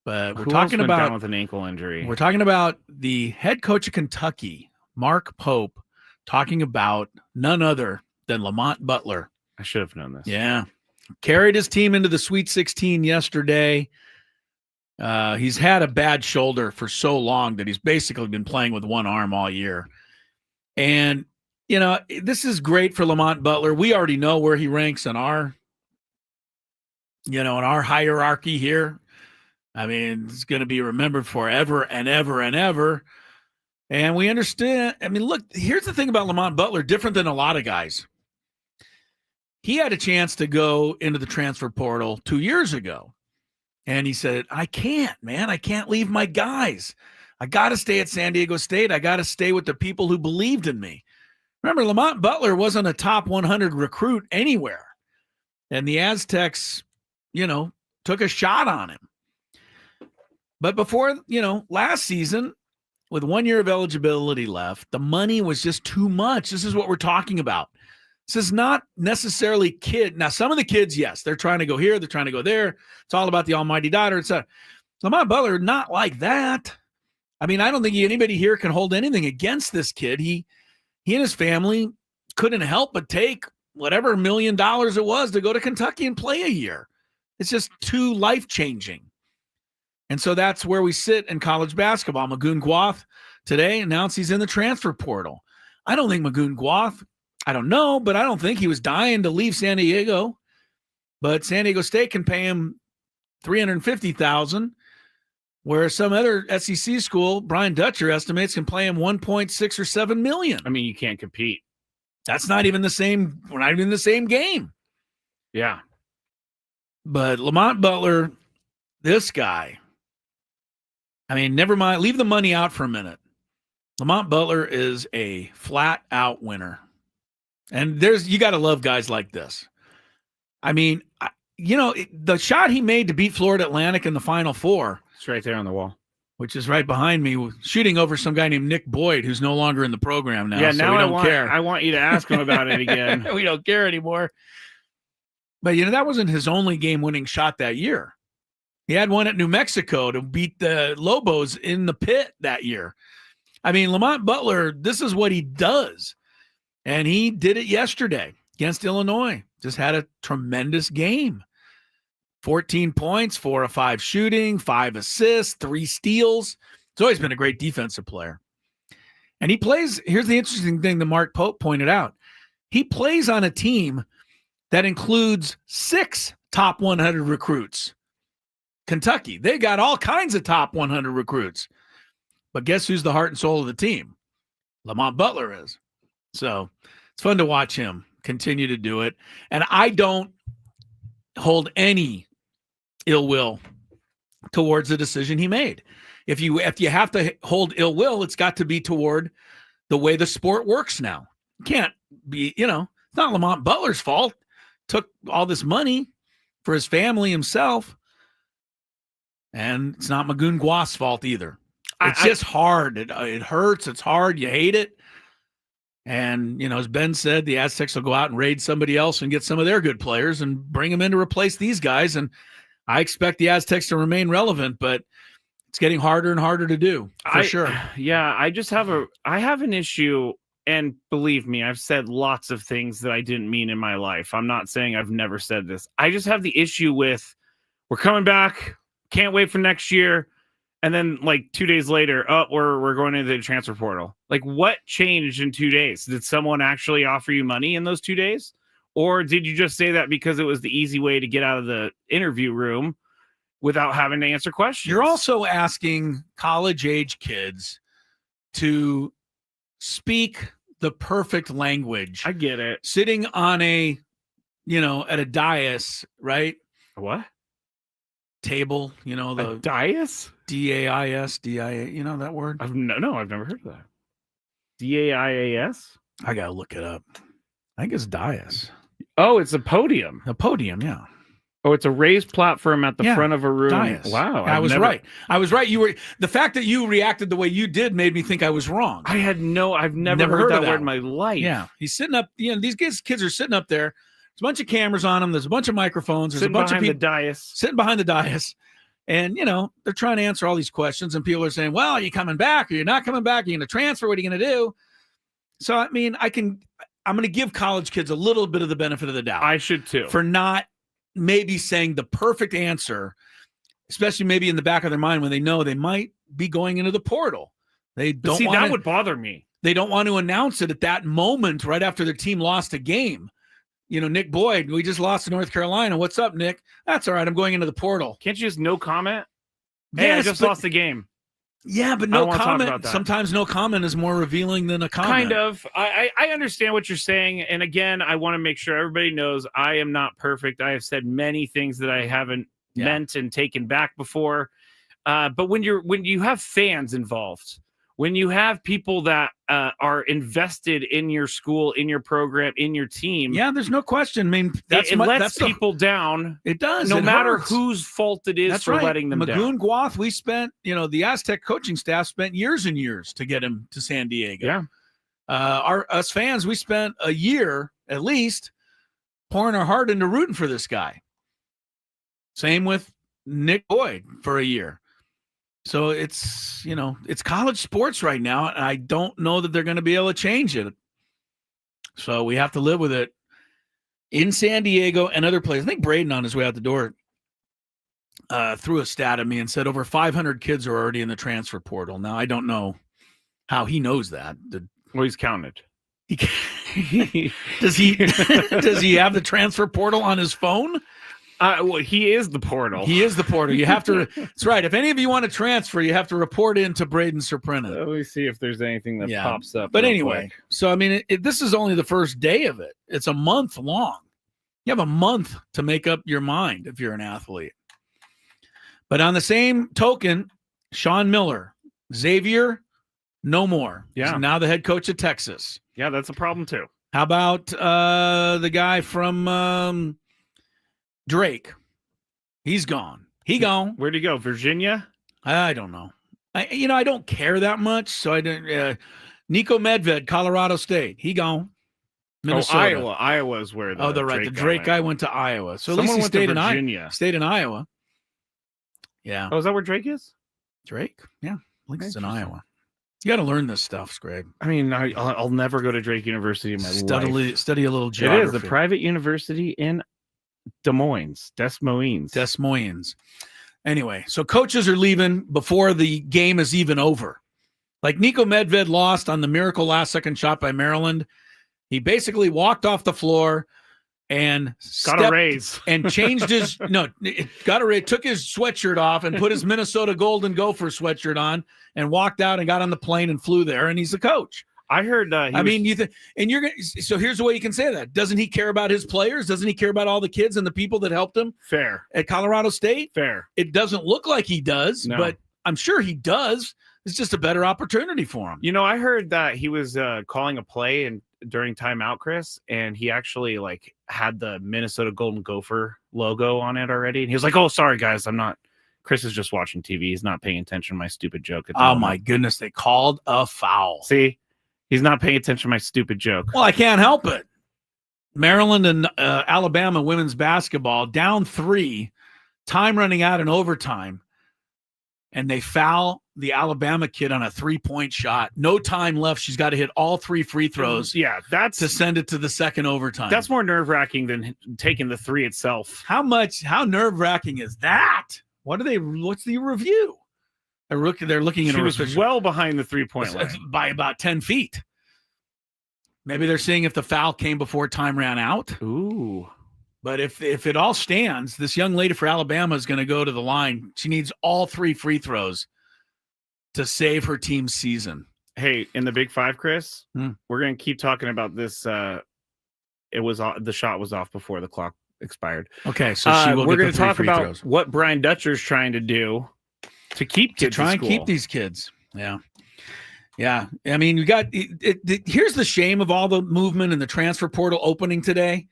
But we're Who talking else went about down with an ankle injury. We're talking about the head coach of Kentucky, Mark Pope, talking about none other than Lamont Butler. I should have known this. Yeah. Carried his team into the Sweet 16 yesterday. He's had a bad shoulder for so long that he's basically been playing with one arm all year. And, you know, this is great for Lamont Butler. We already know where he ranks in our hierarchy here. I mean, it's going to be remembered forever and ever and ever. And we understand. I mean, look, here's the thing about Lamont Butler, different than a lot of guys. He had a chance to go into the transfer portal 2 years ago. And he said, I can't, man. I can't leave my guys. I got to stay at San Diego State. I got to stay with the people who believed in me. Remember, Lamont Butler wasn't a top 100 recruit anywhere. And the Aztecs, took a shot on him. But before, last season, with 1 year of eligibility left, the money was just too much. This is what we're talking about. This is not necessarily kid. Now, some of the kids, yes, they're trying to go here. They're trying to go there. It's all about the almighty daughter. It's Lamont Butler, not like that. I mean, I don't think anybody here can hold anything against this kid. He and his family couldn't help but take whatever $1 million it was to go to Kentucky and play a year. It's just too life-changing. And so that's where we sit in college basketball. Magoon Gwath today announced he's in the transfer portal. I don't think Magoon Gwath, I don't know, but I don't think he was dying to leave San Diego. But San Diego State can pay him $350,000, where some other SEC school, Brian Dutcher estimates, can play him $1.6 or $7 million. I mean, you can't compete. That's not even the same. We're not even in the same game. Yeah. But Lamont Butler, this guy, I mean, never mind. Leave the money out for a minute. Lamont Butler is a flat-out winner. And you got to love guys like this. I mean, the shot he made to beat Florida Atlantic in the Final Four. It's right there on the wall. Which is right behind me, shooting over some guy named Nick Boyd, who's no longer in the program now. Yeah, so now we don't care. I want you to ask him about it again. We don't care anymore. But, that wasn't his only game-winning shot that year. He had one at New Mexico to beat the Lobos in the pit that year. I mean, Lamont Butler, this is what he does. And he did it yesterday against Illinois. Just had a tremendous game. 14 points, 4 of 5 shooting, 5 assists, 3 steals. He's always been a great defensive player. And he plays, here's the interesting thing that Mark Pope pointed out. He plays on a team that includes 6 top 100 recruits. Kentucky, they got all kinds of top 100 recruits. But guess who's the heart and soul of the team? Lamont Butler is. So it's fun to watch him continue to do it. And I don't hold any ill will towards the decision he made. If you have to hold ill will, it's got to be toward the way the sport works now. It can't be, it's not Lamont Butler's fault. Took all this money for his family himself. And it's not Magoon Gwath's fault either. It's just hard. It hurts. It's hard. You hate it. And, as Ben said, the Aztecs will go out and raid somebody else and get some of their good players and bring them in to replace these guys. And I expect the Aztecs to remain relevant, but it's getting harder and harder to do, for sure. Yeah, I have an issue and believe me, I've said lots of things that I didn't mean in my life. I'm not saying I've never said this. I just have the issue with we're coming back, can't wait for next year. And then like 2 days later, we're going into the transfer portal. Like, what changed in 2 days? Did someone actually offer you money in those 2 days? Or did you just say that because it was the easy way to get out of the interview room without having to answer questions? You're also asking college-age kids to speak the perfect language. I get it. Sitting on at a dais, right? What? Table, the dais? D-A-I-S, D-I-A, that word? I've never heard of that. D-A-I-A-S? I got to look it up. I think it's dais. Oh, it's a podium. A podium, yeah. Oh, it's a raised platform at the front of a room. Dais. Wow. I was right. The fact that you reacted the way you did made me think I was wrong. I've never heard that word in my life. Yeah. He's sitting up, these kids are sitting up there. There's a bunch of cameras on them. There's a bunch of microphones. There's a bunch of people sitting behind the dais. And, they're trying to answer all these questions. And people are saying, well, are you coming back? Are you not coming back? Are you going to transfer? What are you going to do? So, I mean, I'm going to give college kids a little bit of the benefit of the doubt. I should too. For not maybe saying the perfect answer, especially maybe in the back of their mind when they know they might be going into the portal. They don't want that would bother me. They don't want to announce it at that moment right after their team lost a game. Nick Boyd, we just lost to North Carolina. What's up, Nick? That's all right. I'm going into the portal. Can't you just no comment? Hey, yes, I just lost the game. Yeah, but no comment. Sometimes no comment is more revealing than a comment. Kind of. I understand what you're saying. And again, I want to make sure everybody knows I am not perfect. I have said many things that I haven't meant and taken back before. But when you have fans involved, when you have people that are invested in your school, in your program, in your team. Yeah, there's no question. I mean, it lets people down. It does. No matter hurts. Whose fault it is for letting them down. Magoon Guath, we spent, the Aztec coaching staff spent years and years to get him to San Diego. Yeah. Us fans, we spent a year at least pouring our heart into rooting for this guy. Same with Nick Boyd for a year. So it's college sports right now, and I don't know that they're going to be able to change it. So we have to live with it in San Diego and other places. I think Braden on his way out the door threw a stat at me and said over 500 kids are already in the transfer portal. Now, I don't know how he knows that. Well, he's counted. Does he have the transfer portal on his phone? Well, he is the portal. He is the portal. You have to. That's right. If any of you want to transfer, you have to report in to Braden Surprenant. Let me see if there's anything that pops up. But anyway, so I mean, this is only the first day of it. It's a month long. You have a month to make up your mind if you're an athlete. But on the same token, Sean Miller, Xavier, no more. Yeah. He's now the head coach of Texas. Yeah, that's a problem too. How about the guy from Drake? He's gone. He gone. Where'd he go? Virginia? I don't know. I don't care that much. So I didn't. Nico Medved, Colorado State. He gone. Minnesota. Iowa. Iowa's where the they're right. The Drake guy went to Iowa. So someone at least he went stayed to in Virginia. Stayed in Iowa. Yeah. Oh, is that where Drake is? Drake? Yeah. I think it's in Iowa. You got to learn this stuff, Skrabe. I mean, I'll never go to Drake University in my life. Study a little geography. It is the private university in Des Moines. Anyway, so coaches are leaving before the game is even over. Like Nico Medved lost on the miracle last second shot by Maryland. He basically walked off the floor and got a raise and changed his took his sweatshirt off and put his Minnesota Golden Gopher sweatshirt on and walked out and got on the plane and flew there, and he's the coach. I heard so here's the way you can say that. Doesn't he care about his players? Doesn't he care about all the kids and the people that helped him? Fair. At Colorado State? Fair. It doesn't look like he does, but I'm sure he does. It's just a better opportunity for him. I heard that he was calling a play and during timeout, Chris, and he actually had the Minnesota Golden Gopher logo on it already. And he was like, "Oh, sorry guys, Chris is just watching TV. He's not paying attention to my stupid joke." My goodness, they called a foul. See, he's not paying attention to my stupid joke. Well, I can't help it. Maryland and Alabama women's basketball down 3, time running out in overtime. and they foul the Alabama kid on a 3-point shot. No time left. She's got to hit all 3 free throws. Yeah, that's to send it to the second overtime. That's more nerve-wracking than taking the 3 itself. How nerve-wracking is that? What's the review? They're looking at She was well behind the 3-point line by about 10 feet. Maybe they're seeing if the foul came before time ran out. Ooh. But if it all stands, this young lady for Alabama is going to go to the line. She needs all 3 free throws to save her team's season. Hey, in the Big Five, Chris, we're going to keep talking about this. The shot was off before the clock expired. Okay, so we're going to talk about what Brian Dutcher's trying to do to keep kids and keep these kids. Yeah. Yeah. I mean, you got here's the shame of all the movement and the transfer portal opening today.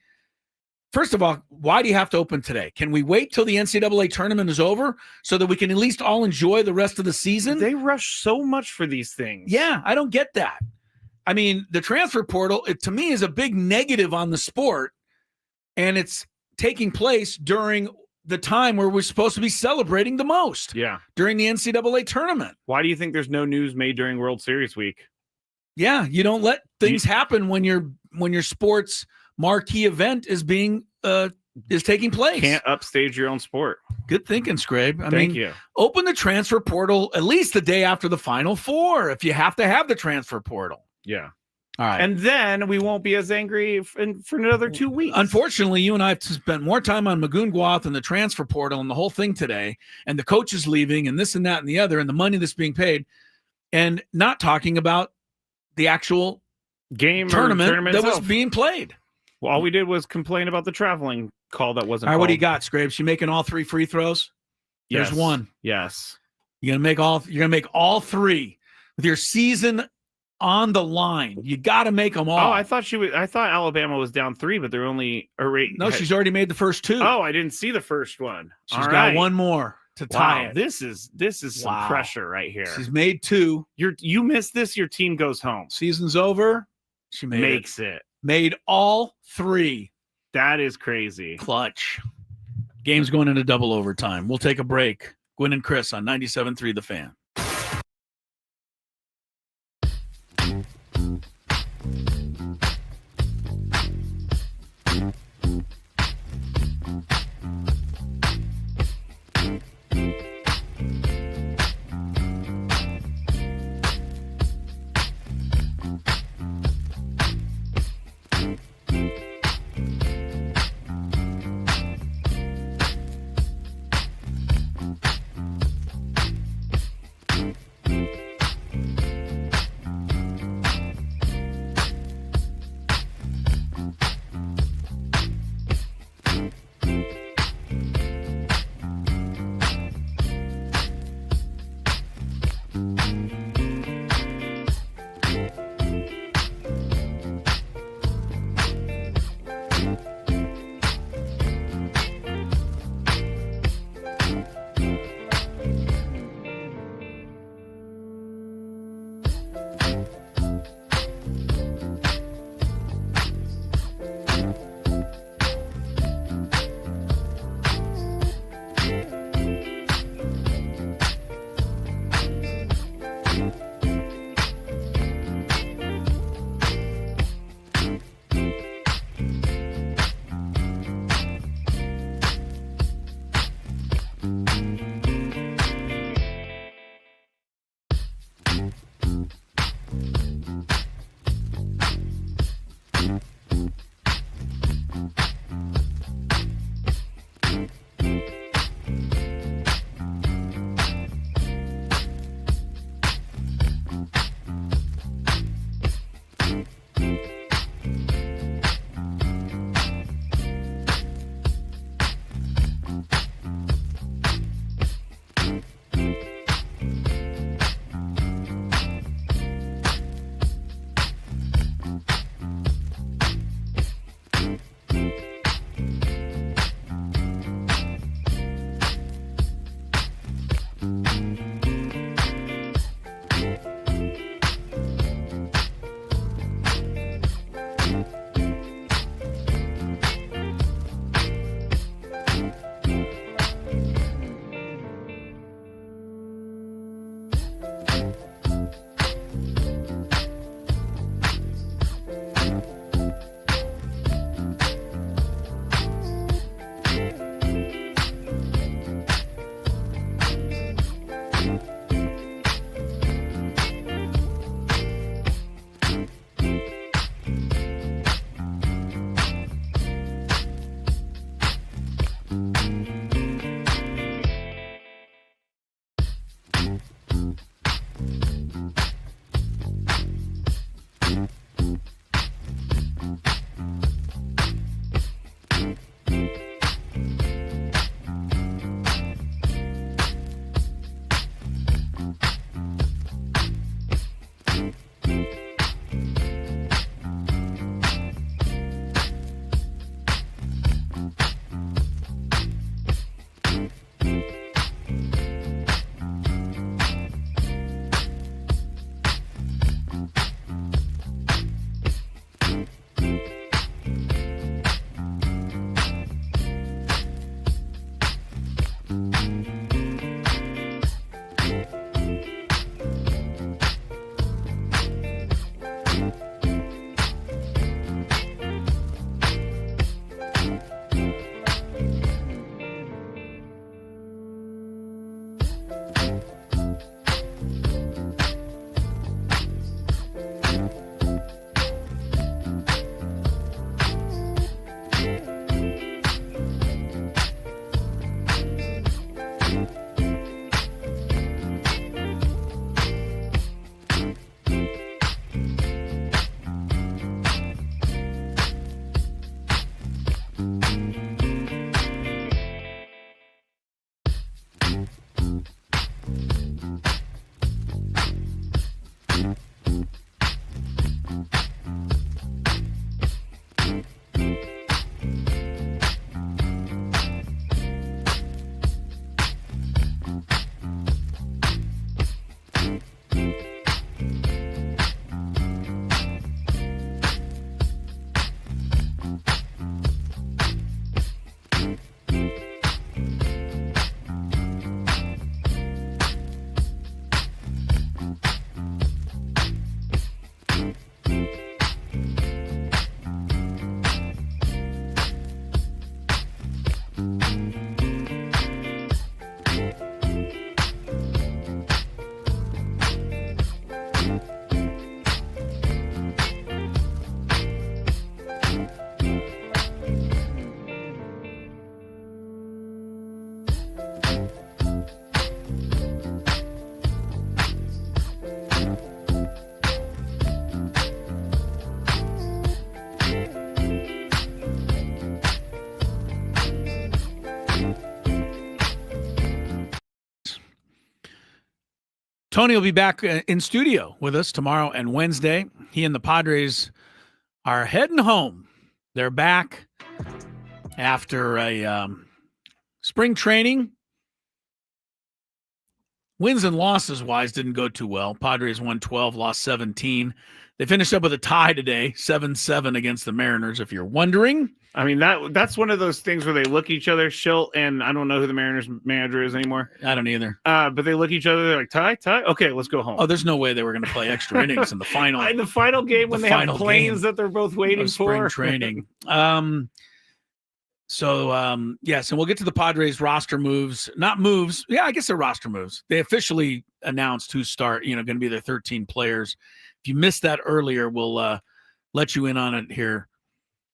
First of all, why do you have to open today? Can we wait till the NCAA tournament is over so that we can at least all enjoy the rest of the season? They rush so much for these things. Yeah, I don't get that. I mean, the transfer portal, to me, is a big negative on the sport, and it's taking place during the time where we're supposed to be celebrating the most. Yeah. During the NCAA tournament. Why do you think there's no news made during World Series week? Yeah, you don't let things happen when your sports marquee event is taking place. Can't upstage your own sport. Good thinking, Skrabe. Thank you. Open the transfer portal at least the day after the Final Four if you have to have the transfer portal. Yeah. All right. And then we won't be as angry for another 2 weeks. Unfortunately, you and I have spent more time on Magungwath and the transfer portal and the whole thing today, and the coaches leaving and this and that and the other and the money that's being paid, and not talking about the actual game tournament that itself was being played. Well, all we did was complain about the traveling call that wasn't all right, called. what do you got, Scrapes? You making all 3 free throws? Yes. There's one. Yes. You're gonna make all 3 with your season on the line. You got to make them all. Oh, I thought Alabama was down 3, but they're only No, she's already made the first 2. Oh, I didn't see the first one. She's got one more to tie it. This is some pressure right here. She's made 2. You miss this, your team goes home. Season's over. She makes it. Made all 3. That is crazy. Clutch. Game's going into double overtime. We'll take a break. Gwynn and Chris on 97.3 The Fan. Tony will be back in studio with us tomorrow and Wednesday. He and the Padres are heading home. They're back after a spring training. Wins and losses wise didn't go too well. Padres won 12, lost 17. They finished up with a tie today, 7-7 against the Mariners, if you're wondering. I mean, that's one of those things where they look at each other, Schilt, and I don't know who the Mariners manager is anymore. I don't either. But they look at each other, they're like, tie? Okay, let's go home. Oh, there's no way they were going to play extra innings in the final. In the final game when they have planes that they're both waiting for. Spring training. Yes, and we'll get to the Padres roster moves. Not moves. Yeah, I guess they're roster moves. They officially announced who's going to be their 13 players. If you missed that earlier, we'll let you in on it here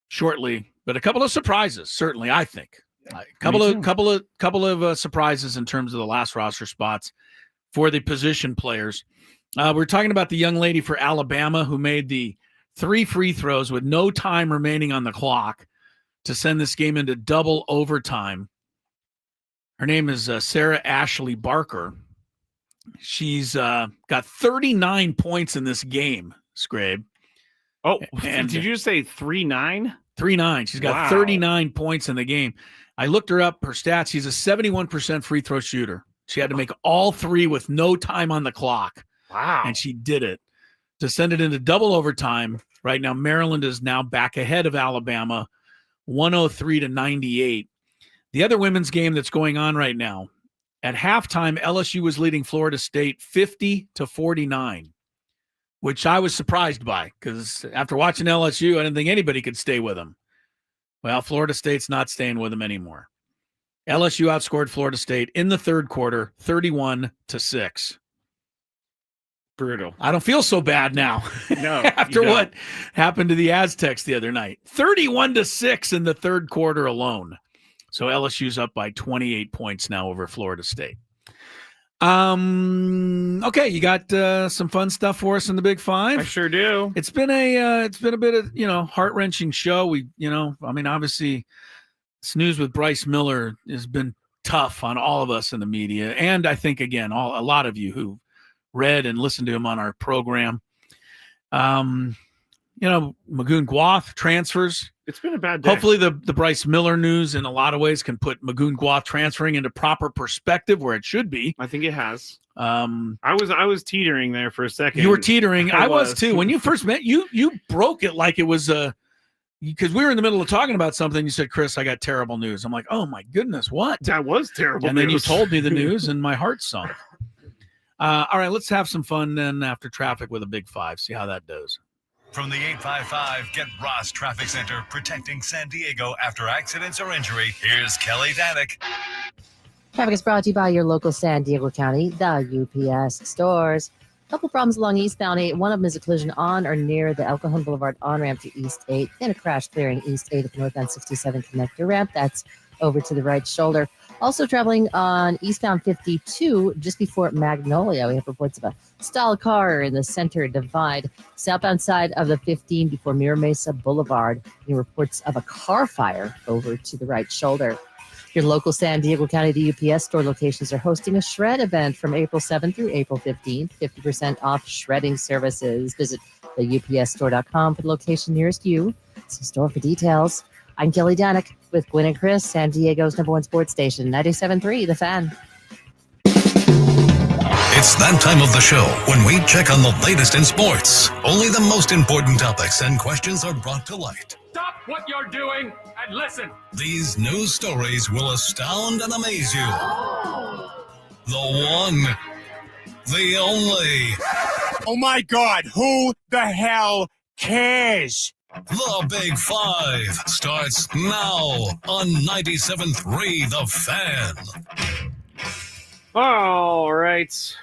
shortly. But a couple of surprises, certainly, I think. A couple of surprises in terms of the last roster spots for the position players. We're talking about the young lady for Alabama who made the 3 free throws with no time remaining on the clock to send this game into double overtime. Her name is Sarah Ashley Barker. She's got 39 points in this game, Skrabe. Oh, and did you say 3-9? 3-9. She's got 39 points in the game. I looked her up, her stats. She's a 71% free throw shooter. She had to make all 3 with no time on the clock. Wow. And she did it. To send it into double overtime, right now Maryland is now back ahead of Alabama, 103-98. The other women's game that's going on right now, at halftime, LSU was leading Florida State 50-49. Which I was surprised by because after watching LSU, I didn't think anybody could stay with them. Well, Florida State's not staying with them anymore. LSU outscored Florida State in the third quarter, 31-6. Brutal. I don't feel so bad now. No. After what happened to the Aztecs the other night. 31-6 in the third quarter alone. So LSU's up by 28 points now over Florida State. Okay, you got some fun stuff for us in the Big Five? I sure do. It's been a bit of heart-wrenching show. Obviously this news with Bryce Miller has been tough on all of us in the media, and I think again a lot of you who read and listened to him on our program. Magoon Gwath transfers. It's been a bad day. Hopefully the Bryce Miller news in a lot of ways can put Magoon Gwath transferring into proper perspective where it should be. I think it has. I was teetering there for a second. You were teetering. I was too. When you first met, you broke it like it was because we were in the middle of talking about something. You said, Chris, I got terrible news. I'm like, oh my goodness, what? That was terrible and news. Then you told me the news and my heart sunk. All right, let's have some fun then after traffic with a Big Five. See how that does. From the 855 Get Ross Traffic Center, protecting San Diego after accidents or injury, here's Kelly Danick. Traffic is brought to you by your local San Diego County, the UPS stores. A couple problems along eastbound 8. One of them is a collision on or near the El Cajon Boulevard on-ramp to East 8. Then a crash clearing East 8 at the northbound 67 connector ramp. That's over to the right shoulder. Also traveling on eastbound 52 just before Magnolia. We have reports of a stalled car in the center divide. Southbound side of the 15 before Mira Mesa Boulevard. Reports of a car fire over to the right shoulder. Your local San Diego County UPS store locations are hosting a shred event from April 7th through April 15th. 50% off shredding services. Visit theupsstore.com for the location nearest you. See store for details. I'm Kelly Danik with Gwynn and Chris, San Diego's #1 sports station, 97.3 The Fan. It's that time of the show when we check on the latest in sports. Only the most important topics and questions are brought to light. Stop what you're doing and listen. These news stories will astound and amaze you. The one, the only. Oh my God, who the hell cares? The Big Five starts now on 97.3 The Fan. All right.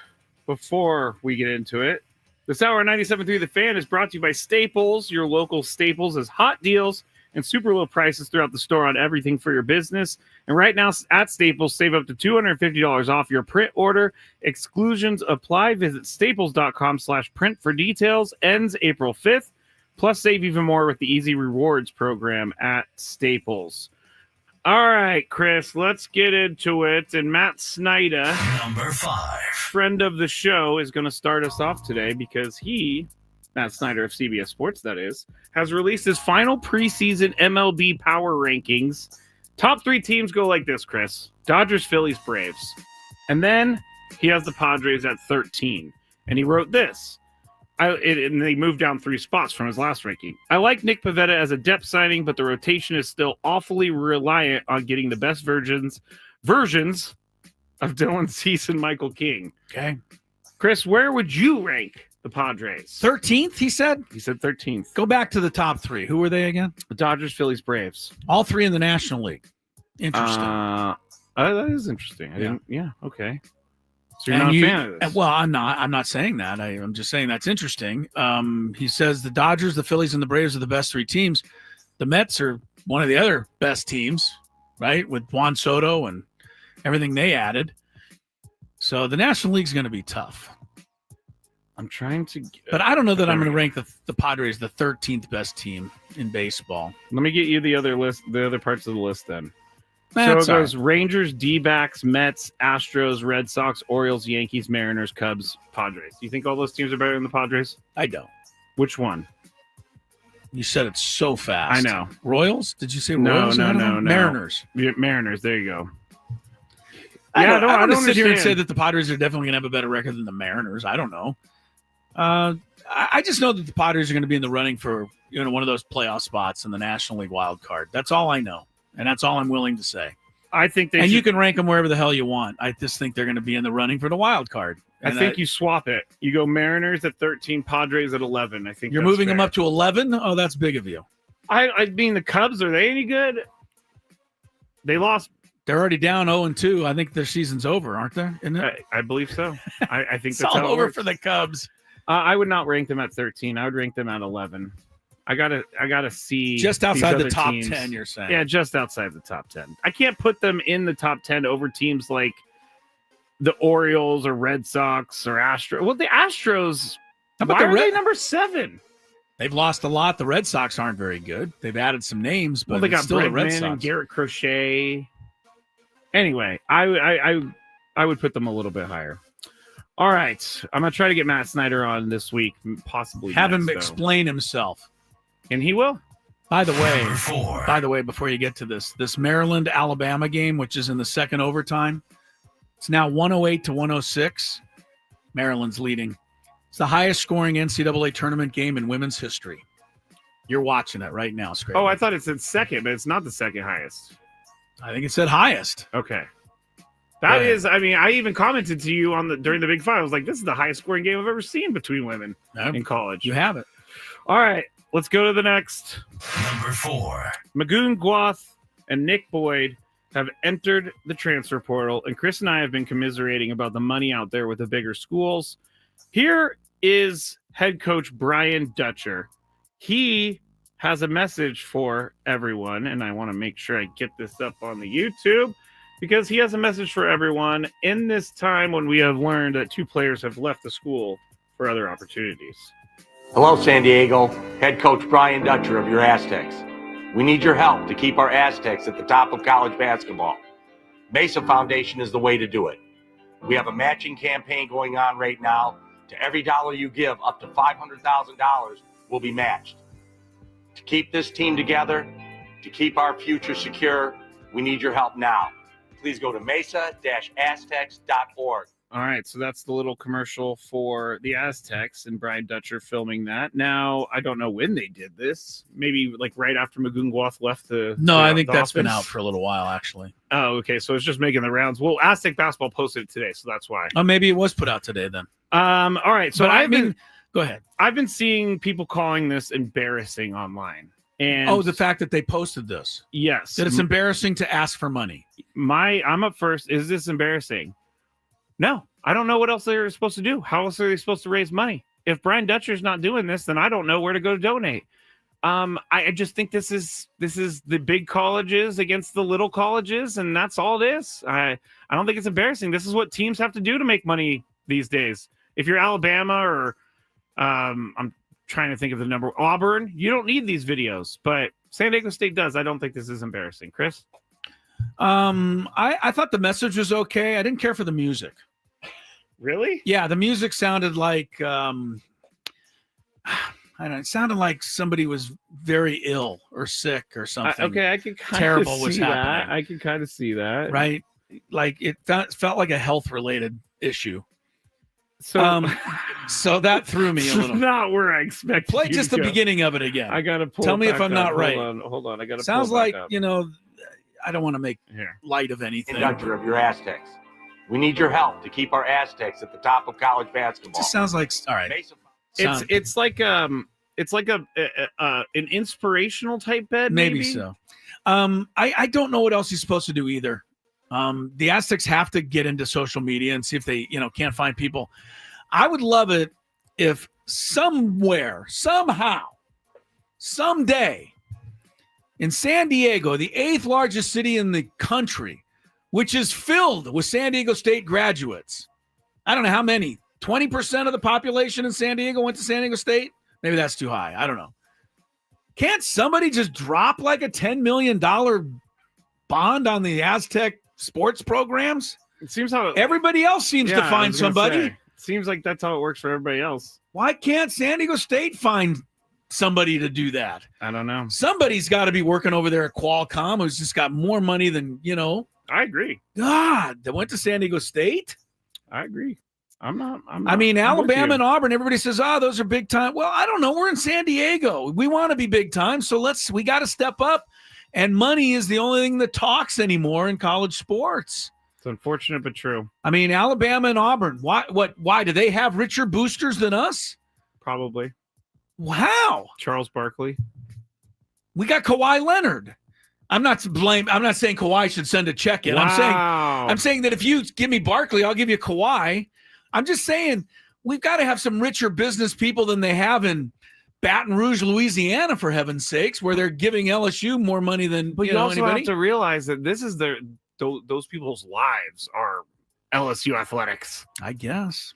Before we get into it, this hour 97.3 The Fan is brought to you by Staples. Your local Staples has hot deals and super low prices throughout the store on everything for your business. And right now at Staples, save up to $250 off your print order. Exclusions apply. Visit staples.com/print for details. Ends April 5th. Plus, save even more with the Easy Rewards program at Staples. All right, Chris, let's get into it. And Matt Snyder, number 5, friend of the show, is going to start us off today because Matt Snyder of CBS Sports, that is, has released his final preseason MLB power rankings. Top 3 teams go like this, Chris. Dodgers, Phillies, Braves. And then he has the Padres at 13. And he wrote this. And they moved down 3 spots from his last ranking. I like Nick Pivetta as a depth signing, but the rotation is still awfully reliant on getting the best versions of Dylan Cease and Michael King. Okay. Chris, where would you rank the Padres? 13th, he said? He said 13th. Go back to the top 3. Who were they again? The Dodgers, Phillies, Braves. All 3 in the National League. Interesting. That is interesting. Yeah, okay. So you're and not a fan of this? Well, I'm not saying that. I'm just saying that's interesting. He says the Dodgers, the Phillies, and the Braves are the best 3 teams. The Mets are one of the other best teams, right? With Juan Soto and everything they added. So the National League's going to be tough. I'm trying to... But I don't know that I'm going to rank the Padres the 13th best team in baseball. Let me get you the other parts of the list then. That's so it goes Rangers, D-backs, Mets, Astros, Red Sox, Orioles, Yankees, Mariners, Cubs, Padres. Do you think all those teams are better than the Padres? I don't. Which one? You said it so fast. I know. Royals? Did you say Royals? No. Mariners. Mariners. There you go. I don't sit here and say that the Padres are definitely going to have a better record than the Mariners. I don't know. I just know that the Padres are going to be in the running for one of those playoff spots in the National League wild card. That's all I know. And that's all I'm willing to say. I think you can rank them wherever the hell you want. I just think they're going to be in the running for the wild card. I think you swap it. You go Mariners at 13, Padres at 11. I think you're moving them up to 11. Oh, that's big of you. I mean, the Cubs, are they any good? They lost. They're already down 0-2. I think their season's over, aren't they? I believe so. I think it's that's all over works. for the Cubs. I would not rank them at 13. I would rank them at 11. I gotta see just outside the top teams. 10. You're saying, yeah, just outside the top 10. I can't put them in the top 10 over teams like the Orioles or Red Sox or Astros. Well, the Astros. Why are they number 7? They've lost a lot. The Red Sox aren't very good. They've added some names, but they got still the Red Bregman Sox and Garrett Crochet. Anyway, I would put them a little bit higher. All right, I'm gonna try to get Matt Snyder on this week, possibly have him explain himself. And he will. By the way, before you get to this Maryland-Alabama game, which is in the second overtime, it's now 108-106. Maryland's leading. It's the highest scoring NCAA tournament game in women's history. You're watching it right now, Skraby. Oh, I thought it said second, but it's not the second highest. I think it said highest. Okay. That is, I mean, I even commented to you during the Big Five. I was like, this is the highest scoring game I've ever seen between women in college. You have it. All right. Let's go to the next. Number 4. Magoon Guath and Nick Boyd have entered the transfer portal, and Chris and I have been commiserating about the money out there with the bigger schools. Here is head coach Brian Dutcher. He has a message for everyone, and I want to make sure I get this up on the YouTube. because he has a message for everyone in this time when we have learned that 2 players have left the school for other opportunities. Hello, San Diego. Head coach Brian Dutcher of your Aztecs. We need your help to keep our Aztecs at the top of college basketball. Mesa Foundation is the way to do it. We have a matching campaign going on right now. To every dollar you give, up to $500,000 will be matched. To keep this team together, to keep our future secure, we need your help now. Please go to mesa-aztecs.org. All right, so that's the little commercial for the Aztecs and Brian Dutcher filming that. Now, I don't know when they did this. Maybe like right after Magungwath left the I think that's been offense. out for a little while, actually. Oh, okay, so it's just making the rounds. Well, Aztec basketball posted it today, so that's why. Oh, maybe it was put out today then. All right, so go ahead. I've been seeing people calling this embarrassing online. And the fact that they posted this. Yes. That it's embarrassing to ask for money. I'm up first. Is this embarrassing? No, I don't know what else they're supposed to do. How else are they supposed to raise money? If Brian Dutcher's not doing this, then I don't know where to go to donate. I just think this is the big colleges against the little colleges, and that's all it is. I don't think it's embarrassing. This is what teams have to do to make money these days. If you're Alabama or I'm trying to think of the number, Auburn, you don't need these videos, but San Diego State does. I don't think this is embarrassing. Chris? I thought the message was okay. I didn't care for the music. Really? Yeah, the music sounded like I don't know. It sounded like somebody was very ill or sick or something. Okay, I can kind terrible of was see happening. that. I can kind of see that. Right? Like it felt like a health related issue. So, so that threw me a little. Not where I expected. Play you just to the go. beginning of it again. I gotta pull. Tell it me if back I'm up. not right. Hold on. I gotta. Sounds pull it like back up. I don't want to make Here. light of anything. Conductor of your Aztecs. We need your help to keep our Aztecs at the top of college basketball. Just sounds like all right. It's like an inspirational type bed. Maybe so. I don't know what else he's supposed to do either. The Aztecs have to get into social media and see if they can't find people. I would love it if somewhere, somehow, someday in San Diego, the 8th largest city in the country, which is filled with San Diego State graduates. I don't know how many. 20% of the population in San Diego went to San Diego State? Maybe that's too high. I don't know. Can't somebody just drop like a $10 million bond on the Aztec sports programs? It seems how everybody else seems to find somebody. It seems like that's how it works for everybody else. Why can't San Diego State find somebody to do that? I don't know. Somebody's got to be working over there at Qualcomm who's just got more money than, I agree. God, they went to San Diego State? I agree. I'm not. Alabama and Auburn, everybody says, those are big time. Well, I don't know. We're in San Diego. We want to be big time. So we got to step up. And money is the only thing that talks anymore in college sports. It's unfortunate, but true. Alabama and Auburn. Why do they have richer boosters than us? Probably. Wow. Charles Barkley. We got Kawhi Leonard. I'm not saying Kawhi should send a check in. Wow. I'm saying that if you give me Barkley, I'll give you Kawhi. I'm just saying we've got to have some richer business people than they have in Baton Rouge, Louisiana, for heaven's sakes, where they're giving LSU more money than But you also anybody. have to realize that this is those people's lives are LSU athletics. I guess.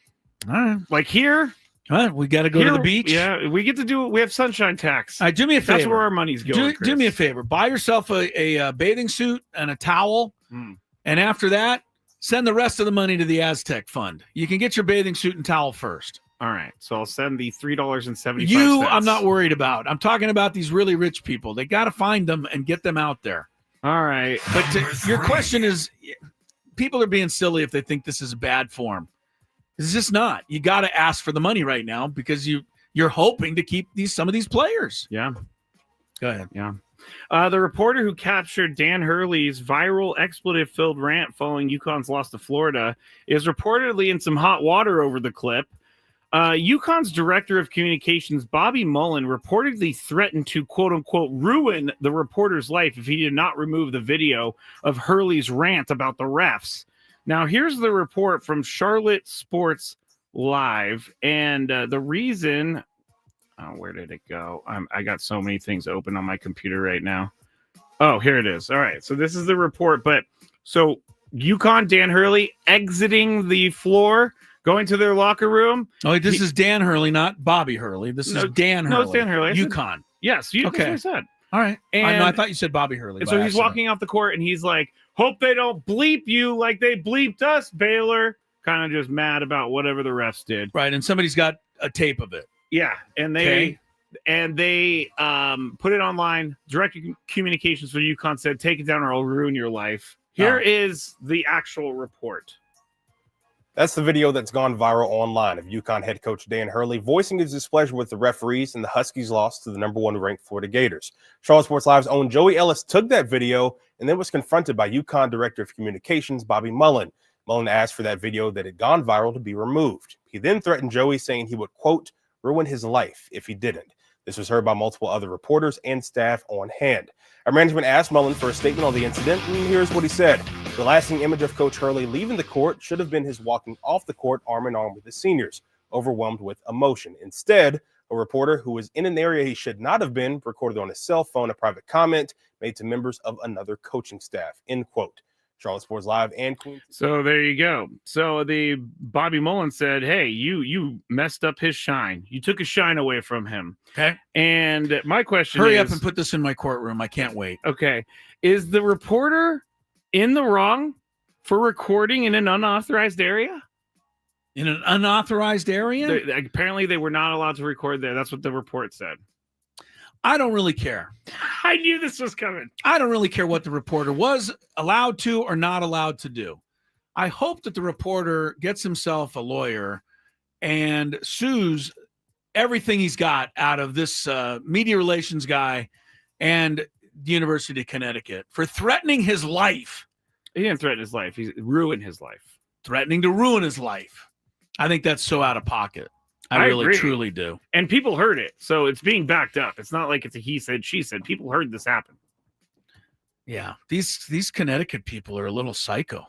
All right. Like here. All right, we got to go to the beach. Yeah, we get to do it. We have sunshine tax. All right, do me a favor. That's where our money's going. Do me a favor. Buy yourself a bathing suit and a towel. And after that, send the rest of the money to the Aztec Fund. You can get your bathing suit and towel first. All right. So I'll send the $3.75. I'm not worried about. I'm talking about these really rich people. They got to find them and get them out there. All right. But your question is, people are being silly if they think this is a bad form. It's just not. You got to ask for the money right now because you're hoping to keep some of these players. Yeah. Go ahead. Yeah. The reporter who captured Dan Hurley's viral expletive-filled rant following UConn's loss to Florida is reportedly in some hot water over the clip. UConn's director of communications, Bobby Mullen, reportedly threatened to, quote-unquote, ruin the reporter's life if he did not remove the video of Hurley's rant about the refs. Now, here's the report from Charlotte Sports Live, and the reason... Oh, where did it go? I got so many things open on my computer right now. Oh, here it is. All right. So this is the report. But so UConn, Dan Hurley exiting the floor, going to their locker room. Oh, this is Dan Hurley, not Bobby Hurley. This is Dan Hurley. No, it's Dan Hurley. UConn. Yes, Okay. that's what I said. All right. And I thought you said Bobby Hurley. And by so he's accident. walking off the court, and he's like, hope they don't bleep you like they bleeped us, Baylor. Kind of just mad about whatever the refs did. Right, and somebody's got a tape of it. Yeah, and they put it online. Direct communications for UConn said, take it down or I'll ruin your life. Here is the actual report. That's the video that's gone viral online of UConn head coach Dan Hurley voicing his displeasure with the referees and the Huskies' loss to the number 1 ranked Florida Gators. Charlotte Sports Live's own Joey Ellis took that video and then was confronted by UConn Director of Communications, Bobby Mullen. Mullen asked for that video that had gone viral to be removed. He then threatened Joey, saying he would, quote, ruin his life if he didn't. This was heard by multiple other reporters and staff on hand. Our management asked Mullen for a statement on the incident, and here's what he said. The lasting image of Coach Hurley leaving the court should have been his walking off the court arm in arm with the seniors, overwhelmed with emotion. Instead, a reporter who was in an area he should not have been recorded on his cell phone a private comment made to members of another coaching staff, end quote. Charlotte Sports Live and Queen. So there you go. So the Bobby Mullen said, hey, you messed up his shine. You took his shine away from him. Okay. And my question Hurry is, up and put this in my courtroom. I can't wait. okay, is the reporter in the wrong for recording in an unauthorized area? In an unauthorized area? Apparently they were not allowed to record there. That's what the report said. I don't really care. I knew this was coming. I don't really care what the reporter was allowed to or not allowed to do. I hope that the reporter gets himself a lawyer and sues everything he's got out of this media relations guy and the University of Connecticut for threatening his life. He didn't threaten his life. He ruined his life. Threatening to ruin his life. I think that's so out of pocket. I really, agree. truly do. And people heard it. So it's being backed up. It's not like it's a he said, she said. People heard this happen. Yeah. These Connecticut people are a little psycho.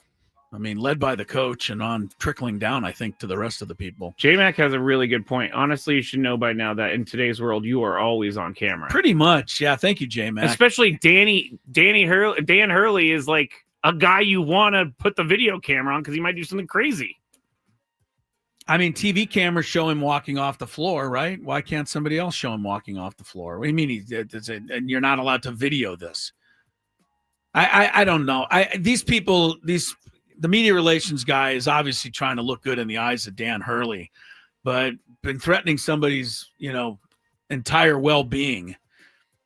I mean, led by the coach and on trickling down, I think, to the rest of the people. J-Mac has a really good point. Honestly, you should know by now that in today's world, you are always on camera. Pretty much. Yeah. Thank you, J-Mac. Especially Dan Hurley is like a guy you want to put the video camera on because he might do something crazy. I mean, TV cameras show him walking off the floor, right? Why can't somebody else show him walking off the floor? What do you mean and you're not allowed to video this? I don't know. The media relations guy is obviously trying to look good in the eyes of Dan Hurley, but been threatening somebody's, entire well-being.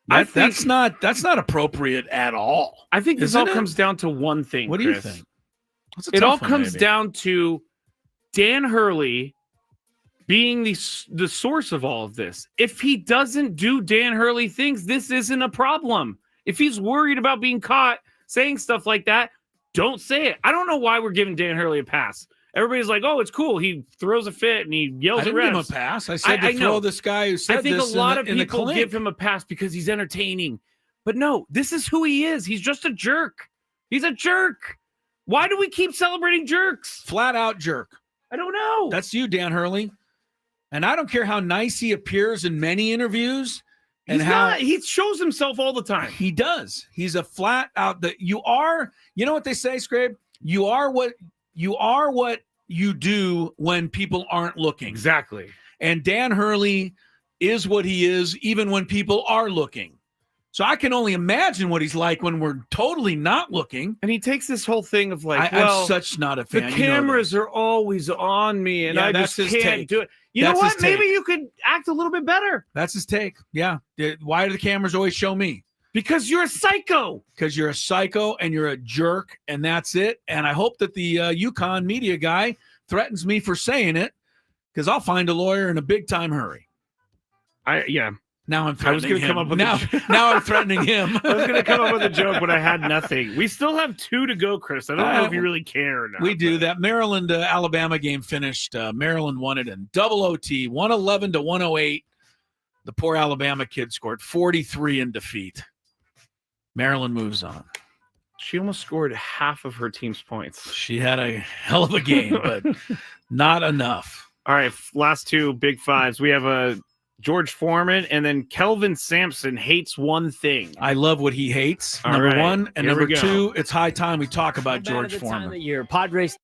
That's not appropriate at all. I think this all comes down to one thing. What do you think? It all comes down to Dan Hurley being the source of all of this. If he doesn't do Dan Hurley things, this isn't a problem. If he's worried about being caught saying stuff like that, don't say it. I don't know why we're giving Dan Hurley a pass. Everybody's like, oh, it's cool. He throws a fit and he yells at refs. I didn't give him a pass. I said to throw this guy who said I think this a lot of in people give him a pass because he's entertaining. But no, this is who he is. He's just a jerk. He's a jerk. Why do we keep celebrating jerks? Flat out jerk. I don't know. That's you, Dan Hurley. And I don't care how nice he appears in many interviews. And he shows himself all the time. He does. He's a flat out you know what they say, Skrabe? You are what you do when people aren't looking. Exactly. And Dan Hurley is what he is even when people are looking. So I can only imagine what he's like when we're totally not looking. And he takes this whole thing of like, I'm such not a fan. The cameras are always on me, and I just can't do it. You know what? Maybe you could act a little bit better. That's his take. Yeah. Why do the cameras always show me? Because you're a psycho. Because you're a psycho and you're a jerk, and that's it. And I hope that the UConn media guy threatens me for saying it, because I'll find a lawyer in a big-time hurry. Now I'm threatening him. Now I'm threatening him. I was going to come up with a joke, but I had nothing. We still have 2 to go, Chris. I don't know if you really care or not. We do. That Maryland-Alabama game finished. Maryland won it in double OT, 111-108. The poor Alabama kid scored 43 in defeat. Maryland moves on. She almost scored half of her team's points. She had a hell of a game, but not enough. All right, last 2 Big Fives. We have a George Foreman, and then Kelvin Sampson hates one thing. I love what he hates. All Number right, one. And here we number go. two, it's high time we talk about George Time Foreman. of the year. Padres.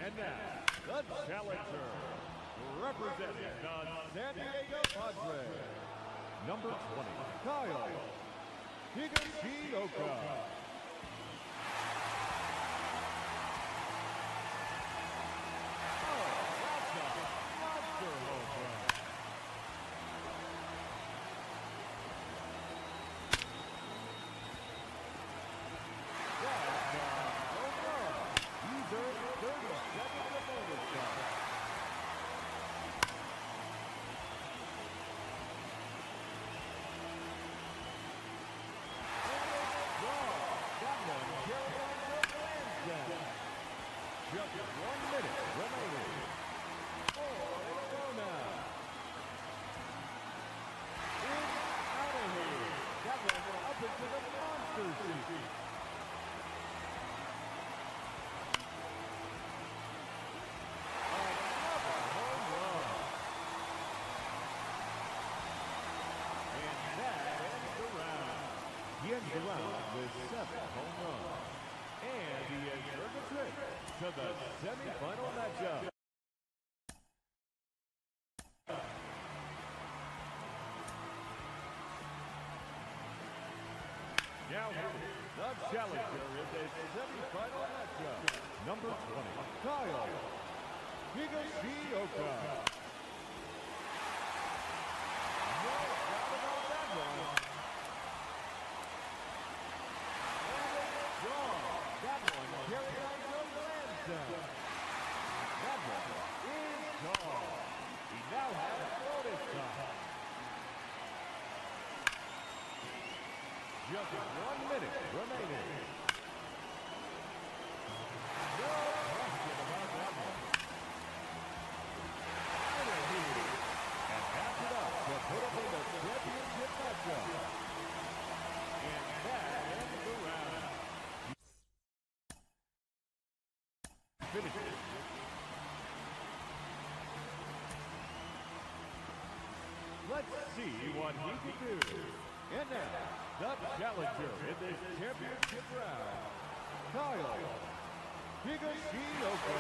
And now, the challenger, representing the San Diego Padres, number 20, Kyle Higashioka. Just 1 minute remaining. Arizona. It's out of here. That one up into the monster seat. Another home run. And that ends the round. He ends the round with 7 home runs. And he has earned a trip to the semifinal matchup. Now the challenger is a semifinal matchup. Number 20, Kyle Higashioka. No doubt about that one. That one carried on to Lansdowne. That one is gone. He now has bonus time. Just 1 minute remaining. No question about that one. And pass it up to put up in the championship matchup. And that ends the round. Finishes. Let's see what he can do. And now, the challenger in this championship round, Kyle Higashioka.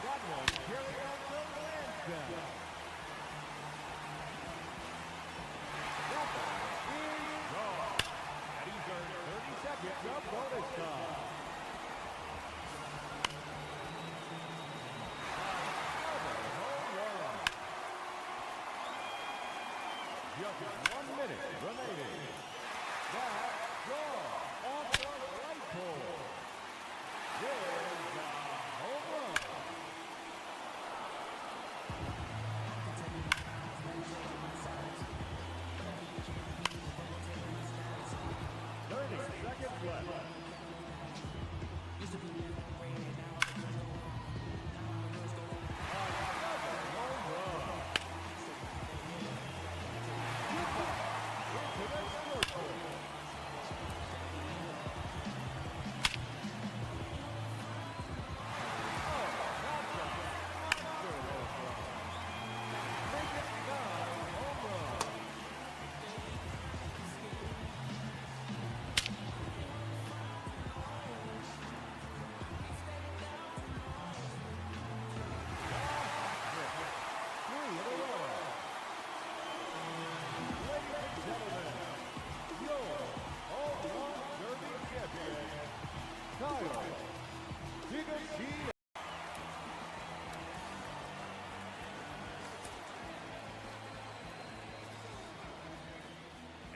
That one carried on to Lansdowne. That one is gone. And he's earned 30 seconds of bonus time. Just 1 minute remaining. That draw off the right pole. There's a home run. Seconds left.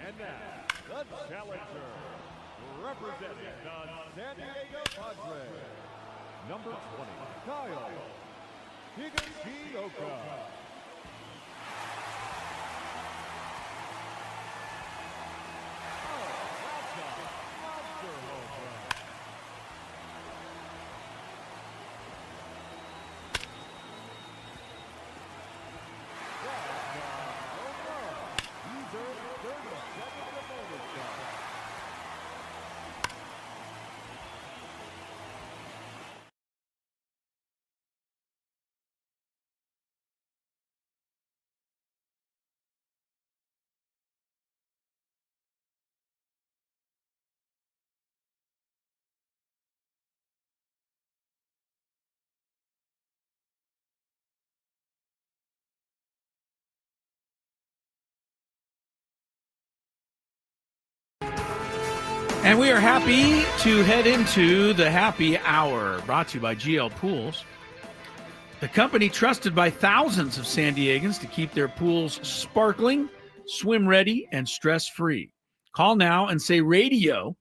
And now, the challenger, representing the San Diego Padres, number 20, Kyle Higashioka. Oh, that's a monster home run. And we are happy to head into the happy hour, brought to you by GL Pools, the company trusted by thousands of San Diegans to keep their pools sparkling, swim ready, and stress-free. Call now and say radio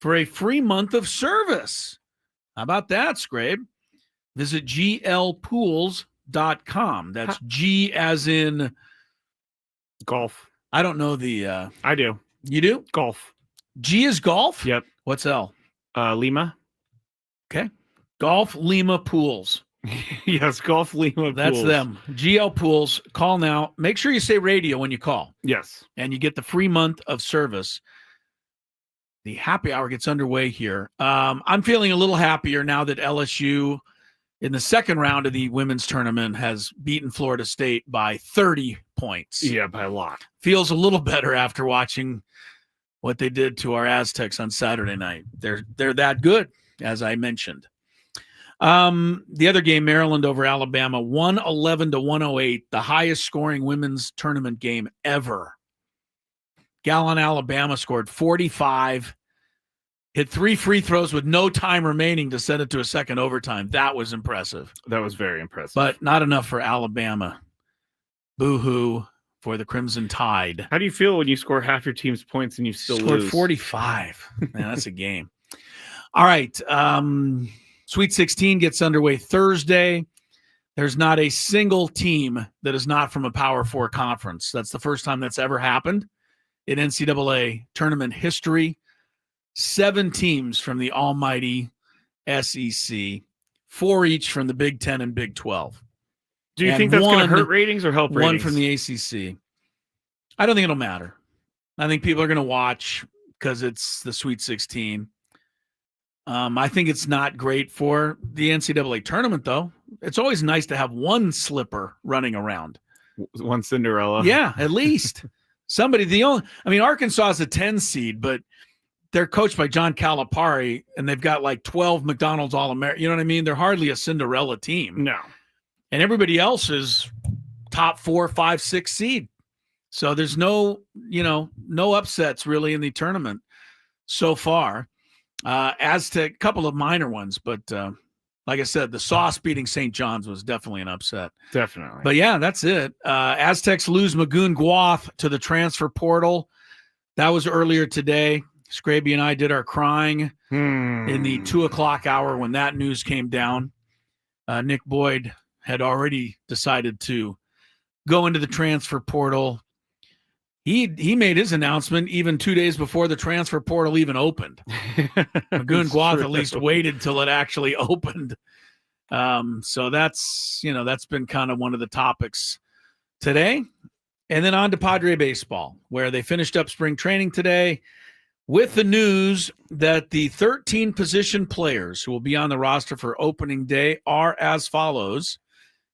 for a free month of service. How about that, Skrabe? Visit glpools.com. That's G as in golf. I don't know the... I do. You do? Golf. G is golf? Yep. What's L? Lima. Okay. Golf Lima Pools. Yes, Golf Lima That's Pools. them. GL Pools. Call now. Make sure you say radio when you call. Yes. And you get the free month of service. The happy hour gets underway here. I'm feeling a little happier now that LSU, in the second round of the women's tournament, has beaten Florida State by 30 points. Yeah, by a lot. Feels a little better after watching what they did to our Aztecs on Saturday night. They're that good, as I mentioned. The other game, Maryland over Alabama, 111-108, the highest scoring women's tournament game ever. Gallon, Alabama scored 45, hit 3 free throws with no time remaining to send it to a second overtime. That was impressive. That was very impressive. But not enough for Alabama. Boo-hoo for the Crimson Tide. How do you feel when you score half your team's points and you still Scored lose? 45. Man, that's a game. All right. Sweet 16 gets underway Thursday. There's not a single team that is not from a Power 4 conference. That's the first time that's ever happened in NCAA tournament history. 7 teams from the almighty SEC, 4 each from the Big 10 and Big 12. Do you And think that's going to one- hurt ratings or help ratings? One from the ACC. I don't think it'll matter. I think people are going to watch because it's the Sweet 16. I think it's not great for the NCAA tournament, though. It's always nice to have one slipper running around. One Cinderella. Yeah, at least. Somebody, Arkansas is a 10 seed, but they're coached by John Calipari, and they've got like 12 McDonald's All-American. You know what I mean? They're hardly a Cinderella team. No. And everybody else is top 4, 5, 6 seed. So there's no upsets really in the tournament so far. Aztec, a couple of minor ones, but like I said, the Sauce beating St. John's was definitely an upset. Definitely. But yeah, that's it. Aztecs lose Magoon Guath to the transfer portal. That was earlier today. Skraby and I did our crying in the 2:00 hour when that news came down. Nick Boyd had already decided to go into the transfer portal. He made his announcement even 2 days before the transfer portal even opened. Magoon Guath at least waited till it actually opened. So that's been kind of one of the topics today. And then on to Padre baseball, where they finished up spring training today with the news that the 13 position players who will be on the roster for opening day are as follows: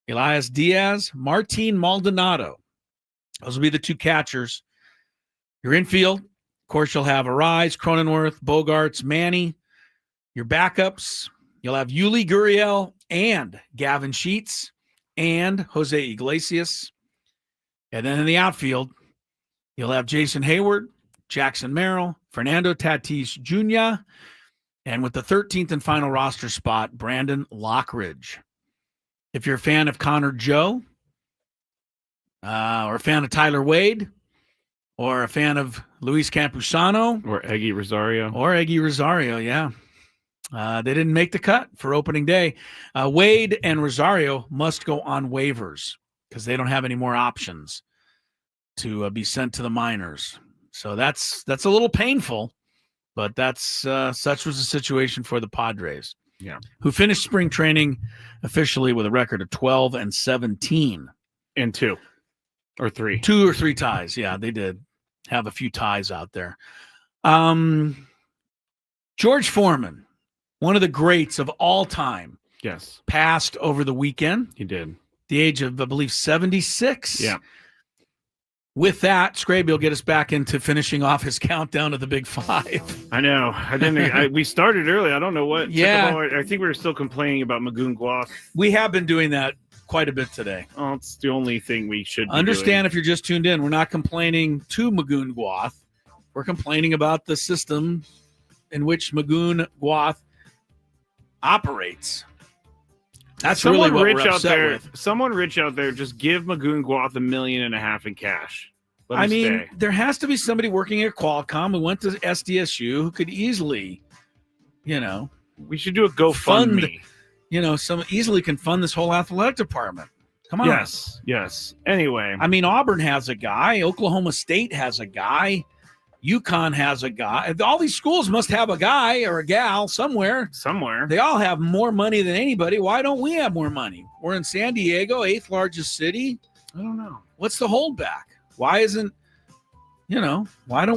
Elias Diaz, Martin Maldonado. Those will be the 2 catchers. Your infield, of course, you'll have Arise, Cronenworth, Bogarts, Manny. Your backups, you'll have Yuli Gurriel and Gavin Sheets and Jose Iglesias. And then in the outfield, you'll have Jason Hayward, Jackson Merrill, Fernando Tatis Jr., and with the 13th and final roster spot, Brandon Lockridge. If you're a fan of Connor Joe, or a fan of Tyler Wade, or a fan of Luis Campusano, Or Eggy Rosario. Yeah. They didn't make the cut for opening day. Wade and Rosario must go on waivers because they don't have any more options to be sent to the minors. So that's a little painful, but that's such was the situation for the Padres. Yeah. Who finished spring training officially with a record of 12-17. And 2 or 3. 2 or 3 ties. Yeah, they did have a few ties out there. George Foreman, one of the greats of all time. Yes. Passed over the weekend. He did. The age of, I believe, 76. Yeah. With that, Skraby will get us back into finishing off his countdown of the Big 5. I know. We started early. I don't know what. Yeah. I think we were still complaining about Magoon Guath. We have been doing that quite a bit today. Oh, it's the only thing we should be Understand if you're just tuned in, we're not complaining to Magoon Guath. We're complaining about the system in which Magoon Gwath operates. That's someone really what rich we're out upset there. with. Someone rich out there, just give Magoon Gwath $1.5 million in cash. Let I him mean, stay. there has to be somebody working at Qualcomm who went to SDSU who could easily, we should do a GoFundMe. Some easily can fund this whole athletic department. Come on. Yes. Anyway, I mean, Auburn has a guy. Oklahoma State has a guy. UConn has a guy. All these schools must have a guy or a gal somewhere. They all have more money than anybody. Why don't we have more money? We're in San Diego, 8th largest city. I don't know. What's the holdback? Why don't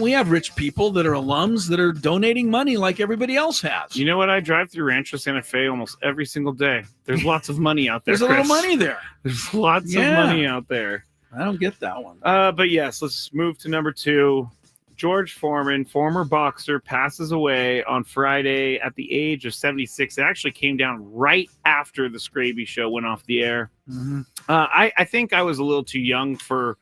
we have rich people that are alums that are donating money like everybody else has? You know what? I drive through Rancho Santa Fe almost every single day. There's lots of money out there. There's a little money there. There's lots of money out there. I don't get that one. But yes, let's move to number 2. George Foreman, former boxer, passes away on Friday at the age of 76. It actually came down right after the Skraby show went off the air. Mm-hmm. I think I was a little too young for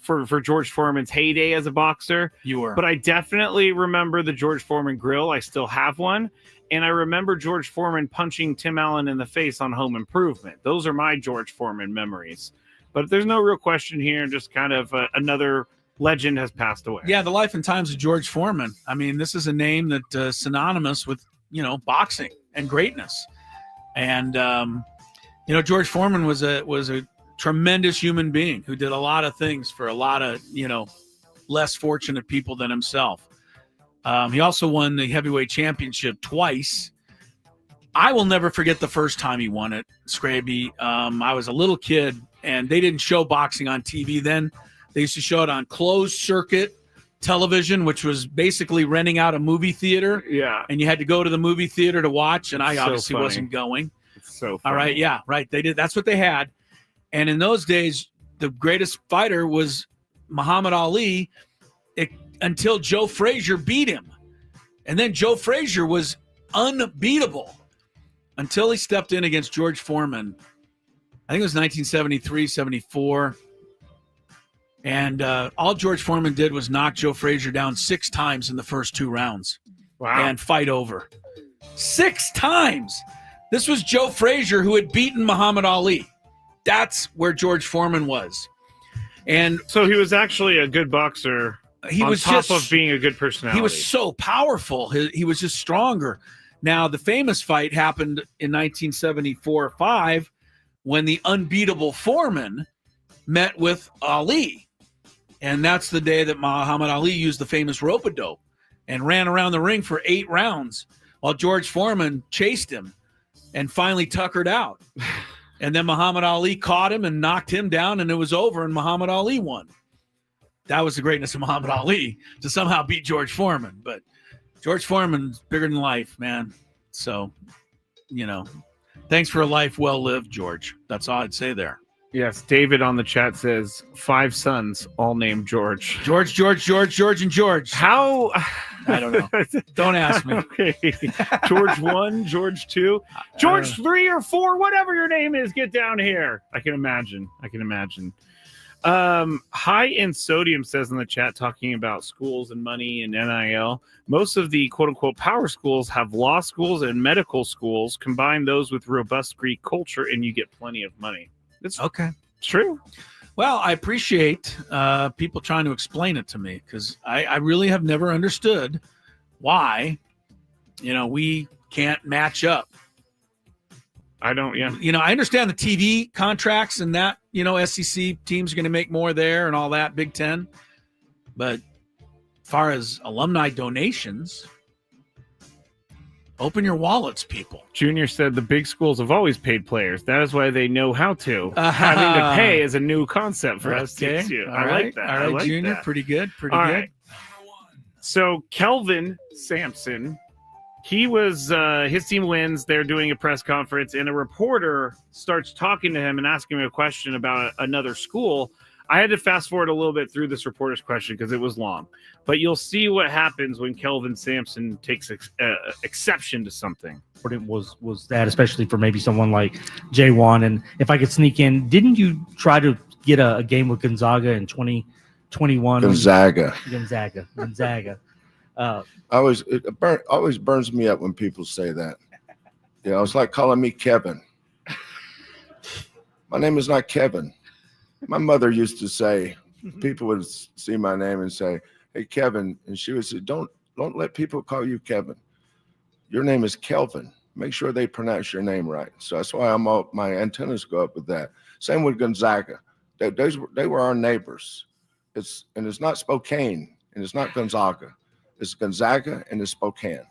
for George Foreman's heyday as a boxer. You were. But I definitely remember the George Foreman grill. I still have one. And I remember George Foreman punching Tim Allen in the face on Home Improvement. Those are my George Foreman memories. But there's no real question here. Just kind of another legend has passed away. Yeah, the life and times of George Foreman. I mean, this is a name that synonymous with, boxing and greatness. And, George Foreman was a tremendous human being who did a lot of things for a lot of, less fortunate people than himself. He also won the heavyweight championship twice. I will never forget the first time he won it, Skraby. I was a little kid, and they didn't show boxing on TV then. They used to show it on closed circuit television, which was basically renting out a movie theater. Yeah. And you had to go to the movie theater to watch, and I So obviously funny. wasn't going. It's so funny. All right, yeah, right. They did. That's what they had. And in those days, the greatest fighter was Muhammad Ali until Joe Frazier beat him. And then Joe Frazier was unbeatable until he stepped in against George Foreman. I think it was 1973, 74. And all George Foreman did was knock Joe Frazier down 6 times in the first 2 rounds. Wow. And fight over. 6 times. This was Joe Frazier who had beaten Muhammad Ali. That's where George Foreman was. And so he was actually a good boxer. He was top just of being a good personality. He was so powerful. He was just stronger. Now, the famous fight happened in 1974-5 when the unbeatable Foreman met with Ali. And that's the day that Muhammad Ali used the famous rope-a-dope and ran around the ring for 8 rounds while George Foreman chased him and finally tuckered out. And then Muhammad Ali caught him and knocked him down, and it was over, and Muhammad Ali won. That was the greatness of Muhammad Ali, to somehow beat George Foreman. But George Foreman's bigger than life, man. So, thanks for a life well lived, George. That's all I'd say there. Yes, David on the chat says 5 sons, all named George. George, and George. How? I don't know. Don't ask me. Okay. George 1, George 2, George 3 or 4, whatever your name is, get down here. I can imagine. High in Sodium says in the chat, talking about schools and money and NIL. Most of the quote-unquote power schools have law schools and medical schools. Combine those with robust Greek culture, and you get plenty of money. It's okay. It's true. Well, I appreciate people trying to explain it to me, because I really have never understood why, we can't match up. I don't, yeah. I understand the TV contracts and that, SEC teams are going to make more there and all that, Big Ten. But as far as alumni donations, open your wallets, people. Junior said the big schools have always paid players. That is why they know how to. Having to pay is a new concept for us to do. I like that. All right, Junior. That. Pretty good. Pretty All good. Right. So Kelvin Sampson, he was his team wins. They're doing a press conference, and a reporter starts talking to him and asking him a question about another school. I had to fast forward a little bit through this reporter's question because it was long, but you'll see what happens when Kelvin Sampson takes exception to something. Was that, especially for maybe someone like J1? And if I could sneak in, didn't you try to get a game with Gonzaga in 2021? Gonzaga. Always burns me up when people say that. You know, it's like calling me Kevin. My name is not Kevin. My mother used to say, people would see my name and say, "Hey, Kevin," and she would say, "Don't let people call you Kevin. Your name is Kelvin. Make sure they pronounce your name right." So that's why my antennas go up with that. Same with Gonzaga. They were our neighbors. It's not Spokane and it's not Gonzaga. It's Gonzaga and it's Spokane.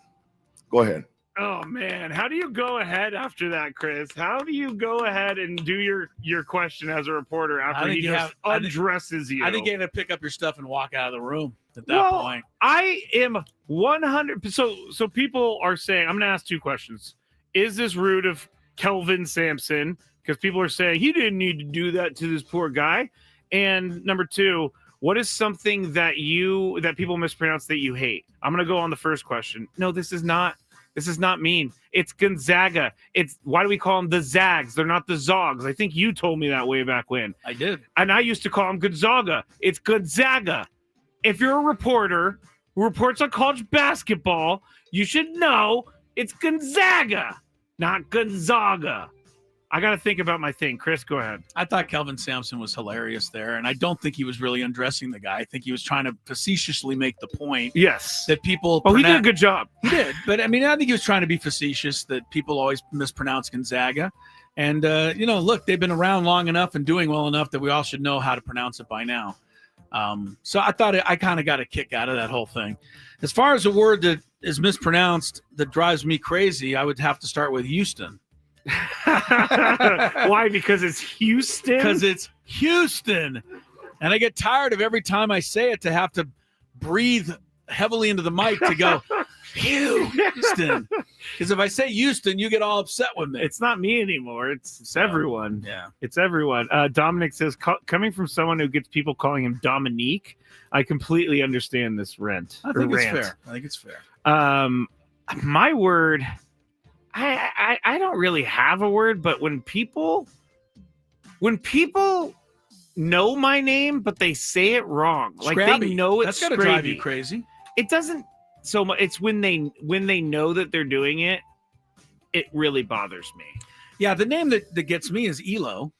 Go ahead. Oh man, how do you go ahead after that, Chris? How do you go ahead and do your question as a reporter after he just undresses you? I think you had to pick up your stuff and walk out of the room at that point. I am 100. So people are saying, I'm going to ask two questions. Is this rude of Kelvin Sampson? Because people are saying he didn't need to do that to this poor guy. And number two, what is something that people mispronounce that you hate? I'm going to go on the first question. No, this is not mean. It's Gonzaga. Why do we call them the Zags? They're not the Zogs. I think you told me that way back when. I did. And I used to call them Gonzaga. It's Gonzaga. If you're a reporter who reports on college basketball, you should know it's Gonzaga, not Gonzaga. I got to think about my thing. Chris, go ahead. I thought Kelvin Sampson was hilarious there, and I don't think he was really undressing the guy. I think he was trying to facetiously make the point. Yes. That people... Oh, he did a good job. He did. But, I mean, I think he was trying to be facetious that people always mispronounce Gonzaga. And, look, they've been around long enough and doing well enough that we all should know how to pronounce it by now. So I thought I kind of got a kick out of that whole thing. As far as a word that is mispronounced that drives me crazy, I would have to start with Houston. Why? Because it's Houston? Because it's Houston. And I get tired of every time I say it to have to breathe heavily into the mic to go, Houston. Because if I say Houston, you get all upset with me. It's not me anymore. It's everyone. Yeah. It's everyone. Dominic says, coming from someone who gets people calling him Dominique, I completely understand this rant. I think it's fair. My word... I don't really have a word, but when people know my name, but they say it wrong, like Skraby. they know it's that's got to drive you crazy. It doesn't so much. It's when they know that they're doing it, it really bothers me. Yeah, the name that gets me is Elo.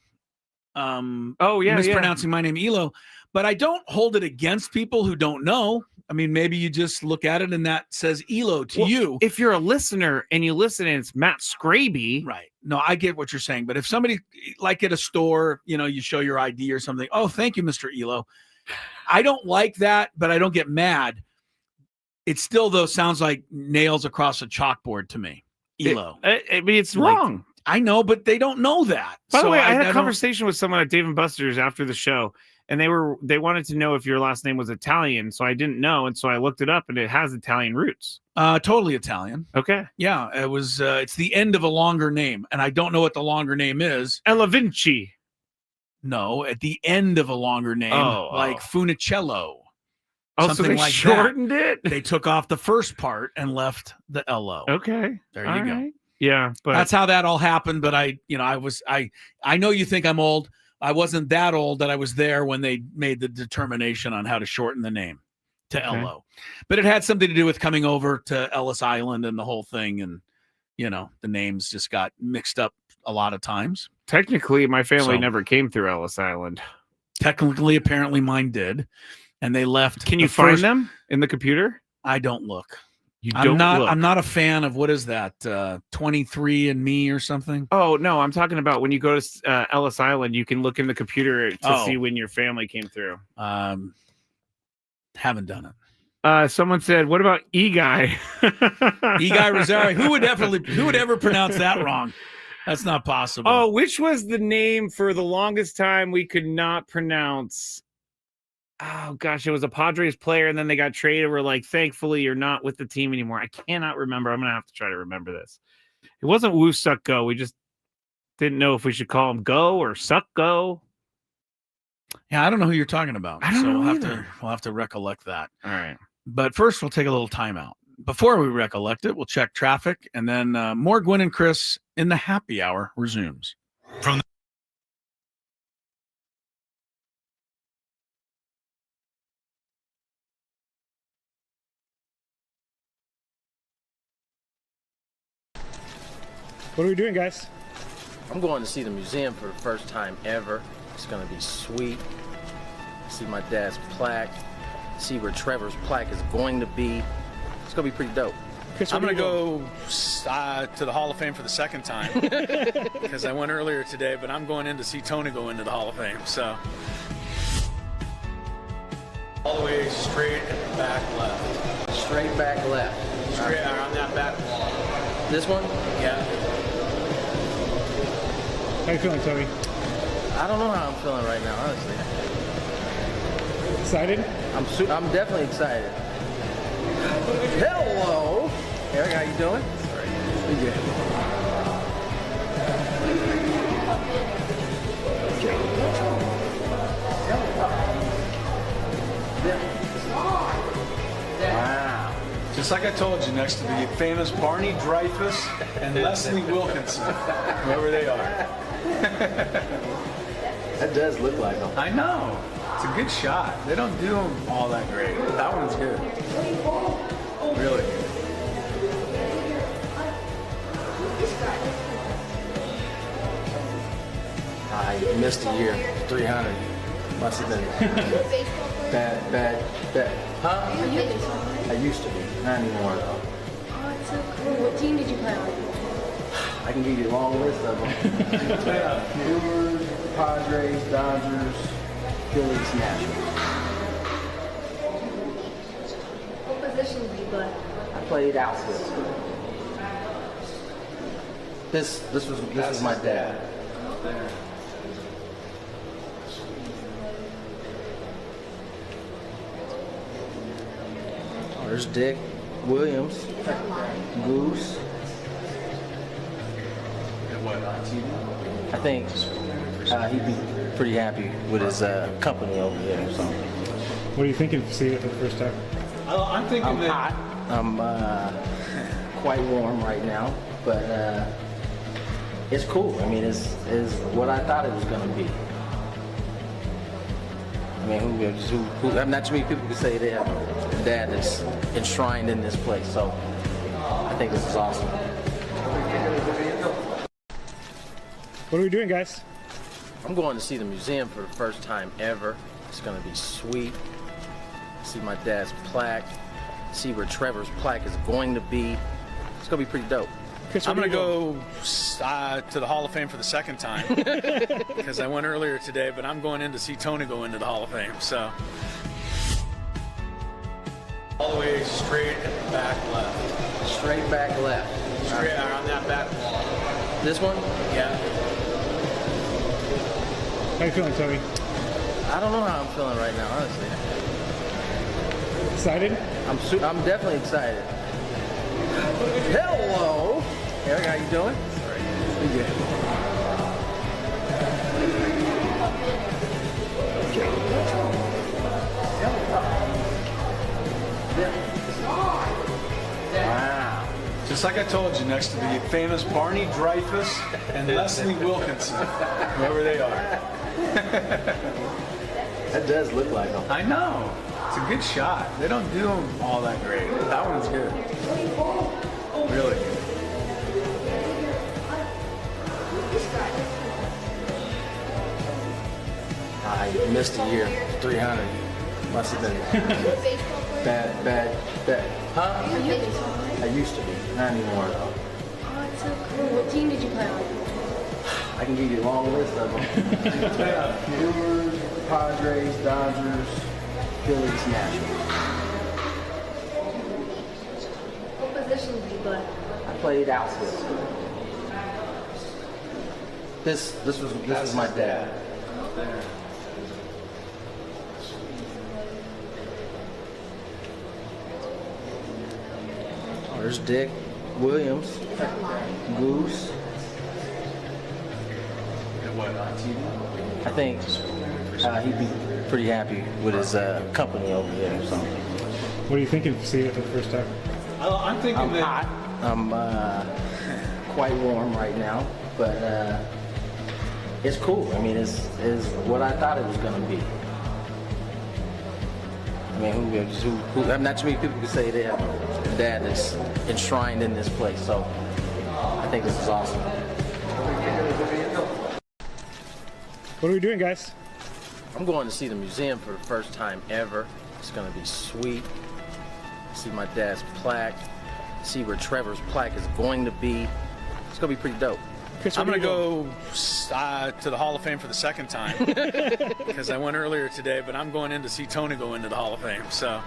Mispronouncing my name Elo, but I don't hold it against people who don't know. I mean, maybe you just look at it and that says Elo to you. If you're a listener and you listen and it's Matt Skraby. Right. No, I get what you're saying. But if somebody, like at a store, you show your ID or something. Oh, thank you, Mr. Elo. I don't like that, but I don't get mad. It still, though, sounds like nails across a chalkboard to me. Elo. I mean, it's wrong. I know, but they don't know that. By the way, I had a conversation with someone at Dave & Buster's after the show. And they wanted to know if your last name was Italian, so I didn't know, and so I looked it up, and it has Italian roots. Totally Italian. Okay. Yeah, it was. It's the end of a longer name, and I don't know what the longer name is. Ella Vinci. No, at the end of a longer name, like Funicello. Oh, so they like shortened it? They took off the first part and left the LO. Okay. There you go. Yeah, but that's how that all happened. But I know you think I'm old. I wasn't that old that I was there when they made the determination on how to shorten the name to LO. But it had something to do with coming over to Ellis Island and the whole thing. And, the names just got mixed up a lot of times. Technically, my family never came through Ellis Island. Technically, apparently mine did. And they left. Can you find them in the computer? I don't look. I'm not a fan of, what is that, 23andMe or something? Oh, no, I'm talking about when you go to Ellis Island, you can look in the computer to see when your family came through. Haven't done it. Someone said, what about E-Guy? E-Guy Rosario. Who would ever pronounce that wrong? That's not possible. Oh, which was the name for the longest time we could not pronounce? Oh, gosh, it was a Padres player, and then they got traded. We're like, thankfully, you're not with the team anymore. I cannot remember. I'm going to have to try to remember this. It wasn't Woo Suck Go. We just didn't know if we should call him Go or Suck Go. Yeah, I don't know who you're talking about. I don't know we'll have to recollect that. All right. But first, we'll take a little timeout. Before we recollect it, we'll check traffic, and then more Gwynn and Chris in the happy hour resumes. From What are we doing, guys? I'm going to see the museum for the first time ever. It's going to be sweet. See my dad's plaque. See where Trevor's plaque is going to be. It's going to be pretty dope. Chris, I'm going to go to the Hall of Fame for the second time because I went earlier today, but I'm going in to see Tony go into the Hall of Fame. So all the way straight back left. Straight back left. Straight on that back wall. This one? Yeah. How you feeling, Tony? I don't know how I'm feeling right now, honestly. Excited? I'm definitely excited. Hello, Eric. How you doing? Pretty good. Wow. Just like I told you, next to the famous Barney Dreyfus and Leslie Wilkinson, whoever they are. That does look like them. I know. It's a good shot. They don't do them all that great. That one's good. Really good. I missed a year. 300. Must have been bad. Huh? Are you a baseball player? I used to be. Not anymore, though. Oh, it's so cool. What team did you play on? I can give you a long list of them. Brewers, Padres, Dodgers, Phillies, Nationals. What position did you play? I played outfield. This was my dad. Oh, there's Dick Williams, Goose. I think he'd be pretty happy with his company over there. So. What are you thinking of seeing it for the first time? I'm thinking I'm hot. I'm quite warm right now, but it's cool. I mean, it's what I thought it was going to be. I mean, who not too many people can say they have a dad that's enshrined in this place. So I think this is awesome. What are we doing, guys? I'm going to see the museum for the first time ever. It's going to be sweet. See my dad's plaque. See where Trevor's plaque is going to be. It's going to be pretty dope. Chris, I'm going to go to the Hall of Fame for the second time because I went earlier today, but I'm going in to see Tony go into the Hall of Fame. So all the way straight back left. Straight back left. Straight on that back wall. This one? Yeah. How you feeling, Tony? I don't know how I'm feeling right now, honestly. Excited? I'm definitely excited. Hello, Eric. How you doing? Pretty good. Wow. Just like I told you, next to the famous Barney Dreyfus and Leslie Wilkinson, whoever they are. That does look like them. I know. It's a good shot. They don't do them all that great. That one's good. Really good. I missed a year. 300. Must have been bad. Huh? Are you a baseball player? I used to be. Not anymore, though. Oh, it's so cool. What team did you play on? I can give you a long list of them. Brewers, Padres, Dodgers, Phillies, Nationals. What position did you play? I played outfield. This was my dad. Oh, there's Dick Williams, Goose. I think he'd be pretty happy with his company over there. So. What are you thinking of seeing it for the first time? I'm thinking I'm hot. I'm quite warm right now, but it's cool. I mean, it's what I thought it was going to be. I mean, not too many people can say they have a dad that's enshrined in this place. So I think this is awesome. What are we doing, guys? I'm going to see the museum for the first time ever. It's gonna be sweet. See my dad's plaque. See where Trevor's plaque is going to be. It's gonna be pretty dope. Chris, I'm going to go to the Hall of Fame for the second time because I went earlier today, but I'm going in to see Tony go into the Hall of Fame. So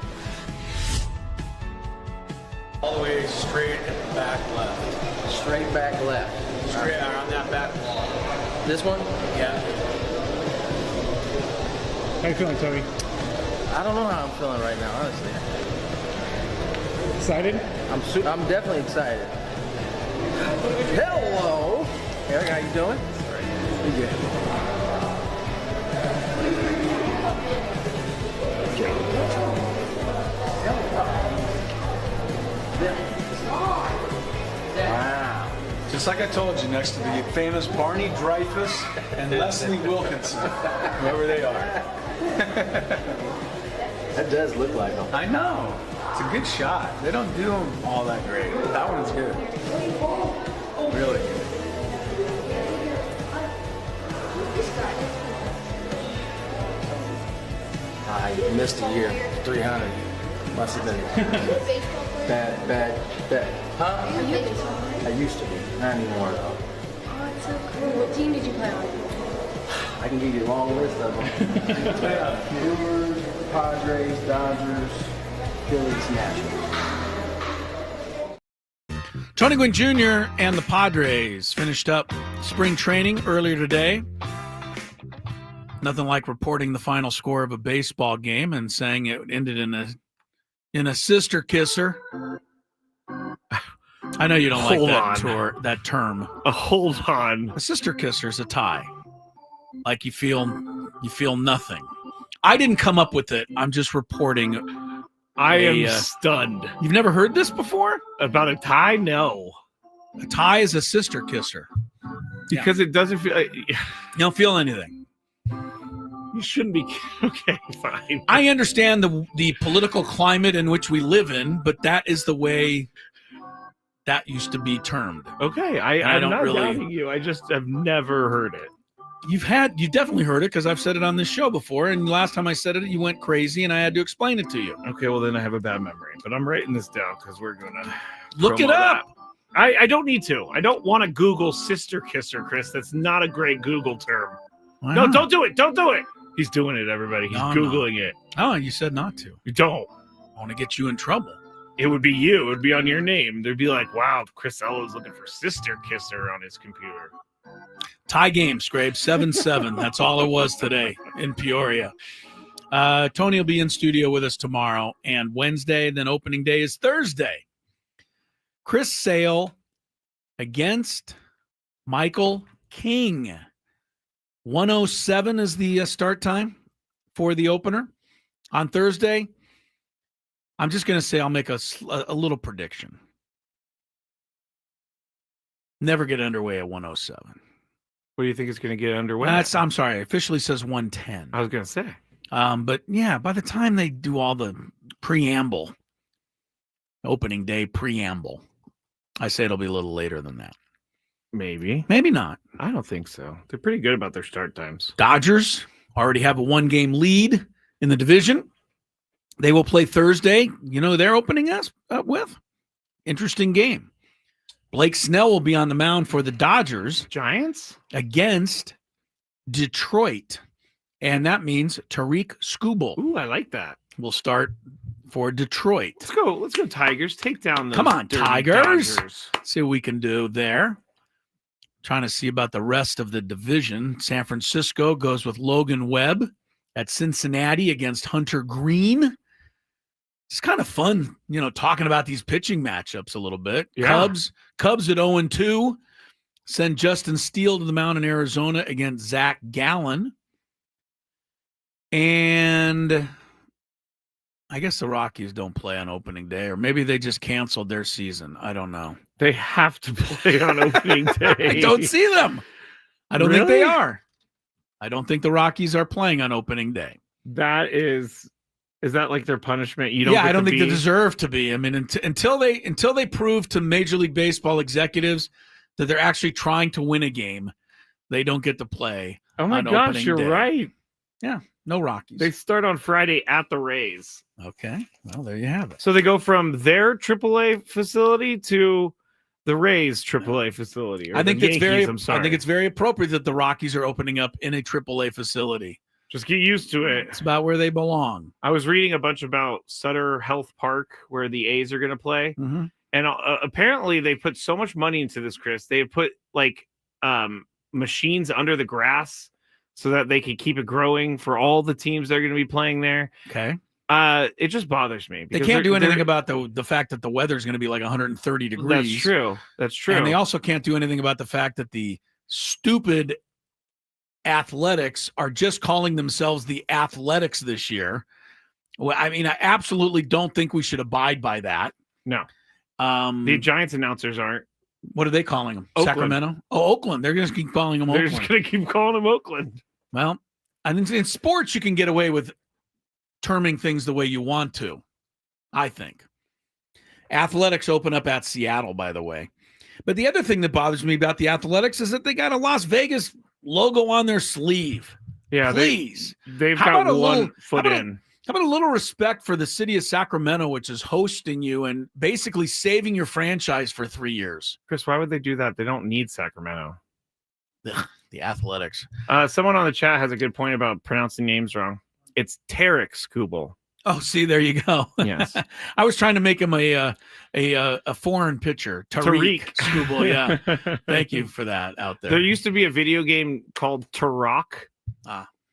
all the way straight and back left. Straight back left. Straight on that back wall. This one? Yeah. How you feeling, Tony? I don't know how I'm feeling right now, honestly. Excited? I'm definitely excited. Hello, Eric. How you doing? You good? Wow. Just like I told you, next to the famous Barney Dreyfus and Leslie Wilkinson, whoever they are. That does look like them. I know. It's a good shot. They don't do them all that great. That one's good. Really good. I missed a year. 300. Must have been bad. Huh? I used to be. Not anymore, though. Oh, it's so cool. What team did you play on? I can give you a long list of them. Brewers, Padres, Dodgers, Phillies, Nationals. Tony Gwynn Jr. and the Padres finished up spring training earlier today. Nothing like reporting the final score of a baseball game and saying it ended in a sister kisser. I know you don't like that term. Hold on. A sister kisser is a tie. Like you feel nothing. I didn't come up with it. I'm just reporting. I am stunned. You've never heard this before? About a tie? No. A tie is a sister kisser. Because it doesn't feel like... You don't feel anything. You shouldn't be... Okay, fine. I understand the political climate in which we live in, but that is the way that used to be termed. Okay, I'm not doubting you. I just have never heard it. You definitely heard it because I've said it on this show before, and last time I said it, you went crazy, and I had to explain it to you. Okay, well then I have a bad memory, but I'm writing this down because we're gonna look it up. I don't need to. I don't want to Google sister kisser, Chris. That's not a great Google term. No, don't do it. Don't do it. He's doing it, everybody. He's Googling it. Oh, you said not to. You don't. I want to get you in trouble. It would be you. It would be on your name. They'd be like, wow, Chris Ello's looking for sister kisser on his computer. Tie game, Skrabe, 7-7. That's all it was today in Peoria. Tony will be in studio with us tomorrow and Wednesday. Then opening day is Thursday. Chris Sale against Michael King. 1:07 is the start time for the opener on Thursday. I'm just going to say I'll make a little prediction. Never get underway at 1:07. What do you think is going to get underway? I'm sorry. It officially says 1:10. I was going to say. But yeah, by the time they do all the preamble, opening day preamble, I say it'll be a little later than that. Maybe. Maybe not. I don't think so. They're pretty good about their start times. Dodgers already have a 1-game lead in the division. They will play Thursday. You know, they're opening us up with. Interesting game. Blake Snell will be on the mound for the Dodgers. Giants? Against Detroit. And that means Tariq Skubal. Ooh, I like that. Will start for Detroit. Let's go Tigers. Take down those. Come on, Tigers. Dodgers. See what we can do there. Trying to see about the rest of the division. San Francisco goes with Logan Webb at Cincinnati against Hunter Green. It's kind of fun, talking about these pitching matchups a little bit. Yeah. Cubs at 0-2. Send Justin Steele to the mound in Arizona against Zach Gallen. And I guess the Rockies don't play on opening day, or maybe they just canceled their season. I don't know. They have to play on opening day. I don't see them. I don't think they are. I don't think the Rockies are playing on opening day. That is Is that like their punishment? I don't think they deserve to be. I mean, until they prove to Major League Baseball executives that they're actually trying to win a game, they don't get to play. Oh my gosh, you're right. Yeah, no Rockies. They start on Friday at the Rays. Okay, well there you have it. So they go from their AAA facility to the Rays AAA facility. I think it's very appropriate that the Rockies are opening up in a AAA facility. Just get used to it. It's about where they belong. I was reading a bunch about Sutter Health Park where the A's are going to play. Mm-hmm. And apparently they put so much money into this, Chris. They put like machines under the grass so that they could keep it growing for all the teams that are going to be playing there. Okay. It just bothers me. They can't do anything about the fact that the weather is going to be like 130 degrees. That's true. And they also can't do anything about the fact that the stupid Athletics are just calling themselves the Athletics this year. Well, I mean, I absolutely don't think we should abide by that. No. The Giants announcers aren't. What are they calling them? Oakland. Sacramento? Oh, Oakland. They're going to keep calling them Oakland. They're just going to keep calling them Oakland. Well, I think in sports, you can get away with terming things the way you want to, I think. Athletics open up at Seattle, by the way. But the other thing that bothers me about the Athletics is that they got a Las Vegas logo on their sleeve. Yeah, please. They've got one foot in. How about a little respect for the city of Sacramento, which is hosting you and basically saving your franchise for 3 years? Chris, why would they do that? They don't need Sacramento. The Athletics. Someone on the chat has a good point about pronouncing names wrong. It's Tarek Skubal. Oh, see, there you go. Yes. I was trying to make him a foreign pitcher. Tariq Skubal, yeah. Thank you for that out there. There used to be a video game called Turok.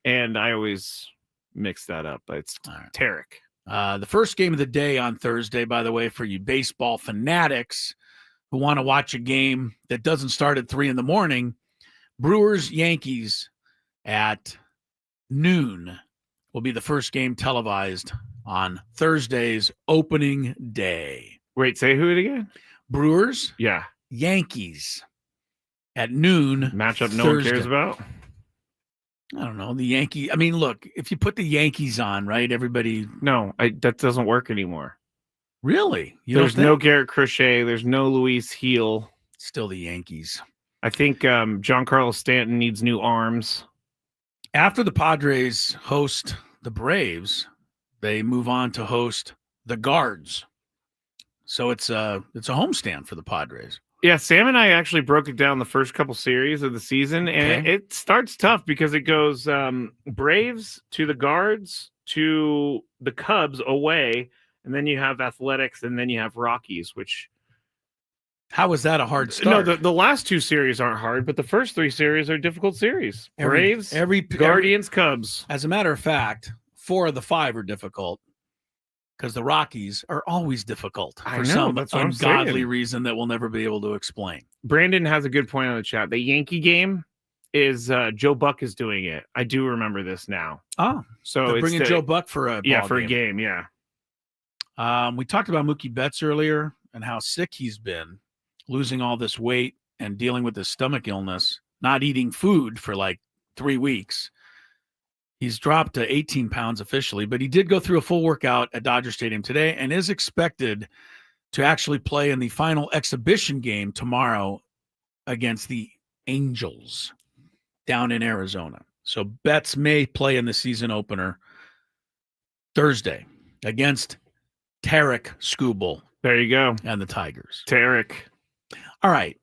And I always mix that up, but it's Tarek. The first game of the day on Thursday, by the way, for you baseball fanatics who want to watch a game that doesn't start at 3 a.m, Brewers-Yankees at noon will be the first game televised on Thursday's opening day. Wait, say who it again? Brewers? Yeah. Yankees at noon. Matchup no Thursday. one cares about? I don't know. The Yankees. I mean, look, if you put the Yankees on, right, everybody. No, that doesn't work anymore. Really? There's no Garrett Crochet. There's no Luis Heel. Still the Yankees. I think Giancarlo Stanton needs new arms. After the Padres host the Braves, they move on to host the Guards. So it's a homestand for the Padres. Yeah, Sam and I actually broke it down the first couple series of the season, and it starts tough because it goes Braves to the Guards to the Cubs away, and then you have Athletics, and then you have Rockies, which... How is that a hard start? No, the last two series aren't hard, but the first three series are difficult series. Braves, Guardians, Cubs. As a matter of fact, 4 of the 5 are difficult because the Rockies are always difficult for some ungodly reason that we'll never be able to explain. Brandon has a good point on the chat. The Yankee game is Joe Buck is doing it. I do remember this now. Oh, so they're bringing Joe Buck for a a game. Yeah. We talked about Mookie Betts earlier and how sick he's been, losing all this weight and dealing with his stomach illness, not eating food for like 3 weeks. He's dropped to 18 pounds officially, but he did go through a full workout at Dodger Stadium today and is expected to actually play in the final exhibition game tomorrow against the Angels down in Arizona. So Betts may play in the season opener Thursday against Tarek Skubal. There you go. And the Tigers. Tarek. All right.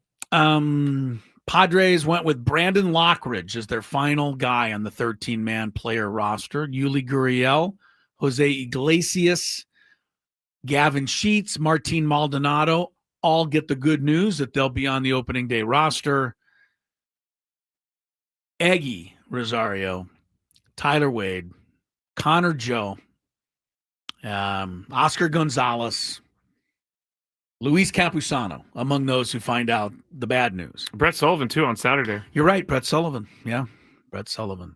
Padres went with Brandon Lockridge as their final guy on the 13-man player roster. Yuli Gurriel, Jose Iglesias, Gavin Sheets, Martin Maldonado all get the good news that they'll be on the opening day roster. Eggy Rosario, Tyler Wade, Connor Joe, Oscar Gonzalez, Luis Campusano, among those who find out the bad news. Brett Sullivan, too, on Saturday. You're right, Brett Sullivan. Yeah, Brett Sullivan.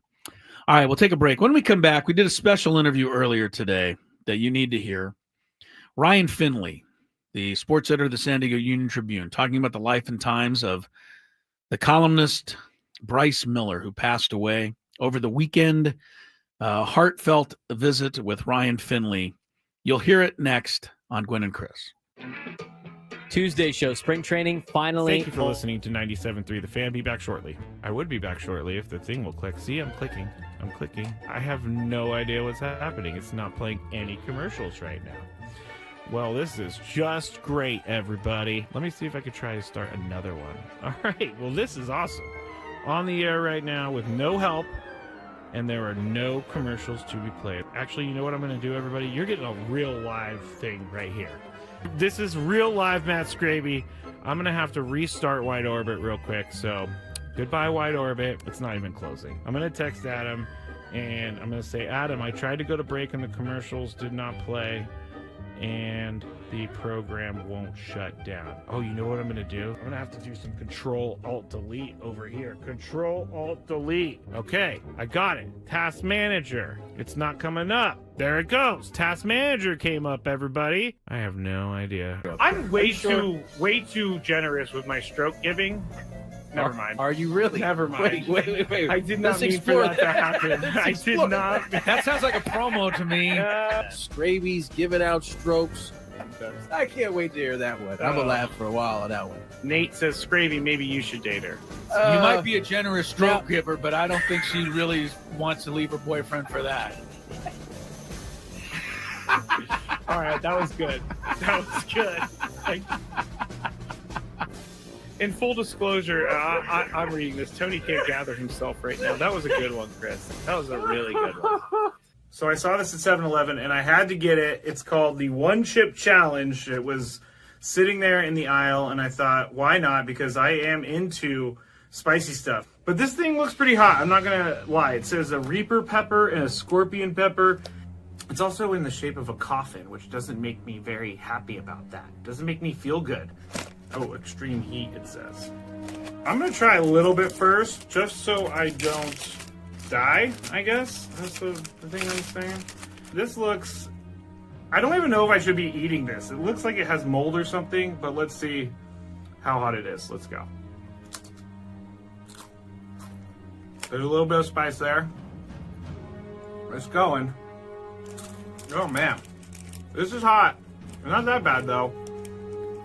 All right, we'll take a break. When we come back, we did a special interview earlier today that you need to hear. Ryan Finley, the sports editor of the San Diego Union Tribune, talking about the life and times of the columnist Bryce Miller, who passed away over the weekend. heartfelt visit with Ryan Finley. You'll hear it next on Gwynn and Chris. Tuesday show, spring training, finally. Thank you for listening to 97.3 The Fan. Be back shortly. I would be back shortly if the thing will click. See, I'm clicking. I have no idea what's happening. It's not playing any commercials right now. Well, this is just great, everybody. Let me see if I could try to start another one. All right. Well, this is awesome. On the air right now with no help, and there are no commercials to be played. Actually, you know what I'm going to do, everybody? You're getting a real live thing right here. This is real live Matt Skraby. I'm going to have to restart Wide Orbit real quick. So goodbye, Wide Orbit. It's not even closing. I'm going to text Adam, and I'm going to say, Adam, I tried to go to break and the commercials did not play, and the program won't shut down. Oh, you know what I'm going to do? I'm going to have to do some Control-Alt-Delete over here. Control-Alt-Delete. Okay, I got it. Task Manager. It's not coming up. There it goes. Task Manager came up, everybody. I have no idea. I'm way too generous with my stroke giving. Never mind. Are you really? Never mind. Wait. I did not mean for that to happen. I did not. That sounds like a promo to me. Skraby's giving out strokes. I can't wait to hear that one. I'm going to laugh for a while on that one. Nate says, Skraby, maybe you should date her. You might be a generous stroke giver, but I don't think she really wants to leave her boyfriend for that. All right, that was good. In full disclosure, I'm reading this. Tony can't gather himself right now. That was a good one, Chris. That was a really good one. So I saw this at 7-Eleven, and I had to get it. It's called the One Chip Challenge. It was sitting there in the aisle, and I thought, why not? Because I am into spicy stuff. But this thing looks pretty hot. I'm not going to lie. It says a Reaper pepper and a Scorpion pepper. It's also in the shape of a coffin, which doesn't make me very happy about that. Doesn't make me feel good. Oh, extreme heat, it says. I'm going to try a little bit first, just so I don't die, I guess. That's the thing I'm saying. This looks... I don't even know if I should be eating this. It looks like it has mold or something, but let's see how hot it is. Let's go. There's a little bit of spice there. It's going. Oh, man. This is hot. Not that bad, though.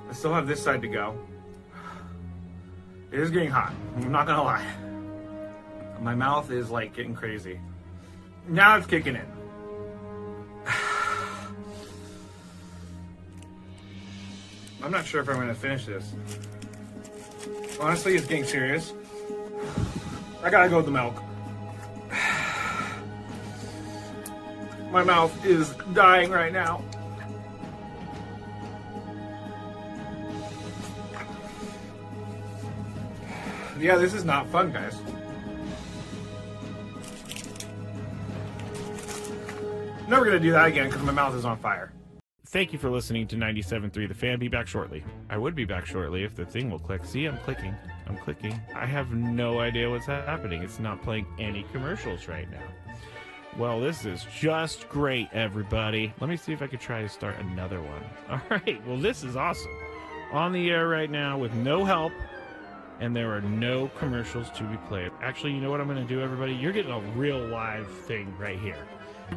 I still have this side to go. It is getting hot. I'm not gonna lie. My mouth is like getting crazy. Now it's kicking in. I'm not sure if I'm gonna finish this. Honestly, it's getting serious. I gotta go with the milk. My mouth is dying right now. Yeah, this is not fun, guys. Never gonna do that again because my mouth is on fire. Thank you for listening to 97.3 The Fan. Be back shortly. I would be back shortly if the thing will click. See, I'm clicking. I have no idea what's happening. It's not playing any commercials right now. Well, this is just great, everybody. Let me see if I could try to start another one. All right. Well, this is awesome. On the air right now with no help, and there are no commercials to be played. Actually, you know what I'm going to do, everybody? You're getting a real live thing right here.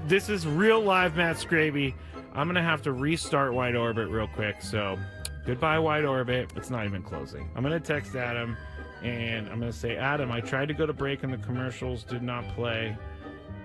This is real live Matt Skraby. I'm going to have to restart Wide Orbit real quick. So goodbye, Wide Orbit. It's not even closing. I'm going to text Adam, and I'm going to say, Adam, I tried to go to break and the commercials did not play,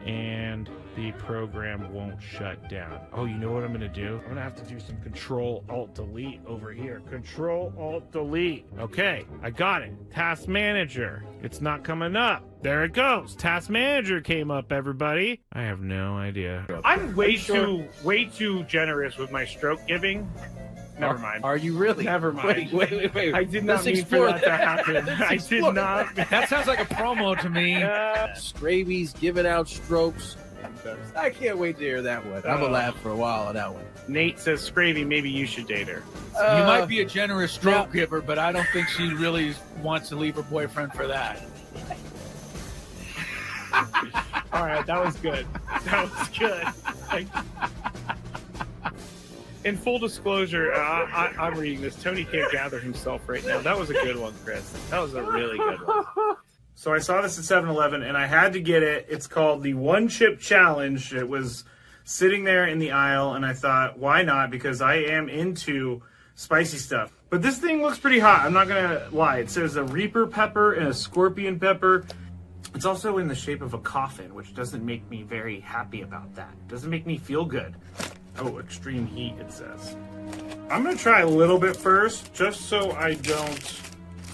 and the program won't shut down. Oh, you know what I'm going to do? I'm going to have to do some Control-Alt-Delete over here. Control-Alt-Delete. Okay, I got it. Task Manager. It's not coming up. There it goes. Task Manager came up, everybody. I have no idea. I'm way too generous with my stroke giving. Never mind. Are you really? Never mind. Wait. I did not mean for that to happen. I did not. That sounds like a promo to me. Skraby's giving out strokes. I can't wait to hear that one. I'm going to laugh for a while on that one. Nate says, Skraby, maybe you should date her. You might be a generous stroke giver, but I don't think she really wants to leave her boyfriend for that. All right, that was good. In full disclosure, I'm reading this. Tony can't gather himself right now. That was a good one, Chris. That was a really good one. So I saw this at 7-Eleven, and I had to get it. It's called the One Chip Challenge. It was sitting there in the aisle, and I thought, why not? Because I am into spicy stuff. But this thing looks pretty hot. I'm not going to lie. It says a Reaper pepper and a Scorpion pepper. It's also in the shape of a coffin, which doesn't make me very happy about that. It doesn't make me feel good. Oh, extreme heat, it says. I'm going to try a little bit first, just so I don't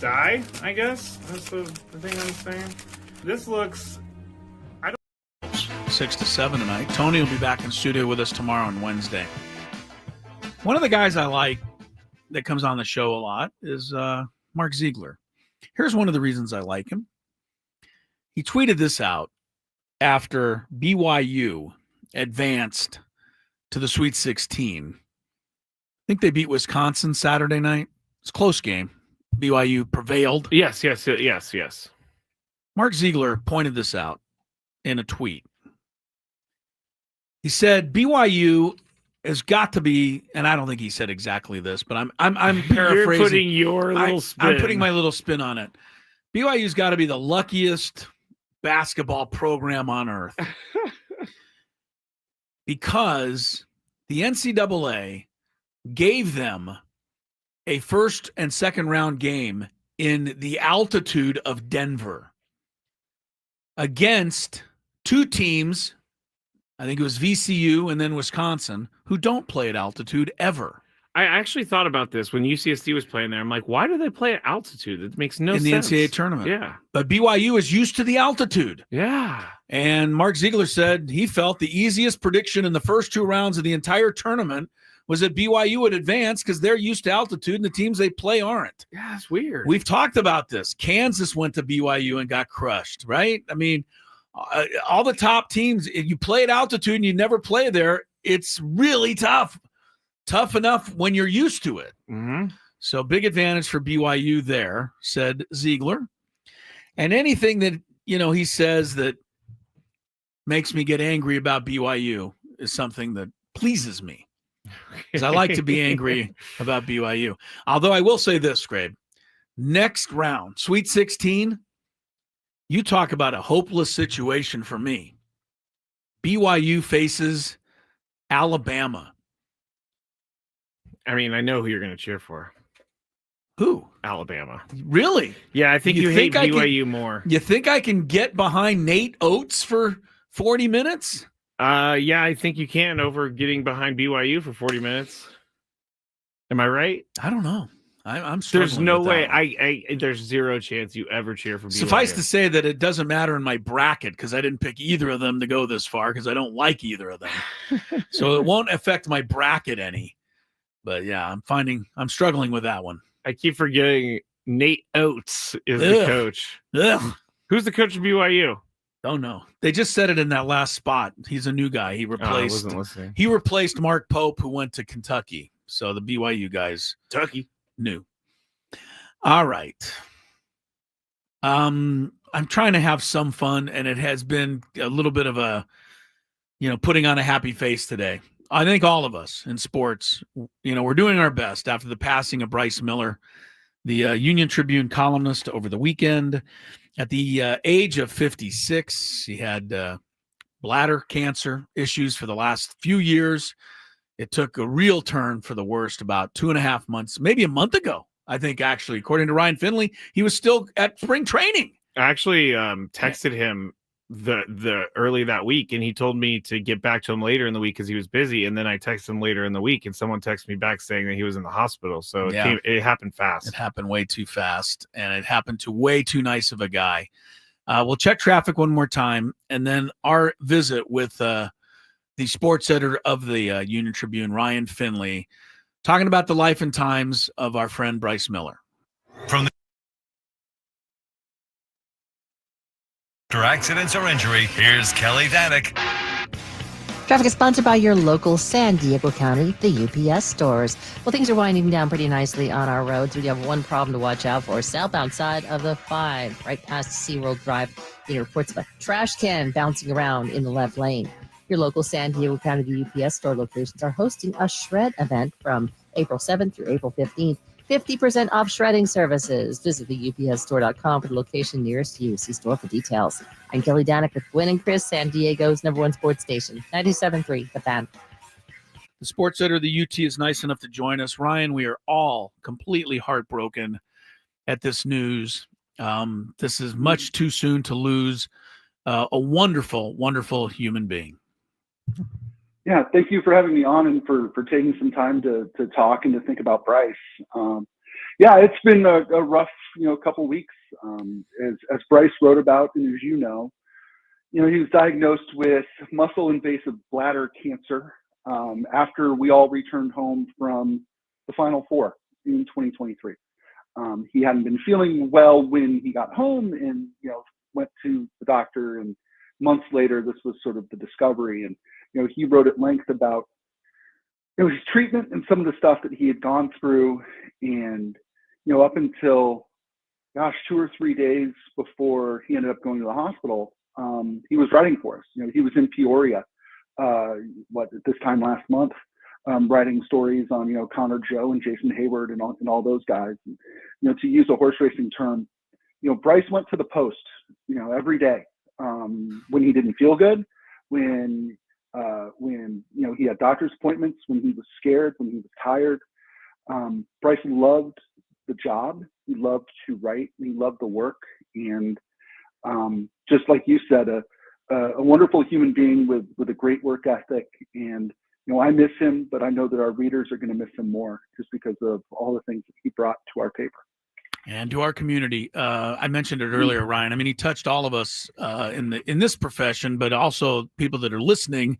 die, I guess. That's the thing I'm saying. This looks... 6 to 7 tonight. Tony will be back in studio with us tomorrow on Wednesday. One of the guys I like that comes on the show a lot is Mark Ziegler. Here's one of the reasons I like him. He tweeted this out after BYU advanced to the Sweet 16. I think they beat Wisconsin Saturday night. It's a close game. BYU prevailed. Yes. Mark Ziegler pointed this out in a tweet. He said BYU has got to be, and I don't think he said exactly this, but I'm paraphrasing. You're putting your little spin. I'm putting my little spin on it. BYU's got to be the luckiest basketball program on earth because the NCAA gave them a first and second round game in the altitude of Denver against two teams, I think it was VCU and then Wisconsin, who don't play at altitude ever. I actually thought about this when UCSD was playing there. I'm like, why do they play at altitude? It makes no sense. In the NCAA tournament. Yeah. But BYU is used to the altitude. Yeah. And Mark Ziegler said he felt the easiest prediction in the first two rounds of the entire tournament was that BYU would advance because they're used to altitude and the teams they play aren't. Yeah, it's weird. We've talked about this. Kansas went to BYU and got crushed, right? I mean, all the top teams, if you play at altitude and you never play there, it's really tough. Tough enough when you're used to it. Mm-hmm. So big advantage for BYU there, said Ziegler. And anything that, he says that makes me get angry about BYU is something that pleases me. Because I like to be angry about BYU. Although I will say this, Skrabe. Next round, Sweet 16, you talk about a hopeless situation for me. BYU faces Alabama. I mean, I know who you're going to cheer for. Who? Alabama. Really? Yeah, I think you hate BYU more. You think I can get behind Nate Oates for 40 minutes? Yeah, I think you can over getting behind BYU for 40 minutes. Am I right? I don't know. I'm struggling. There's no with way. that one. There's zero chance you ever cheer for BYU. Suffice to say that it doesn't matter in my bracket because I didn't pick either of them to go this far because I don't like either of them. So it won't affect my bracket any. But yeah, I'm struggling with that one. I keep forgetting Nate Oates is the coach. Ugh. Who's the coach of BYU? Don't know. They just said it in that last spot. He's a new guy. He replaced. I wasn't listening. He replaced Mark Pope, who went to Kentucky. So the BYU guys, Kentucky, new. All right. I'm trying to have some fun, and it has been a little bit of a, putting on a happy face today. I think all of us in sports, we're doing our best after the passing of Bryce Miller, the Union Tribune columnist over the weekend. At the age of 56, he had bladder cancer issues for the last few years. It took a real turn for the worst about 2.5 months, maybe a month ago, I think, actually. According to Ryan Finley, he was still at spring training. I actually texted him the early that week, and he told me to get back to him later in the week because he was busy. And then I texted him later in the week, and someone texted me back saying that he was in the hospital. So it happened fast. It happened way too fast, and it happened to way too nice of a guy. We'll check traffic one more time, and then our visit with the sports editor of the Union Tribune, Ryan Finley, talking about the life and times of our friend Bryce Miller. From the after accidents or injury, here's Kelly Danick. Traffic is sponsored by your local San Diego County, the UPS stores. Well, things are winding down pretty nicely on our roads. We do have one problem to watch out for. Southbound side of the 5, right past SeaWorld Drive. Reports of a trash can bouncing around in the left lane. Your local San Diego County, the UPS store locations are hosting a shred event from April 7th through April 15th. 50% off shredding services. Visit the upsstore.com for the location nearest you. See store for details. I'm Kelly Danick with Gwynn and Chris, San Diego's #1 sports station, 97.3 The Fan. The sports editor of the UT is nice enough to join us. Ryan, we are all completely heartbroken at this news. This is much too soon to lose a wonderful, wonderful human being. Yeah, thank you for having me on and for taking some time to talk and to think about Bryce. Yeah, it's been a rough, couple weeks. As Bryce wrote about, and as he was diagnosed with muscle invasive bladder cancer after we all returned home from the Final Four in 2023. He hadn't been feeling well when he got home, and went to the doctor. And months later, this was sort of the discovery. And he wrote at length about his treatment and some of the stuff that he had gone through. And up until 2 or 3 days before he ended up going to the hospital, he was writing for us. He was in Peoria, at this time last month, writing stories on Connor Joe and Jason Hayward and all those guys. And, to use a horse racing term, Bryce went to the post, every day when he didn't feel good, when he had doctor's appointments, when he was scared, when he was tired. Bryce loved the job. He loved to write. He loved the work. And just like you said, a wonderful human being with a great work ethic. And I miss him, but I know that our readers are going to miss him more just because of all the things that he brought to our paper. And to our community. I mentioned it earlier, Ryan. I mean, he touched all of us in this profession, but also people that are listening.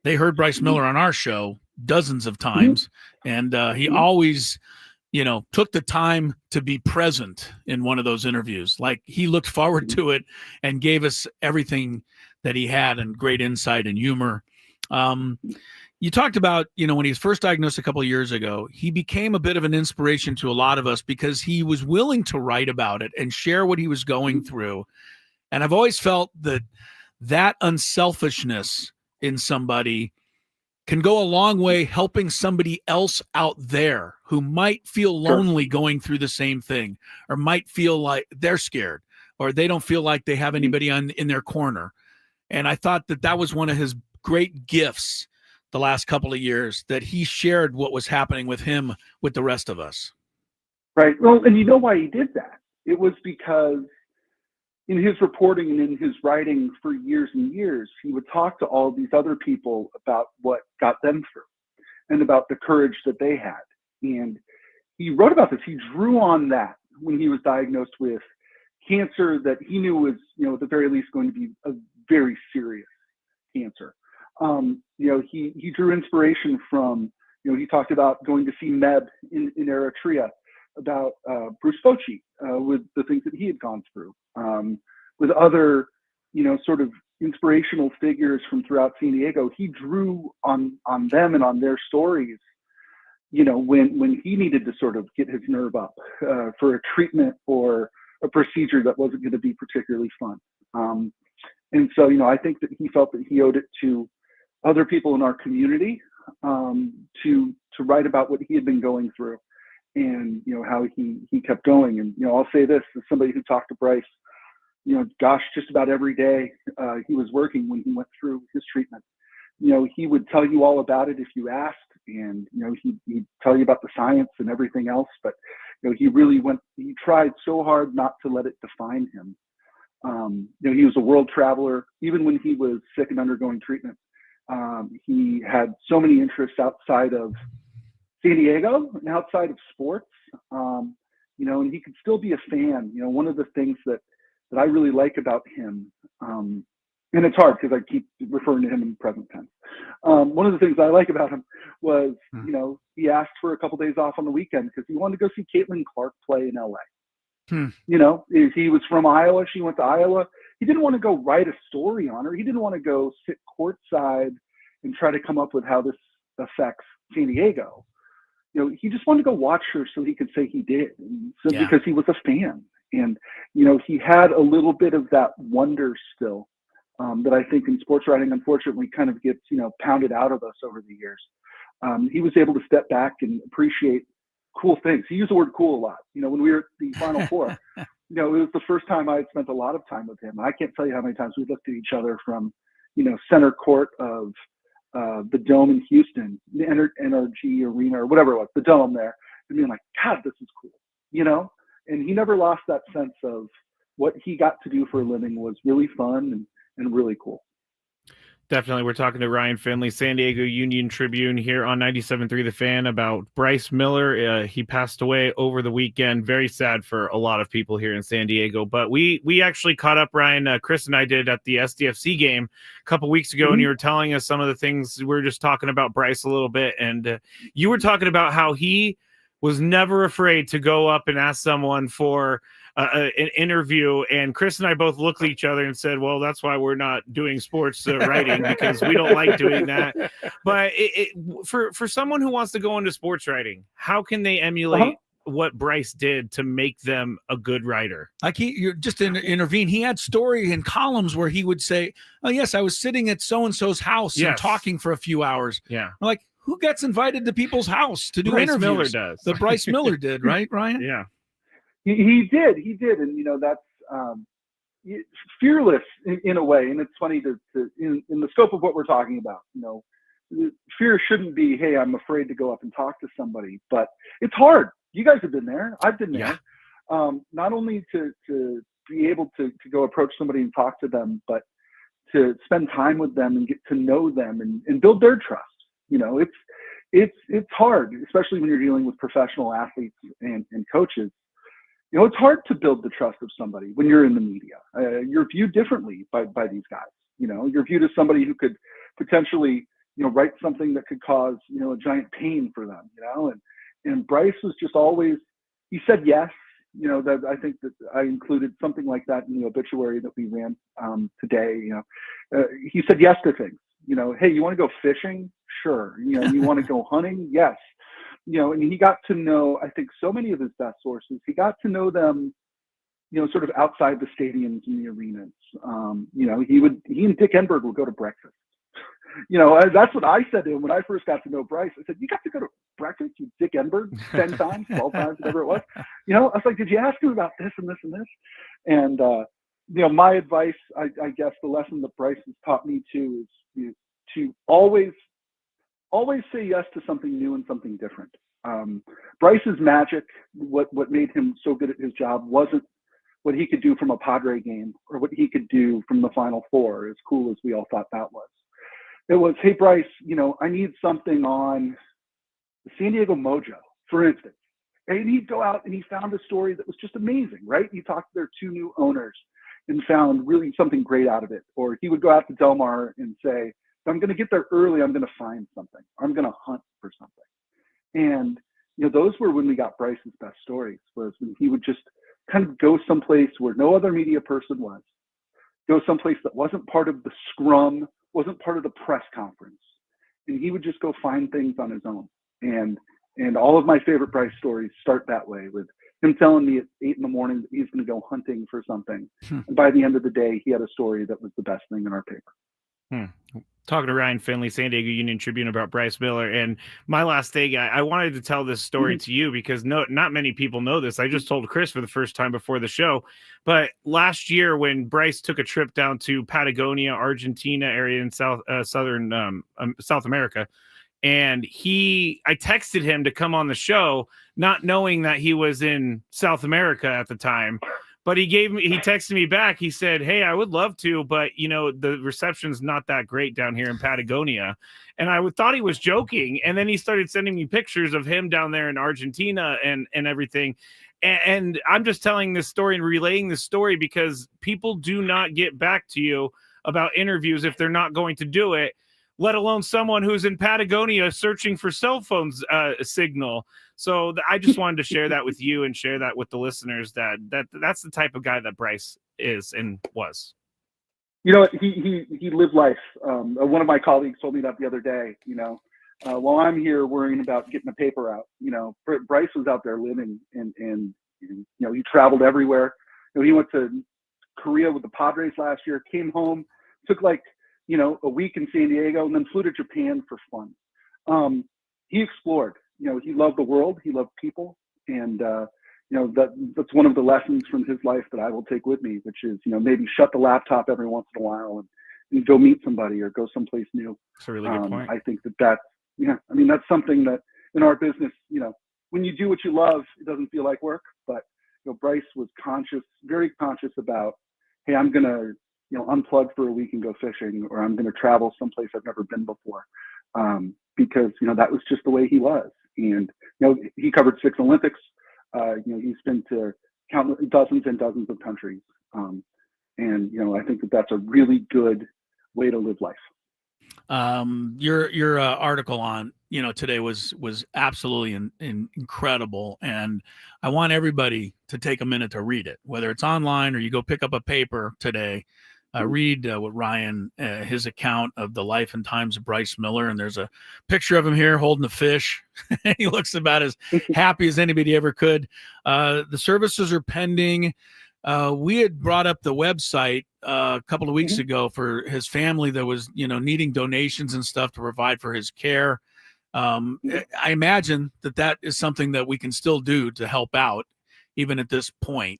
They heard Bryce Miller on our show dozens of times, and he always, took the time to be present in one of those interviews. Like, he looked forward to it and gave us everything that he had and great insight and humor. You talked about, when he was first diagnosed a couple of years ago, he became a bit of an inspiration to a lot of us because he was willing to write about it and share what he was going through. And I've always felt that unselfishness in somebody can go a long way helping somebody else out there who might feel lonely going through the same thing, or might feel like they're scared, or they don't feel like they have anybody in their corner. And I thought that was one of his great gifts the last couple of years, that he shared what was happening with him with the rest of us. Right. Well, and you know why he did that? It was because in his reporting and in his writing for years and years, he would talk to all these other people about what got them through and about the courage that they had. And he wrote about this. He drew on that when he was diagnosed with cancer that he knew was, at the very least going to be a very serious cancer. He drew inspiration from, he talked about going to see Meb in Eritrea, about Bruce Bochy with the things that he had gone through, with other, sort of inspirational figures from throughout San Diego. He drew on them and on their stories, when he needed to sort of get his nerve up for a treatment or a procedure that wasn't going to be particularly fun. And so, I think that he felt that he owed it to other people in our community to write about what he had been going through, and how he kept going. And I'll say this as somebody who talked to Bryce, just about every day he was working when he went through his treatment. He would tell you all about it if you asked, and he'd tell you about the science and everything else. But he tried so hard not to let it define him. He was a world traveler. Even when he was sick and undergoing treatment, he had so many interests outside of San Diego and outside of sports, and he could still be a fan. One of the things that I really like about him, and it's hard because I keep referring to him in present tense. One of the things I like about him was, he asked for a couple days off on the weekend because he wanted to go see Caitlin Clark play in LA. He was from Iowa. She went to Iowa. He didn't want to go write a story on her. He didn't want to go sit courtside and try to come up with how this affects San Diego. He just wanted to go watch her so he could say he did. So because he was a fan. And, he had a little bit of that wonder still that I think in sports writing, unfortunately, kind of gets, pounded out of us over the years. He was able to step back and appreciate cool things. He used the word cool a lot. When we were at the Final Four, it was the first time I had spent a lot of time with him. I can't tell you how many times we looked at each other from, center court of the Dome in Houston, the NRG Arena or whatever it was, the Dome there, and being like, God, this is cool, And he never lost that sense of what he got to do for a living was really fun and really cool. Definitely. We're talking to Ryan Finley, San Diego Union Tribune here on 97.3 The Fan about Bryce Miller. He passed away over the weekend. Very sad for a lot of people here in San Diego. But we actually caught up, Ryan, Chris and I did at the SDFC game a couple weeks ago, and you were telling us some of the things. We were just talking about Bryce a little bit, and you were talking about how he was never afraid to go up and ask someone for an interview, and Chris and I both looked at each other and said, well, that's why we're not doing sports writing, because we don't like doing that. But for someone who wants to go into sports writing, how can they emulate what Bryce did to make them a good writer? Like you're just intervene. He had story in columns where he would say, oh yes, I was sitting at so-and-so's house and talking for a few hours. Yeah. We're like, who gets invited to people's house to do Bryce interviews? Miller does. The Bryce Miller did, right, Ryan? Yeah. He did. And, that's fearless in a way. And it's funny to in the scope of what we're talking about, fear shouldn't be, hey, I'm afraid to go up and talk to somebody, but it's hard. You guys have been there. I've been there. Not only to be able to go approach somebody and talk to them, but to spend time with them and get to know them and build their trust. It's hard, especially when you're dealing with professional athletes and coaches. It's hard to build the trust of somebody when you're in the media. You're viewed differently by these guys. You're viewed as somebody who could potentially, write something that could cause, a giant pain for them, and Bryce was just always, he said yes. That I think that I included something like that in the obituary that we ran today. He said yes to things. Hey, you want to go fishing? Sure. You want to go hunting? Yes. And he got to know, I think, so many of his best sources. He got to know them, sort of outside the stadiums and the arenas. He and Dick Enberg would go to breakfast. That's what I said to him when I first got to know Bryce. I said, you got to go to breakfast with Dick Enberg 10 times, 12 times, whatever it was. I was like, did you ask him about this and this and this? And, my advice, I guess the lesson that Bryce has taught me too is to always say yes to something new and something different. Bryce's magic, what made him so good at his job, wasn't what he could do from a Padre game or what he could do from the Final Four, as cool as we all thought that was. It was, hey, Bryce, I need something on the San Diego Mojo, for instance. And he'd go out and he found a story that was just amazing, right? He talked to their two new owners and found really something great out of it. Or he would go out to Del Mar and say, if I'm going to get there early, I'm going to find something. I'm going to hunt for something. And, those were when we got Bryce's best stories, was when he would just kind of go someplace where no other media person was, go someplace that wasn't part of the scrum, wasn't part of the press conference. And he would just go find things on his own. And all of my favorite Bryce stories start that way, with him telling me at 8 a.m. that he's going to go hunting for something. And by the end of the day, he had a story that was the best thing in our paper. Talking to Ryan Finley, San Diego Union Tribune, about Bryce Miller. And my last thing, I wanted to tell this story to you because not many people know this. I just told Chris for the first time before the show. But last year, when Bryce took a trip down to Patagonia, Argentina area in southern South America, and I texted him to come on the show, not knowing that he was in South America at the time. But he texted me back. He said, hey, I would love to, but the reception's not that great down here in Patagonia. And I thought he was joking. And then he started sending me pictures of him down there in Argentina and everything. And I'm just telling this story and relaying this story because people do not get back to you about interviews if they're not going to do it, let alone someone who's in Patagonia searching for cell phones signal. So I just wanted to share that with you and share that with the listeners, that's the type of guy that Bryce is and was. He lived life. One of my colleagues told me that the other day, while I'm here worrying about getting the paper out, Bryce was out there living and he traveled everywhere. He went to Korea with the Padres last year, came home, took a week in San Diego, and then flew to Japan for fun. He explored. he loved the world, he loved people, and that's one of the lessons from his life that I will take with me, which is maybe shut the laptop every once in a while and go meet somebody or go someplace new. That's a really good point. I think that's that's something that in our business, when you do what you love, it doesn't feel like work. But Bryce was very conscious about, hey, I'm gonna unplug for a week and go fishing, or I'm gonna travel someplace I've never been before, because that was just the way he was. And he covered 6 Olympics. He's been to dozens and dozens of countries, and I think that's a really good way to live life. Your article on today was absolutely incredible, and I want everybody to take a minute to read it, whether it's online or you go pick up a paper today. Read what Ryan, his account of the life and times of Bryce Miller, and there's a picture of him here holding a fish. He looks about as happy as anybody ever could. The services are pending. We had brought up the website a couple of weeks ago for his family that was, needing donations and stuff to provide for his care. I imagine that is something that we can still do to help out, even at this point.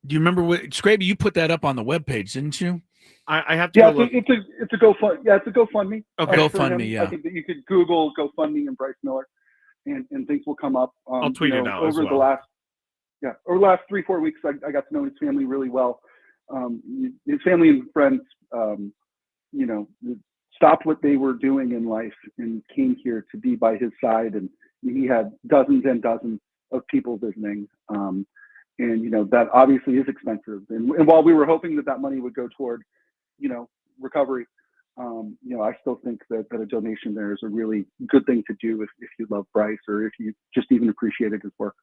Do you remember what Skraby? You put that up on the webpage, didn't you? I have to. Yeah, it's a GoFundMe. Yeah, it's a GoFundMe. Okay, GoFundMe. Yeah, I think that you could Google GoFundMe and Bryce Miller, and things will come up. I'll tweet it out over as well. Over the last 3-4 weeks, I got to know his family really well. His family and friends, stopped what they were doing in life and came here to be by his side. And he had dozens and dozens of people visiting. And that obviously is expensive. And while we were hoping that money would go toward, recovery, I still think that a donation there is a really good thing to do if you love Bryce or if you just even appreciated his work.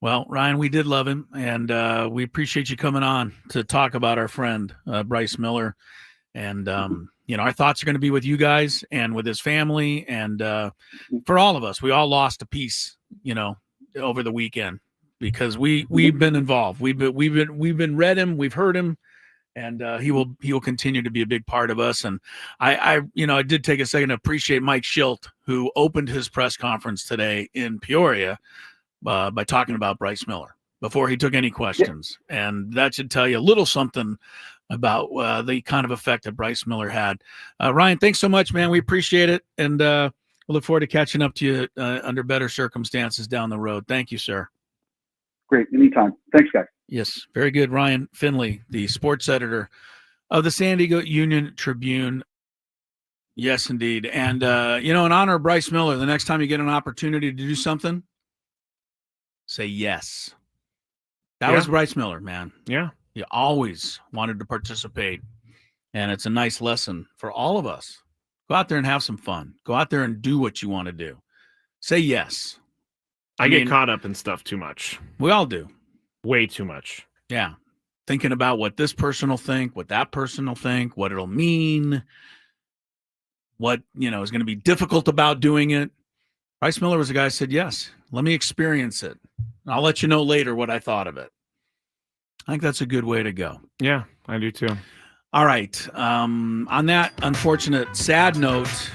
Well, Ryan, we did love him, and we appreciate you coming on to talk about our friend, Bryce Miller. And, our thoughts are going to be with you guys and with his family. And for all of us, we all lost a piece, over the weekend because we've been involved. We've been read him, we've heard him, and he will continue to be a big part of us. And I did take a second to appreciate Mike Schilt, who opened his press conference today in Peoria by talking about Bryce Miller before he took any questions. Yeah. And that should tell you a little something about the kind of effect that Bryce Miller had. Ryan, thanks so much, man. We appreciate it. And we'll look forward to catching up to you under better circumstances down the road. Thank you, sir. Great. Anytime. Thanks, guys. Yes. Very good. Ryan Finley, the sports editor of the San Diego Union Tribune. Yes, indeed. And, in honor of Bryce Miller, the next time you get an opportunity to do something, say yes. That was Bryce Miller, man. Yeah. He always wanted to participate. And it's a nice lesson for all of us. Go out there and have some fun. Go out there and do what you want to do. Say yes. I get caught up in stuff too much. We all do. Way too much. Yeah. Thinking about what this person will think, what that person will think, what it'll mean, what, is going to be difficult about doing it. Bryce Miller was the guy who said, yes, let me experience it. I'll let you know later what I thought of it. I think that's a good way to go. Yeah, I do too. All right. On that unfortunate, sad note,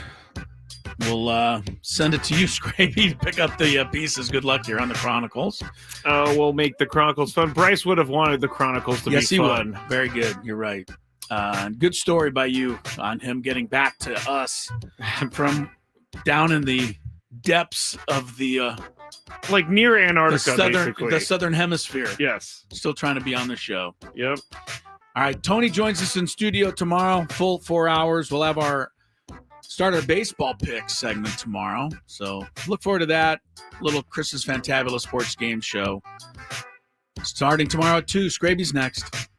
we'll send it to you, Skraby, to pick up the pieces. Good luck here on the Chronicles. We'll make the Chronicles fun. Bryce would have wanted the Chronicles to be fun. Yes, he would. Very good. You're right. Good story by you on him getting back to us from down in the depths of the like near Antarctica, basically. The southern hemisphere. Yes. Still trying to be on the show. Yep. All right. Tony joins us in studio tomorrow, full 4 hours. We'll have start our baseball picks segment tomorrow. So look forward to that. Little Chris's Fantabulous Sports Game Show. Starting tomorrow at 2. Skraby's next.